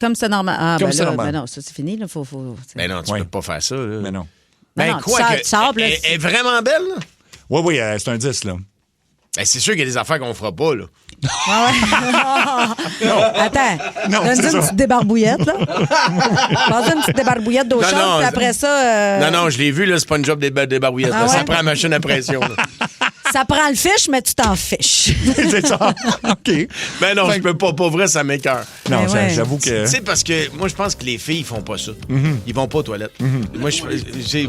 Comme c'est normal. Ah, Comme ben c'est là, normal. ben non, ça, c'est fini, là. Faut... Ben non, tu peux pas faire ça, là. Mais non. Ben non, quoi tu que... sors, là, Elle est vraiment belle, là? Oui, c'est un 10, là. Ben, c'est sûr qu'il y a des affaires qu'on fera pas, là. Attends, Non, donne-lui c'est une ça. petite débarbouillette, là. Passe une petite débarbouillette d'eau Non, chaude, non, puis après ça... Non, je l'ai vu, là, c'est pas une job des barouillettes. Ah là. Ça ouais? prend la machine à pression, là. Ça prend le fiche, mais tu t'en fiches. C'est ça. OK. Ben non, je peux pas. Pour vrai, ça m'écoeure. Non, Mais ouais. j'avoue que... Tu sais, parce que moi, je pense que les filles, ils font pas ça. Ils vont pas aux toilettes. Moi,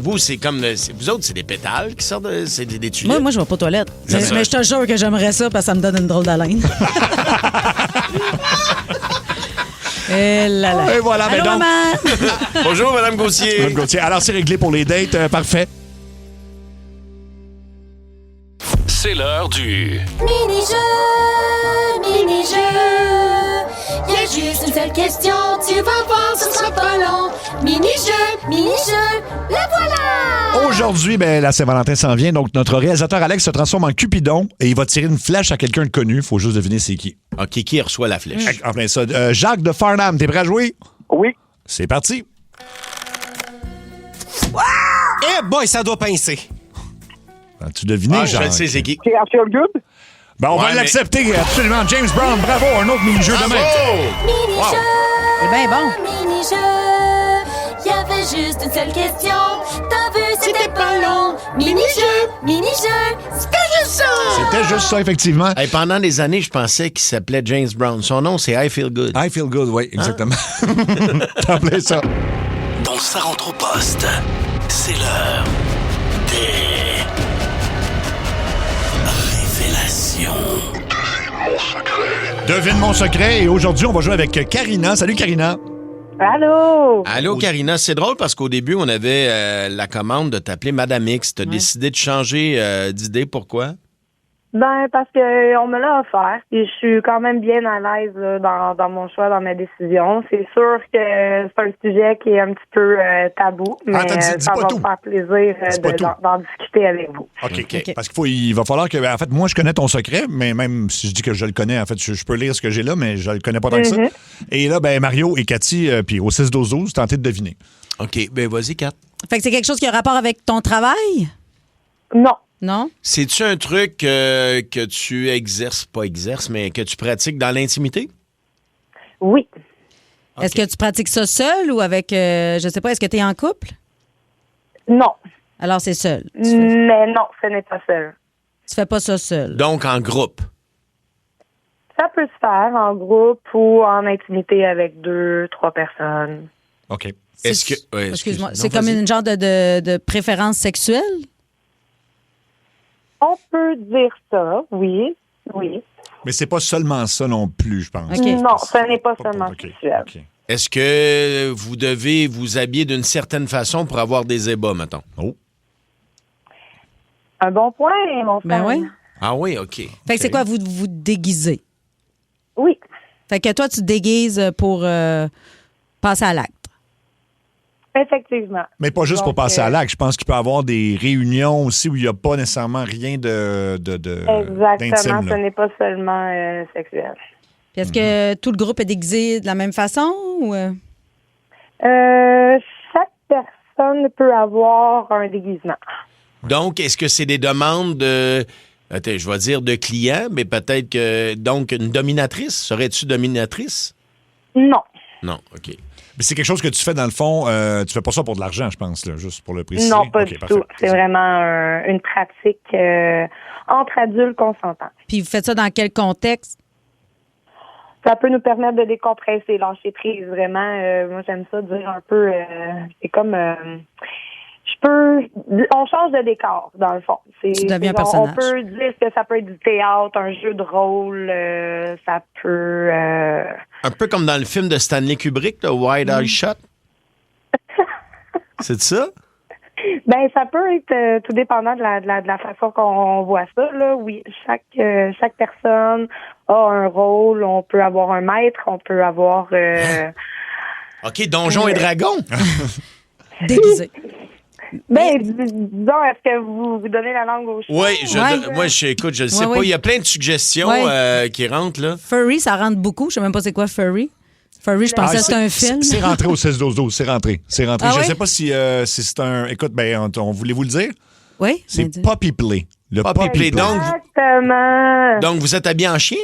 vous, c'est comme... Vous autres, c'est des pétales qui sortent c'est des tuyaux. Moi, je vais pas aux toilettes. C'est ça. Mais je te jure que j'aimerais ça parce que ça me donne une drôle d'haleine. Et là là. Et voilà, Allô, ben donc... maman? Bonjour, Mme Gauthier. Mme Gauthier. Alors, c'est réglé pour les dates. Parfait. C'est l'heure du... Mini-jeu, y a juste une seule question, tu vas voir, ce sera pas long. Mini-jeu, la voilà! Aujourd'hui, la Saint-Valentin s'en vient, donc notre réalisateur Alex se transforme en Cupidon et il va tirer une flèche à quelqu'un de connu. Faut juste deviner c'est qui. OK, qui reçoit la flèche? En plein ça. Jacques de Farnham, t'es prêt à jouer? Oui. C'est parti. Eh boy, ça doit pincer. As-tu deviné, Je Jacques? le sais, c'est qui? C'est I Feel Good? Ben, on va Ouais, l'accepter, absolument. James Brown, bravo, un autre mini-jeu demain. Mini-jeu, C'est bien bon. mini-jeu, y avait juste une seule question. T'as vu, c'était pas long. Mini-jeu, c'était juste ça. C'était juste ça, effectivement. Hey, pendant des années, je pensais qu'il s'appelait James Brown. Son nom, c'est I Feel Good. I feel good, oui, exactement. T'as appelé ça. Dans Ça rentre au poste, c'est l'heure des... révélations. Devine mon secret. Et aujourd'hui, on va jouer avec Karina. Salut, Karina. Allô? Allô, Karina. C'est drôle parce qu'au début, on avait la commande de t'appeler Madame X. T'as décidé de changer d'idée. Pourquoi? Ben, parce que on me l'a offert. Et je suis quand même bien à l'aise là, dans mon choix, dans ma décision. C'est sûr que c'est un sujet qui est un petit peu tabou, mais dis ça pas va tout. me faire plaisir Dis pas tout. d'en discuter avec vous. OK. Parce qu'il va falloir que... En fait, moi, je connais ton secret, mais même si je dis que je le connais, en fait, je peux lire ce que j'ai là, mais je le connais pas tant que ça. Et là, Mario et Cathy, puis au 6-12-12, tentez de deviner. OK, vas-y, Kat. Fait que c'est quelque chose qui a rapport avec ton travail? Non. Non? C'est-tu un truc que tu exerces, mais que tu pratiques dans l'intimité? Oui. Est-ce que tu pratiques ça seul ou avec, je sais pas, est-ce que tu es en couple? Non. Alors, c'est seul. Mais non, ce n'est pas seul. Tu fais pas ça seul. Donc, en groupe. Ça peut se faire en groupe ou en intimité avec 2-3 personnes. OK. Est-ce que... ouais, Excuse-moi. Non, C'est comme vas-y. une genre de préférence sexuelle? On peut dire ça, oui. Oui. Mais c'est pas seulement ça non plus, je pense. Non, ce n'est pas seulement sexuel. Est-ce que vous devez vous habiller d'une certaine façon pour avoir des ébats, mettons? Oh. Un bon point, mon frère. Ben oui. Ah oui, OK. Fait que c'est quoi, vous vous déguisez? Oui. Fait que toi, tu te déguises pour passer à l'acte. Effectivement. Mais pas juste pour Donc, passer à l'acte. Je pense qu'il peut y avoir des réunions aussi où il n'y a pas nécessairement rien Exactement, d'intime, ce là. n'est pas seulement sexuel. Puis est-ce que tout le groupe est déguisé de la même façon? Ou... Chaque personne peut avoir un déguisement. Donc, est-ce que c'est des demandes Attends, je vais dire de clients, mais peut-être que... Donc, une dominatrice? Serais-tu dominatrice? Non. Non, OK. Mais c'est quelque chose que tu fais dans le fond, tu fais pas ça pour de l'argent, je pense, là, juste pour le préciser. Non, pas OK, du parfait. tout. C'est vraiment une pratique entre adultes consentants. Puis vous faites ça dans quel contexte? Ça peut nous permettre de décompresser, lâcher prise, vraiment. Moi, j'aime ça dire un peu... c'est comme... on change de décor, dans le fond. Tu deviens un on personnage. peut dire que ça peut être du théâtre, un jeu de rôle, ça peut... Un peu comme dans le film de Stanley Kubrick, le Wide Eye Shut. C'est ça? Ben, ça peut être tout dépendant de la façon qu'on voit ça, là. Oui, chaque personne a un rôle. On peut avoir un maître, on peut avoir... OK, Donjons et Dragons. Déguisé. Ben, disons, est-ce que vous donnez la langue au chat? Oui, moi, écoute, je ne sais pas. Il y a plein de suggestions qui rentrent, là. Furry, ça rentre beaucoup. Je sais même pas c'est quoi Furry. Furry, je pensais que c'était un film. C'est rentré au 16-12-12. C'est rentré. Ah je oui? sais pas si c'est un... Écoute, on voulez-vous le dire? Oui. C'est Poppy Play. Le Poppy Play. Exactement. Donc, vous êtes habillé en chien?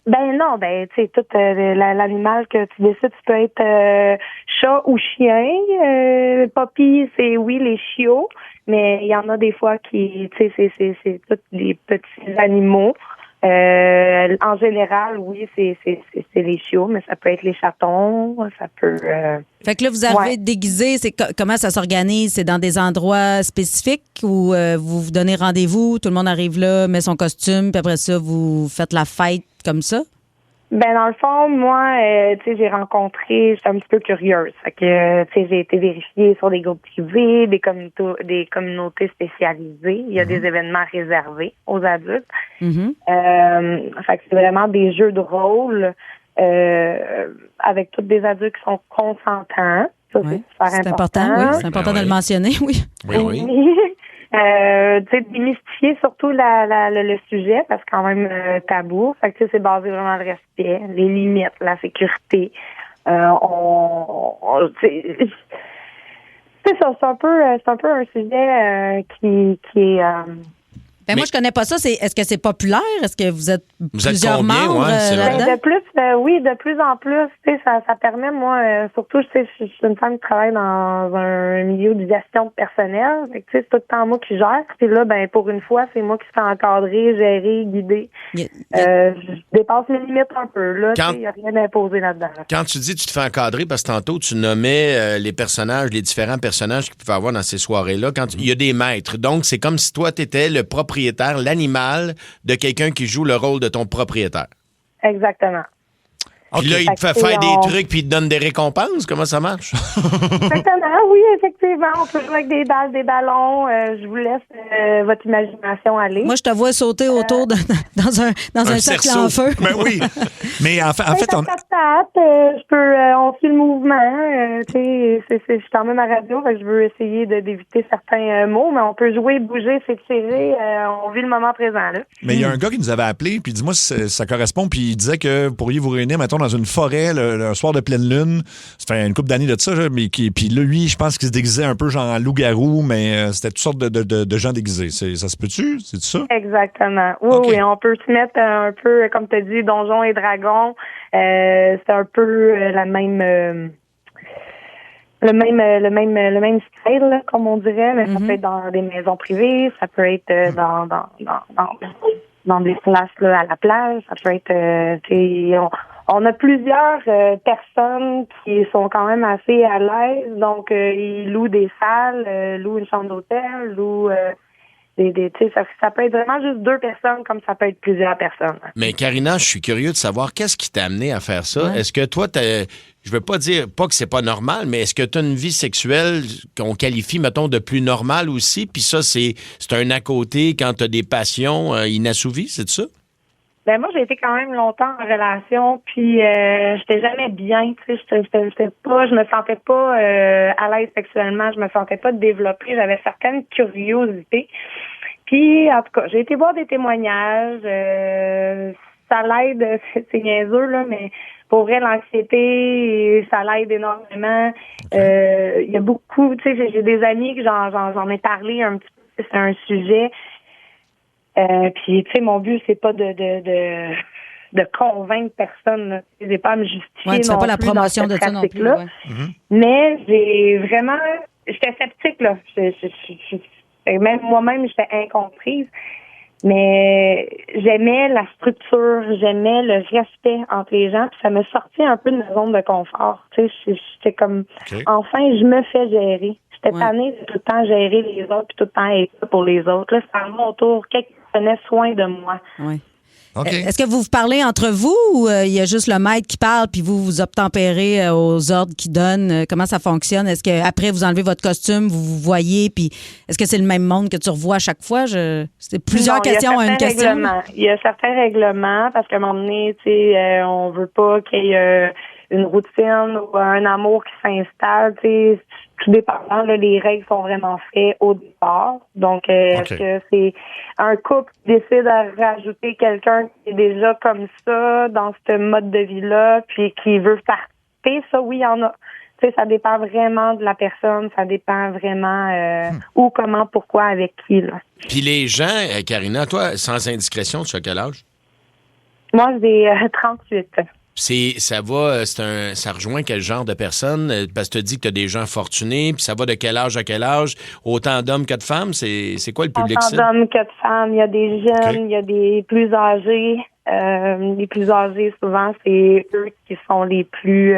Ben non, ben tu sais, tout l'animal que tu décides, tu peux être chat ou chien. Poppy, c'est oui les chiots, mais il y en a des fois qui, tu sais, c'est tous les petits animaux. En général, oui, c'est les chiots, mais ça peut être les chatons, ça peut... Fait que là, vous arrivez déguisé, comment ça s'organise? C'est dans des endroits spécifiques où vous vous donnez rendez-vous, tout le monde arrive là, met son costume, puis après ça, vous faites la fête comme ça? Ben dans le fond, moi, tu sais, j'ai rencontré, j'étais un petit peu curieuse. Fait que, tu sais, j'ai été vérifiée sur des groupes privés, des communautés spécialisées. Il y a des événements réservés aux adultes. Fait que c'est vraiment des jeux de rôle avec tous des adultes qui sont consentants. Ça, c'est important. Oui, c'est important de le mentionner, oui. Oui. Tu sais, démystifier surtout le sujet, parce que quand même tabou. Fait que tu sais, c'est basé vraiment le respect, les limites, la sécurité. C'est ça, c'est un peu un sujet qui est... Ben moi, je connais pas ça. Est-ce que c'est populaire? Est-ce que vous êtes plusieurs combien, membres là-dedans? De plus, oui, de plus en plus. Tu sais, ça permet, moi, surtout, je suis une femme qui travaille dans un milieu de gestion de personnel. Fait que, tu sais, c'est tout le temps moi qui gère. Puis là, ben pour une fois, c'est moi qui suis encadrée, gérée, guidée. Je dépasse les limites un peu. Là, il n'y a rien d'imposé là-dedans. Quand tu dis tu te fais encadrer, parce que tantôt, tu nommais les personnages, les différents personnages qu'il pouvait avoir dans ces soirées-là. Il y a des maîtres. Donc, c'est comme si toi, tu étais le propriétaire, l'animal de quelqu'un qui joue le rôle de ton propriétaire. Exactement. Puis là, il te fait faire des trucs puis il te donne des récompenses. Comment ça marche? Exactement, oui, effectivement. On peut jouer avec des balles, des ballons. Je vous laisse votre imagination aller. Moi, je te vois sauter autour dans un cercle en feu. Ben oui. Mais en fait, on suit le mouvement. Tu sais, je suis quand même à la radio, fait que je veux essayer d'éviter certains mots, mais on peut jouer, bouger, s'étirer. On vit le moment présent, là. Mais il y a un gars qui nous avait appelé, puis dis-moi si ça correspond, puis il disait que vous pourriez vous réunir, mettons, dans une forêt, un soir de pleine lune. Ça fait une couple d'années de ça, mais puis là, lui, je pense qu'il se déguisait un peu genre en loup-garou, mais c'était toutes sortes de gens déguisés. Ça se peut-tu? C'est ça? Exactement. Oui, on peut se mettre un peu, comme tu as dit, Donjons et Dragons. C'est un peu la même... le même style, là, comme on dirait, mais ça peut être dans des maisons privées, ça peut être dans des places là, à la plage, ça peut être... on a plusieurs personnes qui sont quand même assez à l'aise, donc ils louent des salles, louent une chambre d'hôtel, louent... ça peut être vraiment juste 2 personnes comme ça peut être plusieurs personnes. Mais Karina, je suis curieux de savoir qu'est-ce qui t'a amené à faire ça. Ouais. Est-ce que toi, je veux pas dire pas que c'est pas normal, mais est-ce que tu as une vie sexuelle qu'on qualifie, mettons, de plus normale aussi? Puis ça, c'est un à côté quand tu as des passions inassouvies, c'est ça? Ben moi, j'ai été quand même longtemps en relation, puis j'étais jamais bien, tu sais, je me sentais pas à l'aise sexuellement, je me sentais pas développée, j'avais certaines curiosités. Puis, en tout cas, j'ai été voir des témoignages, ça l'aide, c'est niaiseux, là, mais pour vrai, l'anxiété, ça l'aide énormément. Il y a beaucoup, tu sais, j'ai des amis que j'en ai parlé un petit peu, c'est un sujet. Puis, tu sais, mon but, c'est pas de convaincre personne. Là. C'est pas à me justifier Ouais, tu fais non pas la plus promotion dans de cette ça non plus. pratique-là. Ouais. Mais j'ai vraiment... J'étais sceptique, là. Même moi-même, j'étais incomprise. Mais j'aimais la structure, j'aimais le respect entre les gens, puis ça me sortait un peu de ma zone de confort. Tu sais, j'étais comme, enfin, je me fais gérer. J'étais tannée de tout le temps gérer les autres, puis tout le temps être là pour les autres. Là, c'est à mon tour, quelqu'un qui prenait soin de moi. Oui. Est-ce que vous vous parlez entre vous ou il y a juste le maître qui parle puis vous obtempérez aux ordres qu'il donne? Comment ça fonctionne? Est-ce qu'après, vous enlevez votre costume, vous vous voyez, puis est-ce que c'est le même monde que tu revois à chaque fois? C'est plusieurs questions à une question. Il y a certains règlements parce qu'à un moment donné, tu sais, on veut pas qu'il y ait une routine ou un amour qui s'installe, tu sais. Tout dépendant, là, les règles sont vraiment faites au départ. Donc, est-ce que c'est un couple qui décide de rajouter quelqu'un qui est déjà comme ça, dans ce mode de vie-là, puis qui veut partir? Ça, oui, il y en a. Tu sais, ça dépend vraiment de la personne, ça dépend vraiment où, comment, pourquoi, avec qui, là. Puis les gens, Karina, toi, sans indiscrétion, tu as quel âge? Moi, j'ai 38. Ça rejoint quel genre de personnes? Parce que tu dis que tu as des gens fortunés, puis ça va de quel âge à quel âge? Autant d'hommes que de femmes? C'est quoi le public cible? Autant d'hommes que de femmes. Il y a des jeunes, il y a des plus âgés. Les plus âgés, souvent, c'est eux qui sont les plus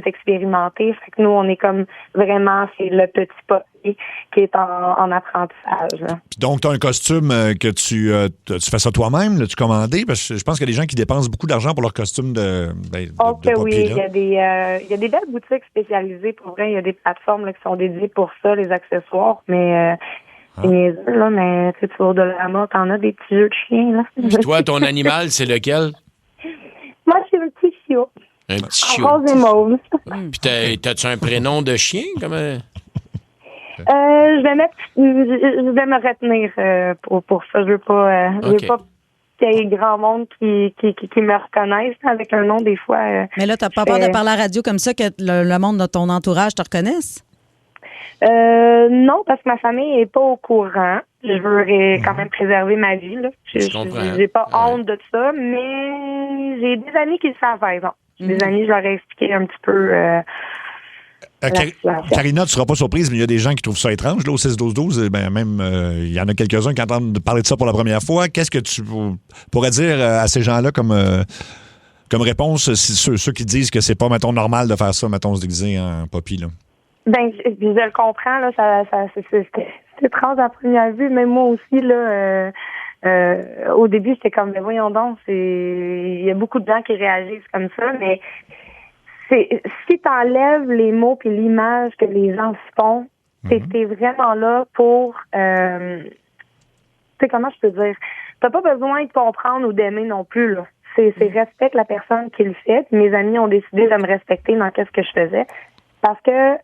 expérimentés. Fait que nous, on est comme vraiment, c'est le petit potier qui est en apprentissage. Là. Puis donc, tu as un costume que tu fais ça toi-même, là, tu commandé? Parce que je pense qu'il y a des gens qui dépensent beaucoup d'argent pour leur costume de oui, il y a des belles boutiques spécialisées. Pour vrai, il y a des plateformes là, qui sont dédiées pour ça, les accessoires, mais... C'est niaiseux, là, mais tu vas au Dollarama, t'en as des petits jeux de chiens, là. Puis toi, ton animal, c'est lequel? Moi, c'est un petit chiot. Un petit chiot. Rose et mauve. Puis t'as-tu un prénom de chien? Je vais me retenir pour ça. Je veux pas qu'il y ait grand monde qui me reconnaisse avec un nom, des fois. Mais là, t'as pas peur de parler à la radio comme ça que le monde de ton entourage te reconnaisse? Non, parce que ma famille est pas au courant. Je veux quand même préserver ma vie, là. J'ai pas honte de ça, mais j'ai des amis qui le savent, par exemple. Des amis, je leur ai expliqué un petit peu. Karina, tu seras pas surprise, mais il y a des gens qui trouvent ça étrange, là, au 6-12-12. Il y en a quelques-uns qui entendent parler de ça pour la première fois. Qu'est-ce que tu pourrais dire à ces gens-là comme réponse, ceux qui disent que c'est pas, mettons, normal de faire ça, mettons, se déguiser en papy, là? Ben, je le comprends, là, c'est étrange à première vue, mais moi aussi, là, au début, j'étais comme, mais voyons donc, il y a beaucoup de gens qui réagissent comme ça, mais si t'enlèves les mots et l'image que les gens se font, t'es vraiment là pour, tu sais, comment je peux dire, t'as pas besoin de comprendre ou d'aimer non plus, là. C'est respecte la personne qui le fait, puis mes amis ont décidé de me respecter dans qu'est-ce que je faisais, parce que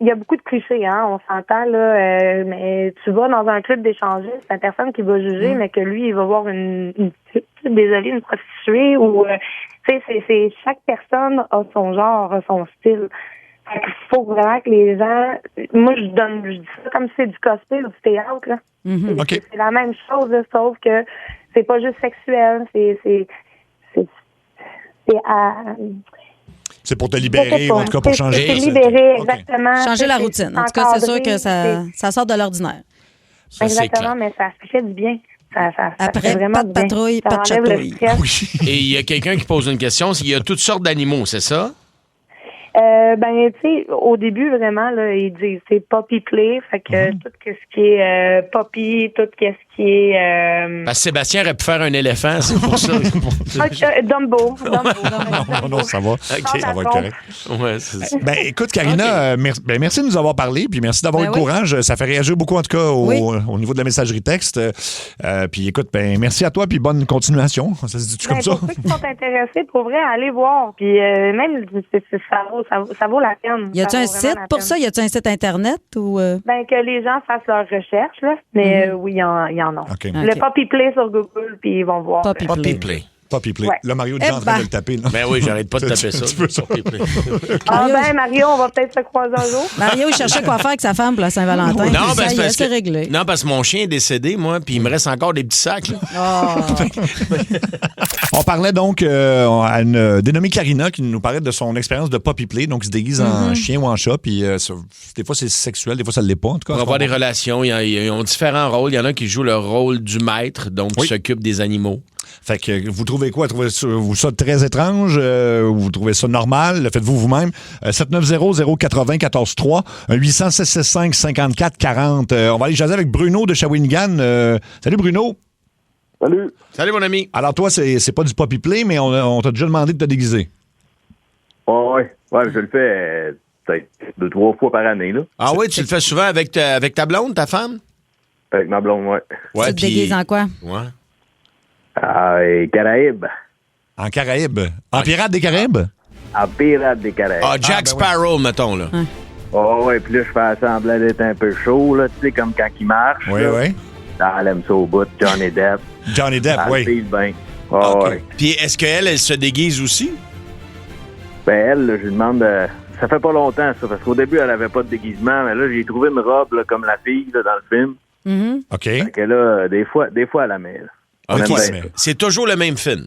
il y a beaucoup de clichés, hein, on s'entend, là, mais tu vas dans un club d'échangistes, c'est la personne qui va juger, mais que lui, il va voir une prostituée, ou, tu sais, c'est chaque personne a son genre, a son style. Fait qu'il faut vraiment que les gens, moi, je dis ça comme si c'est du cosplay ou du théâtre, là. C'est la même chose, là, sauf que c'est pas juste sexuel, c'est pour te libérer, ou en tout cas pour changer. C'est libérer, exactement. Changer la routine. En tout cas, c'est sûr que ça sort de l'ordinaire. Exactement, mais ça fait du bien. Après, pas de patrouille, pas de chatouille. Et il y a quelqu'un qui pose une question. Il y a toutes sortes d'animaux, c'est ça? Ben, tu sais, au début, vraiment, là, ils disent c'est Poppy Play, fait que tout ce qui est Poppy, tout ce qui est... Parce que Sébastien aurait pu faire un éléphant, c'est pour ça. Dumbo. Non, ça va. Okay. Ça va être correct. Ouais, c'est... Ben, écoute, Karina, merci de nous avoir parlé, puis merci d'avoir eu le courage. Ça fait réagir beaucoup, en tout cas, au niveau de la messagerie texte. Puis écoute, merci à toi, puis bonne continuation. Ça se dit-tu comme ça? Pour ceux qui sont intéressés, pour vrai, allez voir. Puis même, ça vaut la peine. Y a-tu un site pour ça? Y a-tu un site Internet? Ou Ben, que les gens fassent leurs recherches, là. Mais oui, il y en a. Okay. Le Poppy Play sur Google, puis ils vont voir. Poppy Play. Poppy Play. Ouais. Là, Mario est déjà en train de le taper. Là. Ben oui, j'arrête pas de taper ça. Tu veux ça? Ah ben, Mario, on va peut-être se croiser un jour. Mario, il cherchait quoi faire avec sa femme pour la Saint-Valentin. Non, Puis ben, ça y est, c'est réglé. Non, parce que mon chien est décédé, moi, puis il me reste encore des petits sacs. Là. On parlait donc à une dénommée Karina qui nous parlait de son expérience de Poppy Play. Donc, il se déguise en chien ou en chat. Puis, des fois, c'est sexuel, des fois, ça ne l'est pas. En tout cas, Pour avoir des relations, ils ont différents rôles. Il y en a qui jouent le rôle du maître, donc qui s'occupe des animaux. Fait que vous trouvez quoi? Trouvez-vous ça très étrange? Vous trouvez ça normal? Le faites-vous vous-même? 790-080-14-3, 800-665-5440. On va aller jaser avec Bruno de Shawinigan. Salut, Bruno. Salut. Salut, mon ami. Alors, toi, c'est pas du Poppy Play, mais on t'a déjà demandé de te déguiser. Oh, ouais, je le fais peut-être 2-3 fois par année. Là. Ah oui, tu le fais souvent avec ta blonde, ta femme? Avec ma blonde, ouais. Tu te déguises en quoi? Ouais. Ah, et Caraïbes. En Caraïbes? En Pirate des Caraïbes? En Pirate des Caraïbes. Ah, Jack Sparrow, mettons, là. Oh, ouais, puis là, je fais semblant d'être un peu chaud, là, tu sais, comme quand il marche. Oui, oui. Elle aime ça au bout, Johnny Depp. Johnny Depp, oui. Elle bien. Oh, Okay. ouais. Puis est-ce qu'elle se déguise aussi? Ben, elle, là, je lui demande... ça fait pas longtemps, ça, parce qu'au début, elle avait pas de déguisement, mais là, j'ai trouvé une robe, là, comme la fille, là, dans le film. OK. Fait que là, des fois, elle la met, là. On aime bien ça. C'est toujours le même film.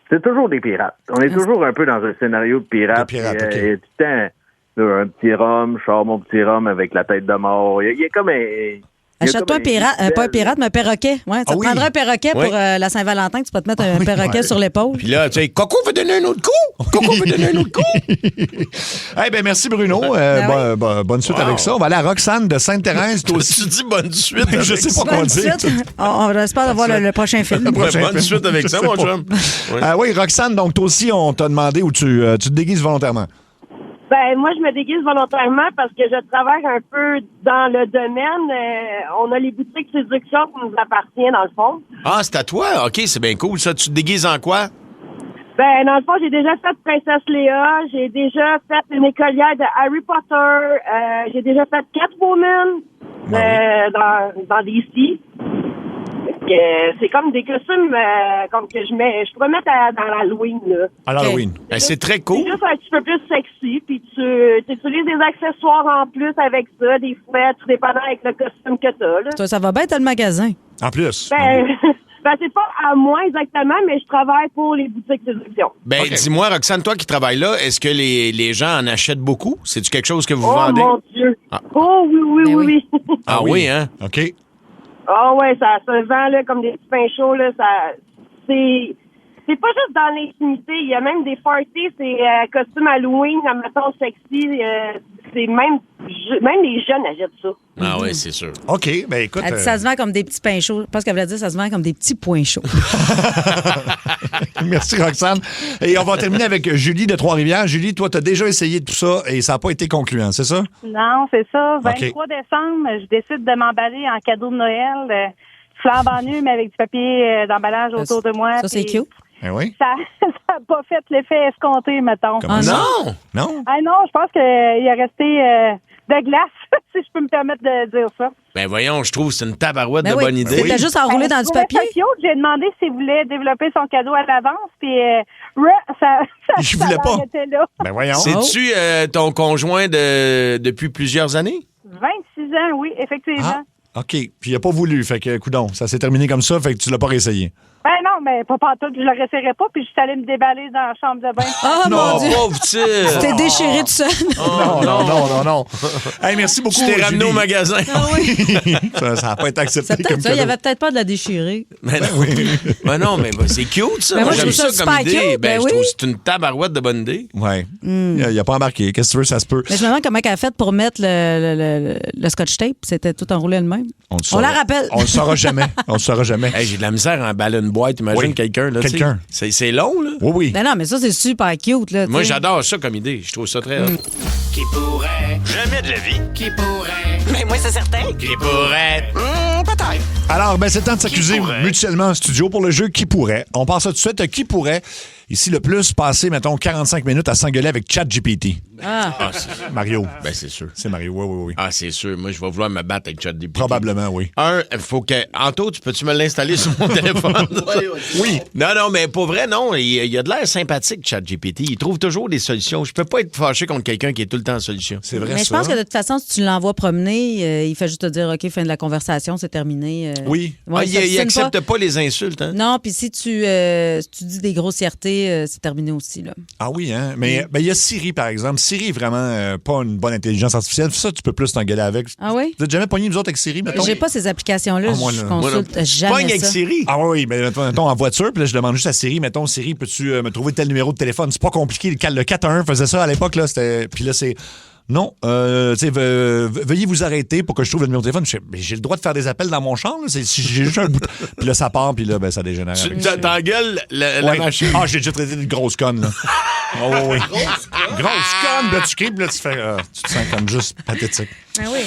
C'est toujours des pirates. On est toujours un peu dans un scénario de pirates. De pirates, OK. Il y a tout le temps là, un petit rhum, je sors mon petit rhum avec la tête de mort. Il y a comme un... Achète-toi un pirate, pas un pirate, mais un perroquet. Ouais, ça te prendrait un perroquet pour la Saint-Valentin. Tu peux te mettre un perroquet sur l'épaule. Puis là, tu sais, Coco veut donner un autre coup. Coco veut donner un autre coup. Ben, merci, Bruno. Bonne suite avec ça. On va aller à Roxane de Sainte-Thérèse. Toi aussi. Tu dis bonne suite. Je sais pas quoi dire. On espère avoir le prochain film. Bonne suite avec ça, mon chum. Oui, Roxane, donc toi aussi, on t'a demandé où tu te déguises volontairement. Ben, moi, je me déguise volontairement parce que je travaille un peu dans le domaine. On a les boutiques séduction qui nous appartiennent, dans le fond. Ah, c'est à toi? OK, c'est bien cool, ça. Tu te déguises en quoi? Ben, dans le fond, j'ai déjà fait Princesse Léa. J'ai déjà fait une écolière de Harry Potter. J'ai déjà fait Catwoman dans DC. C'est comme des costumes comme que je pourrais mettre dans l'Halloween, là. À l'Halloween. Ben, c'est très cool. C'est juste un petit peu plus sexy, puis tu utilises des accessoires en plus avec ça, des fois, tout dépendant avec le costume que t'as, là. Toi, ça va bien, t'as le magasin. En plus. Ben, c'est pas à moi exactement, mais je travaille pour les boutiques séduction. Ben, dis-moi, Roxane, toi qui travailles là, est-ce que les gens en achètent beaucoup? C'est-tu quelque chose que vous Oh, vendez? mon Dieu! Ah. Oh, oui. Ah oui, hein? OK. Ah ouais, ça se vend là, comme des petits pains chauds. Là, c'est pas juste dans l'intimité. Il y a même des parties, c'est costumes Halloween, mettons sexy. C'est même les jeunes achètent ça. Ah oui, c'est sûr. OK, ben écoute... Elle dit, ça se vend comme des petits pains chauds. Pas ce qu'elle voulait dire, ça se vend comme des petits points chauds. Merci, Roxane. Et on va terminer avec Julie de Trois-Rivières. Julie, toi, tu as déjà essayé tout ça et ça n'a pas été concluant, c'est ça? Non, c'est ça. 23 décembre, je décide de m'emballer en cadeau de Noël. Flambant nu, mais avec du papier d'emballage autour de moi. Ça, c'est cute. Ben oui. Ça n'a pas fait l'effet escompté, mettons. Non! Non? Ah non, je pense qu'il est resté de glace, si je peux me permettre de dire ça. Ben voyons, je trouve que c'est une tabarouette Ben de oui. bonne idée. C'était juste enroulé dans du papier. J'ai demandé s'il voulait développer son cadeau à l'avance, puis Je voulais pas. arrêtait là. Ben voyons. C'est-tu ton conjoint depuis plusieurs années? 26 ans, oui, effectivement. OK. Puis il n'a pas voulu. Fait que, coudonc, ça s'est terminé comme ça. Fait que tu l'as pas réessayé. Ben non, mais pas pantoute, je le réessayerais pas, puis je suis allée me déballer dans la chambre de bain. Oh mon Dieu! Pauvre petit! Tu t'es déchiré tout seul. Non. Hey, merci beaucoup. Tu t'es ramené au magasin. Ah oui. Ça n'a pas été accepté C'est peut-être comme ça, il n'y cadeau. avait peut-être pas de la déchirer. Ben non, mais c'est cute, ça. Ben moi, J'aime je trouve ça ça comme super idée. cute, Ben, ben je oui. trouve que c'est une tabarouette de bonne idée. Ouais. Il n'a pas embarqué. Qu'est-ce que tu veux, ça se peut. Mais je me demande comment elle a fait pour mettre le scotch tape. C'était tout enroulé le même. On la rappelle. On le saura jamais. On le saura jamais. Hey, j'ai de la misère à emballer une boîte. Imagine Oui. quelqu'un. Là, Quelqu'un. tu sais. C'est long, là. Oui. Non, mais ça, c'est super cute. Là, Moi, tu sais. j'adore ça comme idée. Je trouve ça très... Qui pourrait? Jamais de la vie. Qui pourrait? Mais moi, c'est certain. Qui pourrait? Peut-être. Alors, ben, c'est temps de s'accuser pourrait? mutuellement en studio pour le jeu Qui pourrait. On passe ça tout de suite à Qui pourrait. Ici, le plus, passer, mettons, 45 minutes à s'engueuler avec ChatGPT. Mario. Ben, c'est sûr. C'est Mario, oui. Ah, c'est sûr. Moi, je vais vouloir me battre avec ChatGPT. Probablement, oui. Il faut que... Anto, peux-tu me l'installer sur mon téléphone? Oui. Non, mais pour vrai, non. Il a de l'air sympathique, ChatGPT. Il trouve toujours des solutions. Je peux pas être fâché contre quelqu'un qui est tout le temps en solution. C'est vrai, mais je pense que de toute façon, si tu l'envoies promener, il fait juste te dire, OK, fin de la conversation, c'est terminé. Oui. Ouais, il accepte pas les insultes, hein? Non, puis si tu dis des grossièretés, c'est terminé aussi, là. Ah oui, hein? Mais il y a Siri, par exemple. Siri est vraiment pas une bonne intelligence artificielle. Ça, tu peux plus t'engueuler avec. Ah oui? Vous n'êtes jamais pogné, nous autres, avec Siri, mettons? J'ai pas ces applications-là. Je consulte jamais Pogne avec ça. Siri. Ah oui, mais mettons en voiture, puis là, je demande juste à Siri, mettons, Siri, peux-tu me trouver tel numéro de téléphone? C'est pas compliqué. Le 411 faisait ça à l'époque, là. Puis là, c'est... Non, veuillez vous arrêter pour que je trouve le numéro de téléphone. J'ai le droit de faire des appels dans mon champ. Là. Si j'ai juste un bout. Puis là, ça part, puis là, ça dégénère. Tu t'engueules la machine. Ah, j'ai déjà traité d'une grosse conne, là. Oh, oui. Grosse conne. Là, tu cries, puis là, tu te sens comme juste pathétique. Ah oui.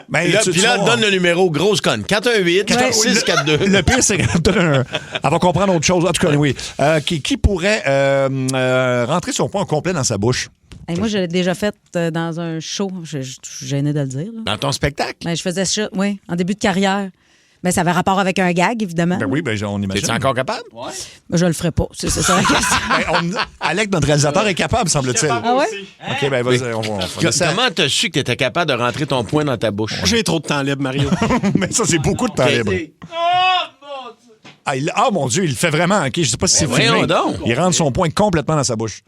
Ben, Puis là, donne le numéro, grosse conne. 418-642. Le pire, c'est qu'elle va comprendre autre chose. En tout cas, oui. Qui pourrait rentrer son poing complet dans sa bouche? Hey, moi, je l'ai déjà fait dans un show. Je suis gênée de le dire. Là. Dans ton spectacle? Ben, je faisais ça, oui, en début de carrière. Mais ça avait rapport avec un gag, évidemment. Ben oui, on imagine. T'es-tu encore capable? Ouais. Je le ferai pas. C'est ça la question. Alec, notre réalisateur, est capable, semble-t-il. Ah ouais? OK, ben vas-y, on va Comment t'as su que t'étais capable de rentrer ton poing dans ta bouche? J'ai trop de temps libre, Mario. Mais ça, c'est beaucoup de temps libre. Ah, mon Dieu, il le fait vraiment. OK, je sais pas si c'est voyons donc. Il rentre son poing complètement dans sa bouche.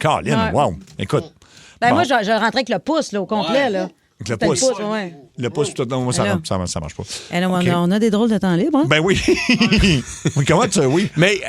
Caroline, Ouais. wow. Écoute. Ben Bon. moi, je rentrais avec le pouce, là, au complet. Là. Avec le C'était pouce. ouais. Le pouce, tout, non, moi, ça marche pas. Et là, OK. on a des drôles de temps libre. Hein? Ben oui. Oui, comment tu... Oui. Mais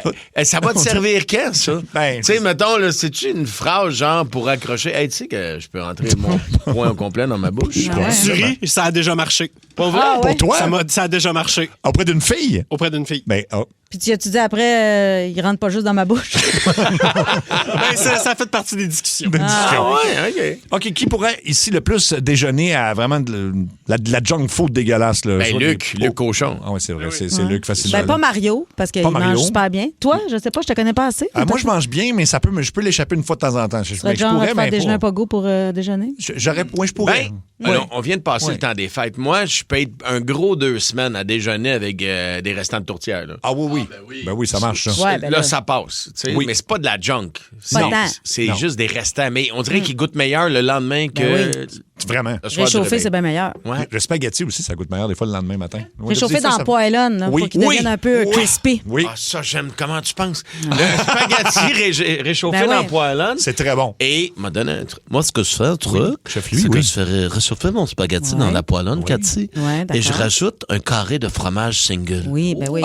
ça va te servir quand, ça? Ben, tu sais, mettons, là, c'est-tu une phrase, genre, pour accrocher? Hey, tu sais que je peux rentrer mon poing au complet dans ma bouche? Tu ris, ça a déjà marché. Pas vrai? Ah, ouais. Pour toi? Ça a déjà marché. Auprès d'une fille? Auprès d'une fille. Ben, oh. Puis tu as-tu dit après, il rentre pas juste dans ma bouche? Ben, ça fait partie des discussions. Ouais, OK. OK, qui pourrait ici le plus déjeuner à vraiment de la junk food dégueulasse? Là? Ben, Luc Cochon. Ah oui, c'est vrai, c'est Luc facilement. Ben, pas Mario, parce qu'il mange super bien. Toi, je sais pas, je te connais pas assez. Moi, je mange bien, mais je peux l'échapper une fois de temps en temps. Je serais genre pourrais, faire mais déjeuner un pogo pour déjeuner? je pourrais. Alors, on vient de passer le temps des fêtes. Moi, je peux être un gros 2 semaines à déjeuner avec des restants de tourtière. Là. Ah oui. Ben oui, ça marche, ça. Ouais, ben là, ça passe. Oui. Mais c'est pas de la junk. Pas tant. C'est juste des restants. Mais on dirait qu'ils goûtent meilleur le lendemain que... Vraiment. Réchauffer, c'est bien meilleur. Ouais. Le spaghetti aussi, ça goûte meilleur des fois le lendemain matin. Réchauffer dans la poêlonne, là, pour qu'il devienne un peu crispy. Oui. Ah, ça, j'aime. Comment tu penses? Le spaghetti réchauffé dans la poêlonne. C'est très bon. Et m'a donné un truc. Moi, ce que je fais, c'est que je fais réchauffer mon spaghetti dans la poêlonne, Cathy. Ouais, et je rajoute un carré de fromage single. Oui, ben oui.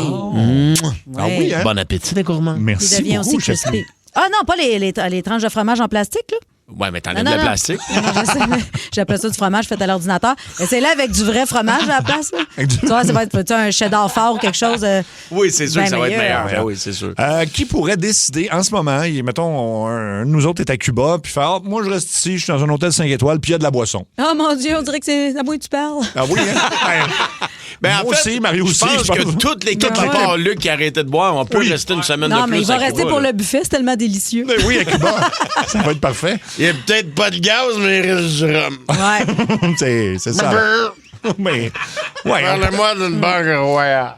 Ah oui, hein? Bon appétit, les gourmands. Merci Il devient aussi beaucoup, chef. crispy. Ah non, pas les tranches de fromage en plastique, là? Ouais, mais t'enlèves le plastique. Non, je sais, mais j'appelle ça du fromage fait à l'ordinateur. Essaye-le avec du vrai fromage à la place. Là. Tu vois, ça va être un cheddar fort ou quelque chose. Oui, c'est sûr que ça va être meilleur. Ouais. Oui, c'est sûr. Qui pourrait décider en ce moment, mettons, un de nous autres est à Cuba, puis faire moi, je reste ici, je suis dans un hôtel 5 étoiles, puis il y a de la boisson. Oh mon Dieu, on dirait que c'est à moi que tu parles. Ah oui, hein? Ben, moi en fait, aussi, Mario aussi. Je pense que toute l'équipe, à part Luc qui a arrêté de boire, on peut rester une semaine de plus. Non, mais il va à rester Cuba, pour là. le buffet, c'est tellement délicieux. Mais oui, à Cuba, ça va être parfait. Il n'y a peut-être pas de gaz, mais il reste du rhum. Ouais. c'est ça. Mais, ouais, Parle-moi d'une burger royale.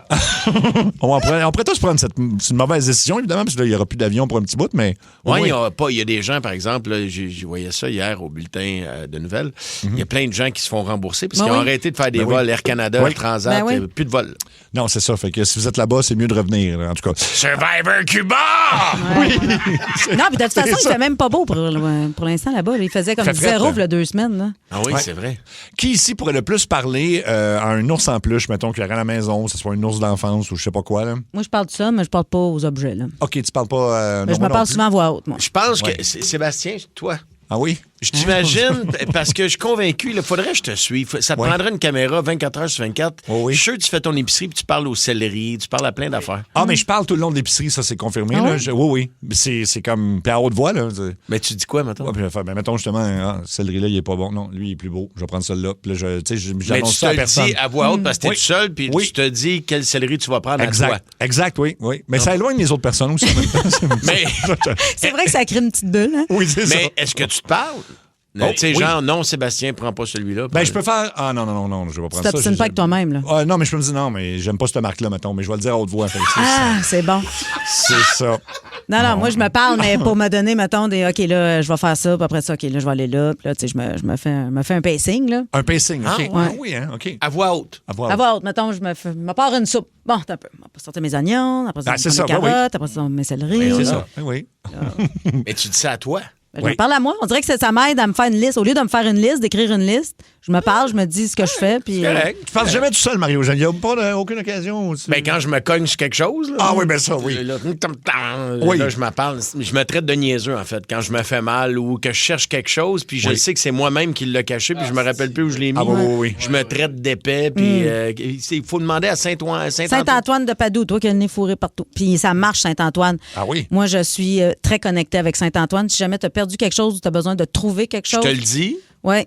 on pourrait tous prendre c'est une mauvaise décision, évidemment, parce que là, il n'y aura plus d'avion pour un petit bout, mais... Oui, il y a des gens, par exemple, là, j'ai voyé ça hier au bulletin de nouvelles, il y a plein de gens qui se font rembourser parce qu'ils ont arrêté de faire des vols Air Canada, Transat, plus de vols. Non, c'est ça. Fait que si vous êtes là-bas, c'est mieux de revenir, en tout cas. Survivor Cuba! Oui! Non, puis de toute façon, il fait même pas beau pour l'instant là-bas. Il faisait comme 0 il y a 2 semaines. Là. Ah oui, c'est vrai. Qui ici pourrait le plus parler à un ours en peluche, mettons, qui aurait à la maison, que ce soit un ours d'enfance ou je sais pas quoi, là? Moi, je parle de ça, mais je parle pas aux objets. Là. OK, tu parles pas... Mais je me parle souvent à voix haute, moi. Je pense que Sébastien, toi... Ah oui? Je t'imagine, parce que je suis convaincu, il faudrait que je te suive. Ça te prendrait une caméra 24 heures sur 24. Je suis sûr que tu fais ton épicerie puis tu parles au céleri, tu parles à plein d'affaires. Ah, mais je parle tout le long de l'épicerie, ça, c'est confirmé. Ah là. ouais? Oui. C'est comme... Puis à haute voix, là. Mais tu dis quoi, mettons? Mettons, justement, ce céleri-là, il est pas bon. Non, lui, il est plus beau. Je vais prendre celui-là. Puis là, Mais j'annonce tu ça à te le personne. dis à voix haute parce que t'es tout seul, puis tu te dis quel céleri tu vas prendre à toi. Exact, oui. Mais ça éloigne les autres personnes aussi en même temps. Mais... C'est vrai que ça crée une petite bulle. Hein? Oui, c'est ça. Mais est-ce que tu te parles? Tu sais, genre, non, Sébastien, prends pas celui-là. Ben, je peux faire... Ah, non, je vais pas prendre ça. Tu t'obstines pas avec toi-même, là. Non, mais je peux me dire, non, mais j'aime pas cette marque-là, mettons, mais je vais le dire à haute voix. C'est bon. C'est ça. Non, moi, je me parle, mais pour me donner, mettons, des OK, là, je vais faire ça, puis après ça, OK, là, je vais aller là, puis là, tu sais, je me fais un pacing, là. Un pacing, OK. Ouais. Oui, hein, OK. À voix haute. À voix haute, mettons, je me pars une soupe. Bon, t'as un peu. On va sortir mes oignons, après ça, mes carottes, après ça, mes céleris. C'est ça, oui. Mais tu dis ça à toi? Je me parle à moi. On dirait que ça m'aide à me faire une liste. Au lieu de me faire une liste, d'écrire une liste, je me parle, je me dis ce que je fais. Puis, Tu parles jamais tout seul, Mario-Jean. Il n'y a pas aucune occasion. Ben, quand je me cogne sur quelque chose. Là, ah oui, ben ça, oui. Là, je m'en parle. Je me traite de niaiseux, en fait, quand je me fais mal ou que je cherche quelque chose, puis je sais que c'est moi-même qui l'ai caché, puis je me rappelle plus où je l'ai mis. Ah oui. Je me traite d'épais, puis il faut demander à Saint-Antoine de Padoue, toi qui as le nez fourré partout. Puis ça marche, Saint-Antoine. Ah oui? Moi, je suis très connectée avec Saint-Antoine. Si jamais tu as perdu quelque chose ou tu as besoin de trouver quelque chose. Je te le dis? Oui.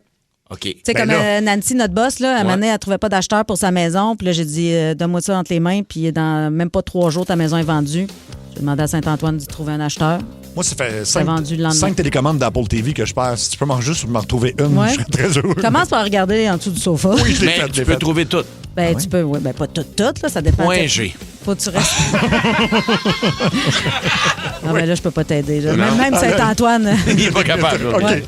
OK. Tu sais, comme Nancy, notre boss, là, à un moment donné, elle ne trouvait pas d'acheteur pour sa maison. Puis là, j'ai dit, donne-moi ça entre les mains. Puis dans même pas 3 jours, ta maison est vendue. J'ai demandé à Saint-Antoine de trouver un acheteur. Moi, ça fait vendu le lendemain. 5 télécommandes d'Apple TV que je perds. Si tu peux juste me retrouver une, je serais très heureux. Commence par regarder en dessous du sofa. Oui, je l'ai fait. Tu peux trouver toutes. Ben, tu peux, oui. Ben, pas toutes, là, ça dépend. Point G. Faut que tu restes. Ah, ben là, je peux pas t'aider. Même Saint-Antoine. Il est pas capable. Ouais.